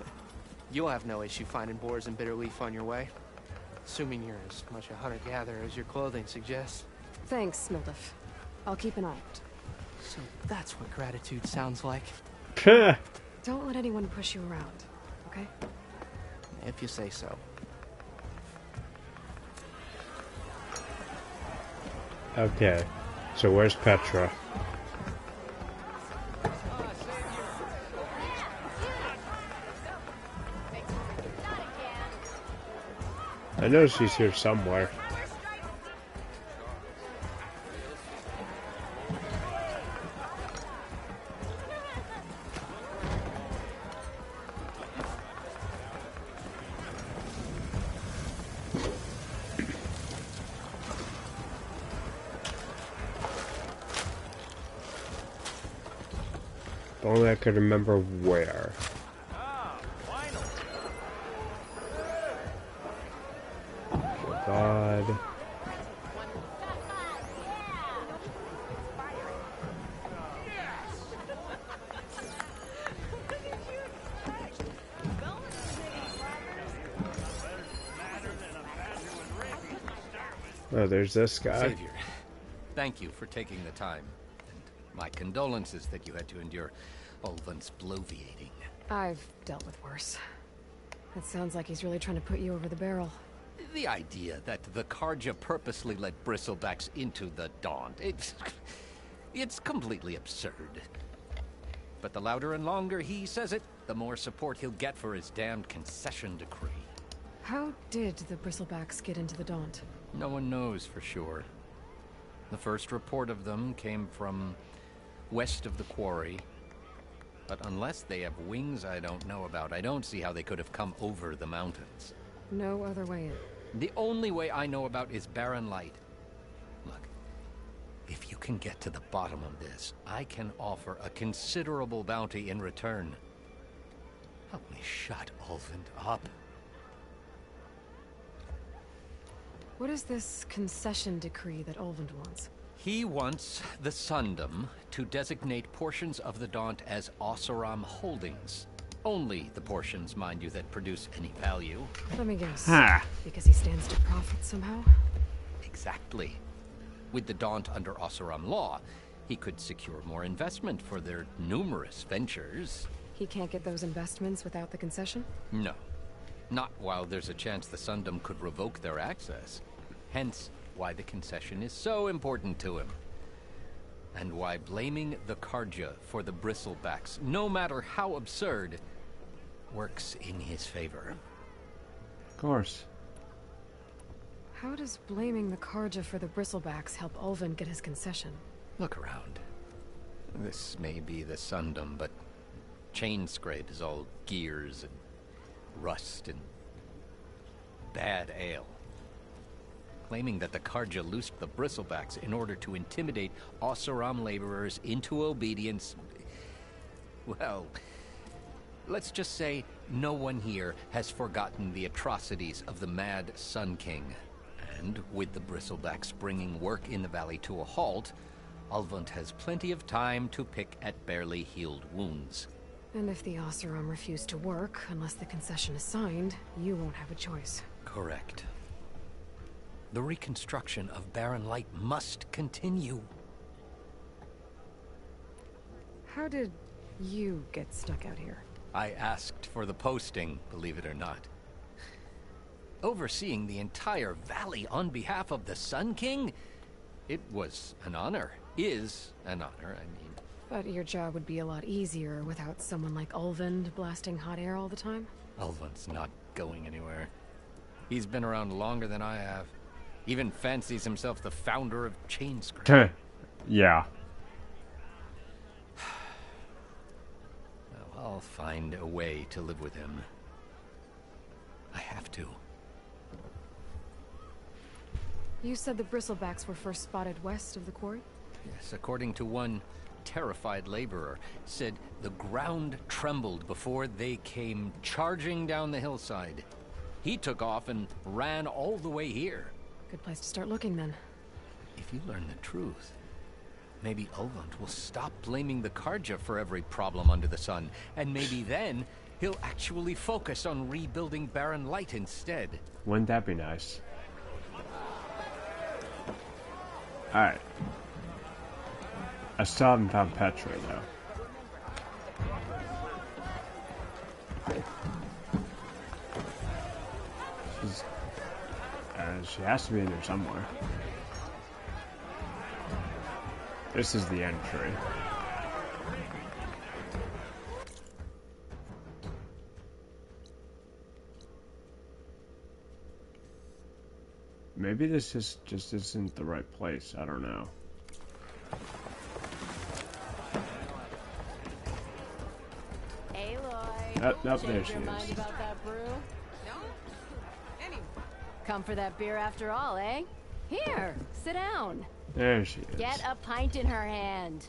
Speaker 8: You'll have no issue finding boars and bitter leaf on your way. Assuming you're as much a hunter-gatherer as your clothing suggests.
Speaker 3: Thanks, Mildif. I'll keep an eye out.
Speaker 8: So that's what gratitude sounds like.
Speaker 3: Don't let anyone push you around, okay?
Speaker 8: If you say so.
Speaker 1: Okay, so where's Petra? I know she's here somewhere. If only I could remember where. God. Oh, there's this guy.
Speaker 8: Savior, thank you for taking the time. And
Speaker 2: My condolences that you had to endure Ulvund's bloviating.
Speaker 3: I've dealt with worse. It sounds like he's really trying to put you over the barrel.
Speaker 2: The idea that the Karja purposely let bristlebacks into the Daunt, it's completely absurd. But the louder and longer he says it, the more support he'll get for his damned concession decree.
Speaker 3: How did the bristlebacks get into the Daunt?
Speaker 2: No one knows for sure. The first report of them came from west of the quarry. But unless they have wings I don't know about, I don't see how they could have come over the mountains.
Speaker 3: No other way in.
Speaker 2: The only way I know about is barren light. Look, if you can get to the bottom of this, I can offer a considerable bounty in return. Help me shut Ulvund up.
Speaker 3: What is this concession decree that Ulvund wants?
Speaker 2: He wants the Sundom to designate portions of the Daunt as Oseram holdings. Only the portions, mind you, that produce any value.
Speaker 3: Let me guess. Because he stands to profit somehow?
Speaker 2: Exactly. With the Daunt under Oseram law, he could secure more investment for their numerous ventures.
Speaker 3: He can't get those investments without the concession?
Speaker 2: No. Not while there's a chance the Sundom could revoke their access. Hence, why the concession is so important to him. And why blaming the Karja for the bristlebacks, no matter how absurd, works in his favor.
Speaker 1: Of course.
Speaker 3: How does blaming the Karja for the bristlebacks help Ulvund get his concession?
Speaker 2: Look around. This may be the Sundom, but Chainscrape is all gears and rust and bad ale. Claiming that the Karja loosed the bristlebacks in order to intimidate Oseram laborers into obedience. Well, let's just say no one here has forgotten the atrocities of the Mad Sun King. And with the bristlebacks bringing work in the valley to a halt, Ulvund has plenty of time to pick at barely healed wounds.
Speaker 3: And if the Oseram refuse to work, unless the concession is signed, you won't have a choice.
Speaker 2: Correct. The reconstruction of Barren Light must continue.
Speaker 3: How did you get stuck out here?
Speaker 2: I asked for the posting, believe it or not. Overseeing the entire valley on behalf of the Sun King? It was an honor. Is an honor, I mean.
Speaker 3: But your job would be a lot easier without someone like Ulvund blasting hot air all the time?
Speaker 2: Ulvund's not going anywhere. He's been around longer than I have. Even fancies himself the founder of Chainscrape.
Speaker 1: Yeah.
Speaker 2: Well, I'll find a way to live with him. I have to.
Speaker 3: You said the bristlebacks were first spotted west of the quarry?
Speaker 2: Yes, according to one terrified laborer, said the ground trembled before they came charging down the hillside. He took off and ran all the way here.
Speaker 3: Good place to start looking, then.
Speaker 2: If you learn the truth, maybe Ulvund will stop blaming the Karja for every problem under the sun, and maybe then he'll actually focus on rebuilding Barren Light instead.
Speaker 1: Wouldn't that be nice? Alright. I still haven't found Petra, though. She has to be in there somewhere. This is the entry. Maybe this just isn't the right place. I don't know.
Speaker 7: Aloy.
Speaker 1: Nope, there she
Speaker 7: your
Speaker 1: is.
Speaker 7: Mind about that brew? Come for that beer after all, eh? Here, sit down.
Speaker 1: There she is.
Speaker 7: Get a pint in her hand.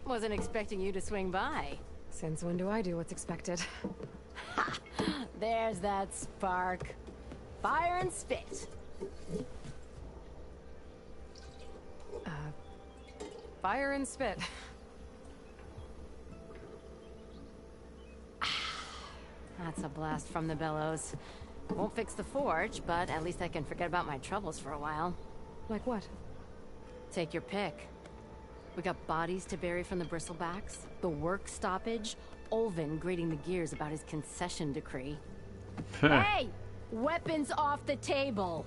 Speaker 7: Wasn't expecting you to swing by.
Speaker 3: Since when do I do what's expected?
Speaker 7: Ha! There's that spark. Fire and spit.
Speaker 3: Fire and spit.
Speaker 7: That's a blast from the bellows. Won't fix the forge, but at least I can forget about my troubles for a while.
Speaker 3: Like what?
Speaker 7: Take your pick. We got bodies to bury from the bristlebacks, the work stoppage, Olvin grating the gears about his concession decree. Hey! Weapons off the table!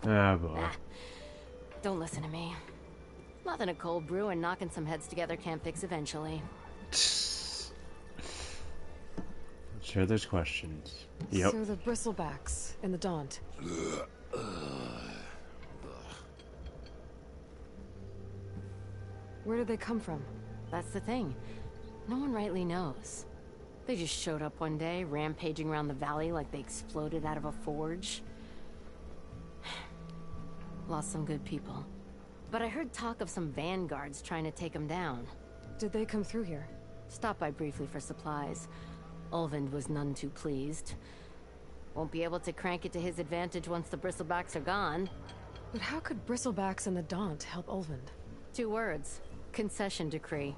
Speaker 1: Oh boy.
Speaker 7: Don't listen to me. Nothing a cold brew and knocking some heads together can't fix eventually.
Speaker 1: Sure, there's questions. Yep.
Speaker 3: So the bristlebacks and the Daunt. Where did they come from?
Speaker 7: That's the thing. No one rightly knows. They just showed up one day, rampaging around the valley like they exploded out of a forge. Lost some good people. But I heard talk of some vanguards trying to take them down.
Speaker 3: Did they come through here?
Speaker 7: Stopped by briefly for supplies. Olvind was none too pleased. Won't be able to crank it to his advantage once the bristlebacks are gone.
Speaker 3: But how could bristlebacks and the Daunt help Olvind?
Speaker 7: 2 words. Concession decree.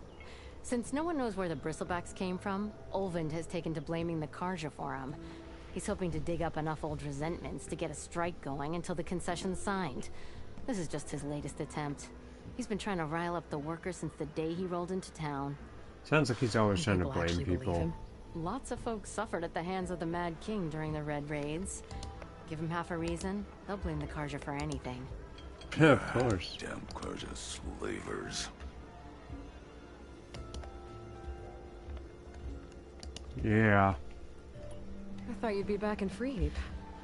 Speaker 7: Since no one knows where the bristlebacks came from, Olvind has taken to blaming the Karja for him. He's hoping to dig up enough old resentments to get a strike going until the concession's signed. This is just his latest attempt. He's been trying to rile up the workers since the day he rolled into town.
Speaker 1: Sounds like he's always trying to blame people.
Speaker 7: Lots of folks suffered at the hands of the Mad King during the Red Raids. Give him half a reason, they'll blame the Karja for anything.
Speaker 1: Yeah, of course.
Speaker 14: Damn Karja slavers.
Speaker 1: Yeah.
Speaker 3: I thought you'd be back in Freeheap.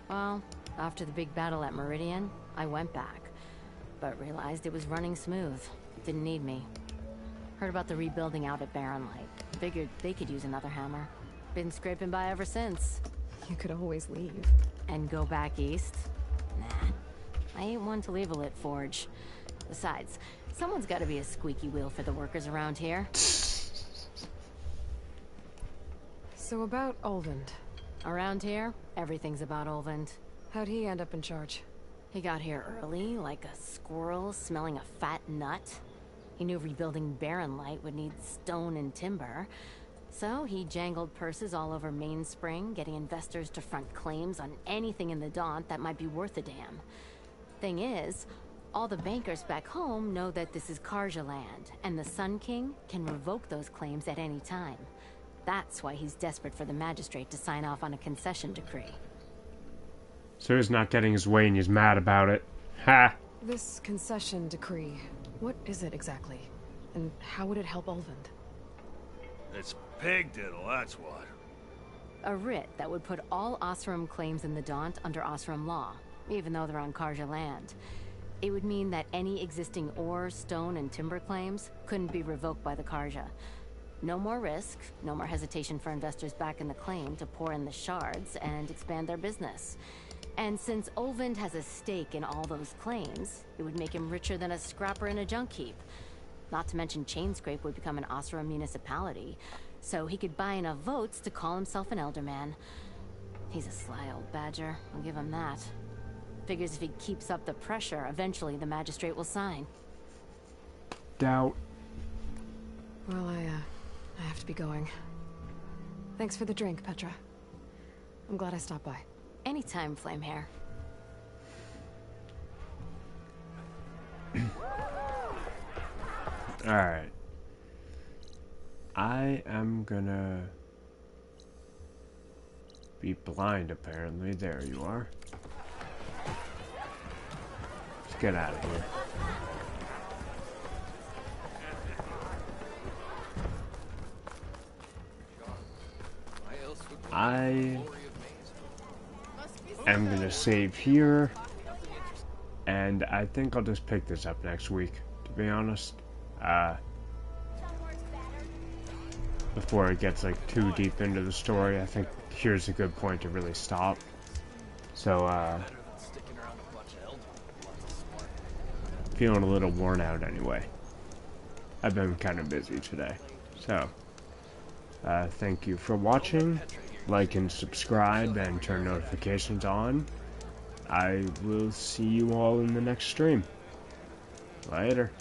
Speaker 7: Well, after the big battle at Meridian, I went back. But realized it was running smooth. Didn't need me. Heard about the rebuilding out at Barren Light. Figured they could use another hammer. Been scraping by ever since.
Speaker 3: You could always leave.
Speaker 7: And go back east? Nah. I ain't one to leave a lit forge. Besides, someone's gotta be a squeaky wheel for the workers around here.
Speaker 3: So about Olvind.
Speaker 7: Around here, everything's about Olvind.
Speaker 3: How'd he end up in charge?
Speaker 7: He got here early, like a squirrel smelling a fat nut. He knew rebuilding Barren Light would need stone and timber. So he jangled purses all over Mainspring, getting investors to front claims on anything in the Daunt that might be worth a damn. Thing is, all the bankers back home know that this is Karja land, and the Sun King can revoke those claims at any time. That's why he's desperate for the magistrate to sign off on a concession decree.
Speaker 1: So he's not getting his way and he's mad about it. Ha!
Speaker 3: This concession decree, what is it exactly? And how would it help Olvind?
Speaker 14: It's pig diddle, that's what.
Speaker 7: A writ that would put all Osram claims in the Daunt under Osram law, even though they're on Karja land. It would mean that any existing ore, stone, and timber claims couldn't be revoked by the Karja. No more risk, no more hesitation for investors back in the claim to pour in the shards and expand their business. And since Olvind has a stake in all those claims, it would make him richer than a scrapper in a junk heap. Not to mention Chainscrape would become an Osram municipality, so he could buy enough votes to call himself an elderman. He's a sly old badger, I'll give him that. Figures if he keeps up the pressure, eventually the magistrate will sign.
Speaker 1: Doubt.
Speaker 3: Well, I have to be going. Thanks for the drink, Petra. I'm glad I stopped by.
Speaker 7: Anytime, Flamehair.
Speaker 1: Alright. I am gonna be blind, apparently. There you are. Let's get out of here. I am gonna save here, and I think I'll just pick this up next week, to be honest. Before it gets like too deep into the story, I think here's a good point to really stop. So, feeling a little worn out anyway. I've been kind of busy today, so thank you for watching. Like and subscribe and turn notifications on. I will see you all in the next stream. Later.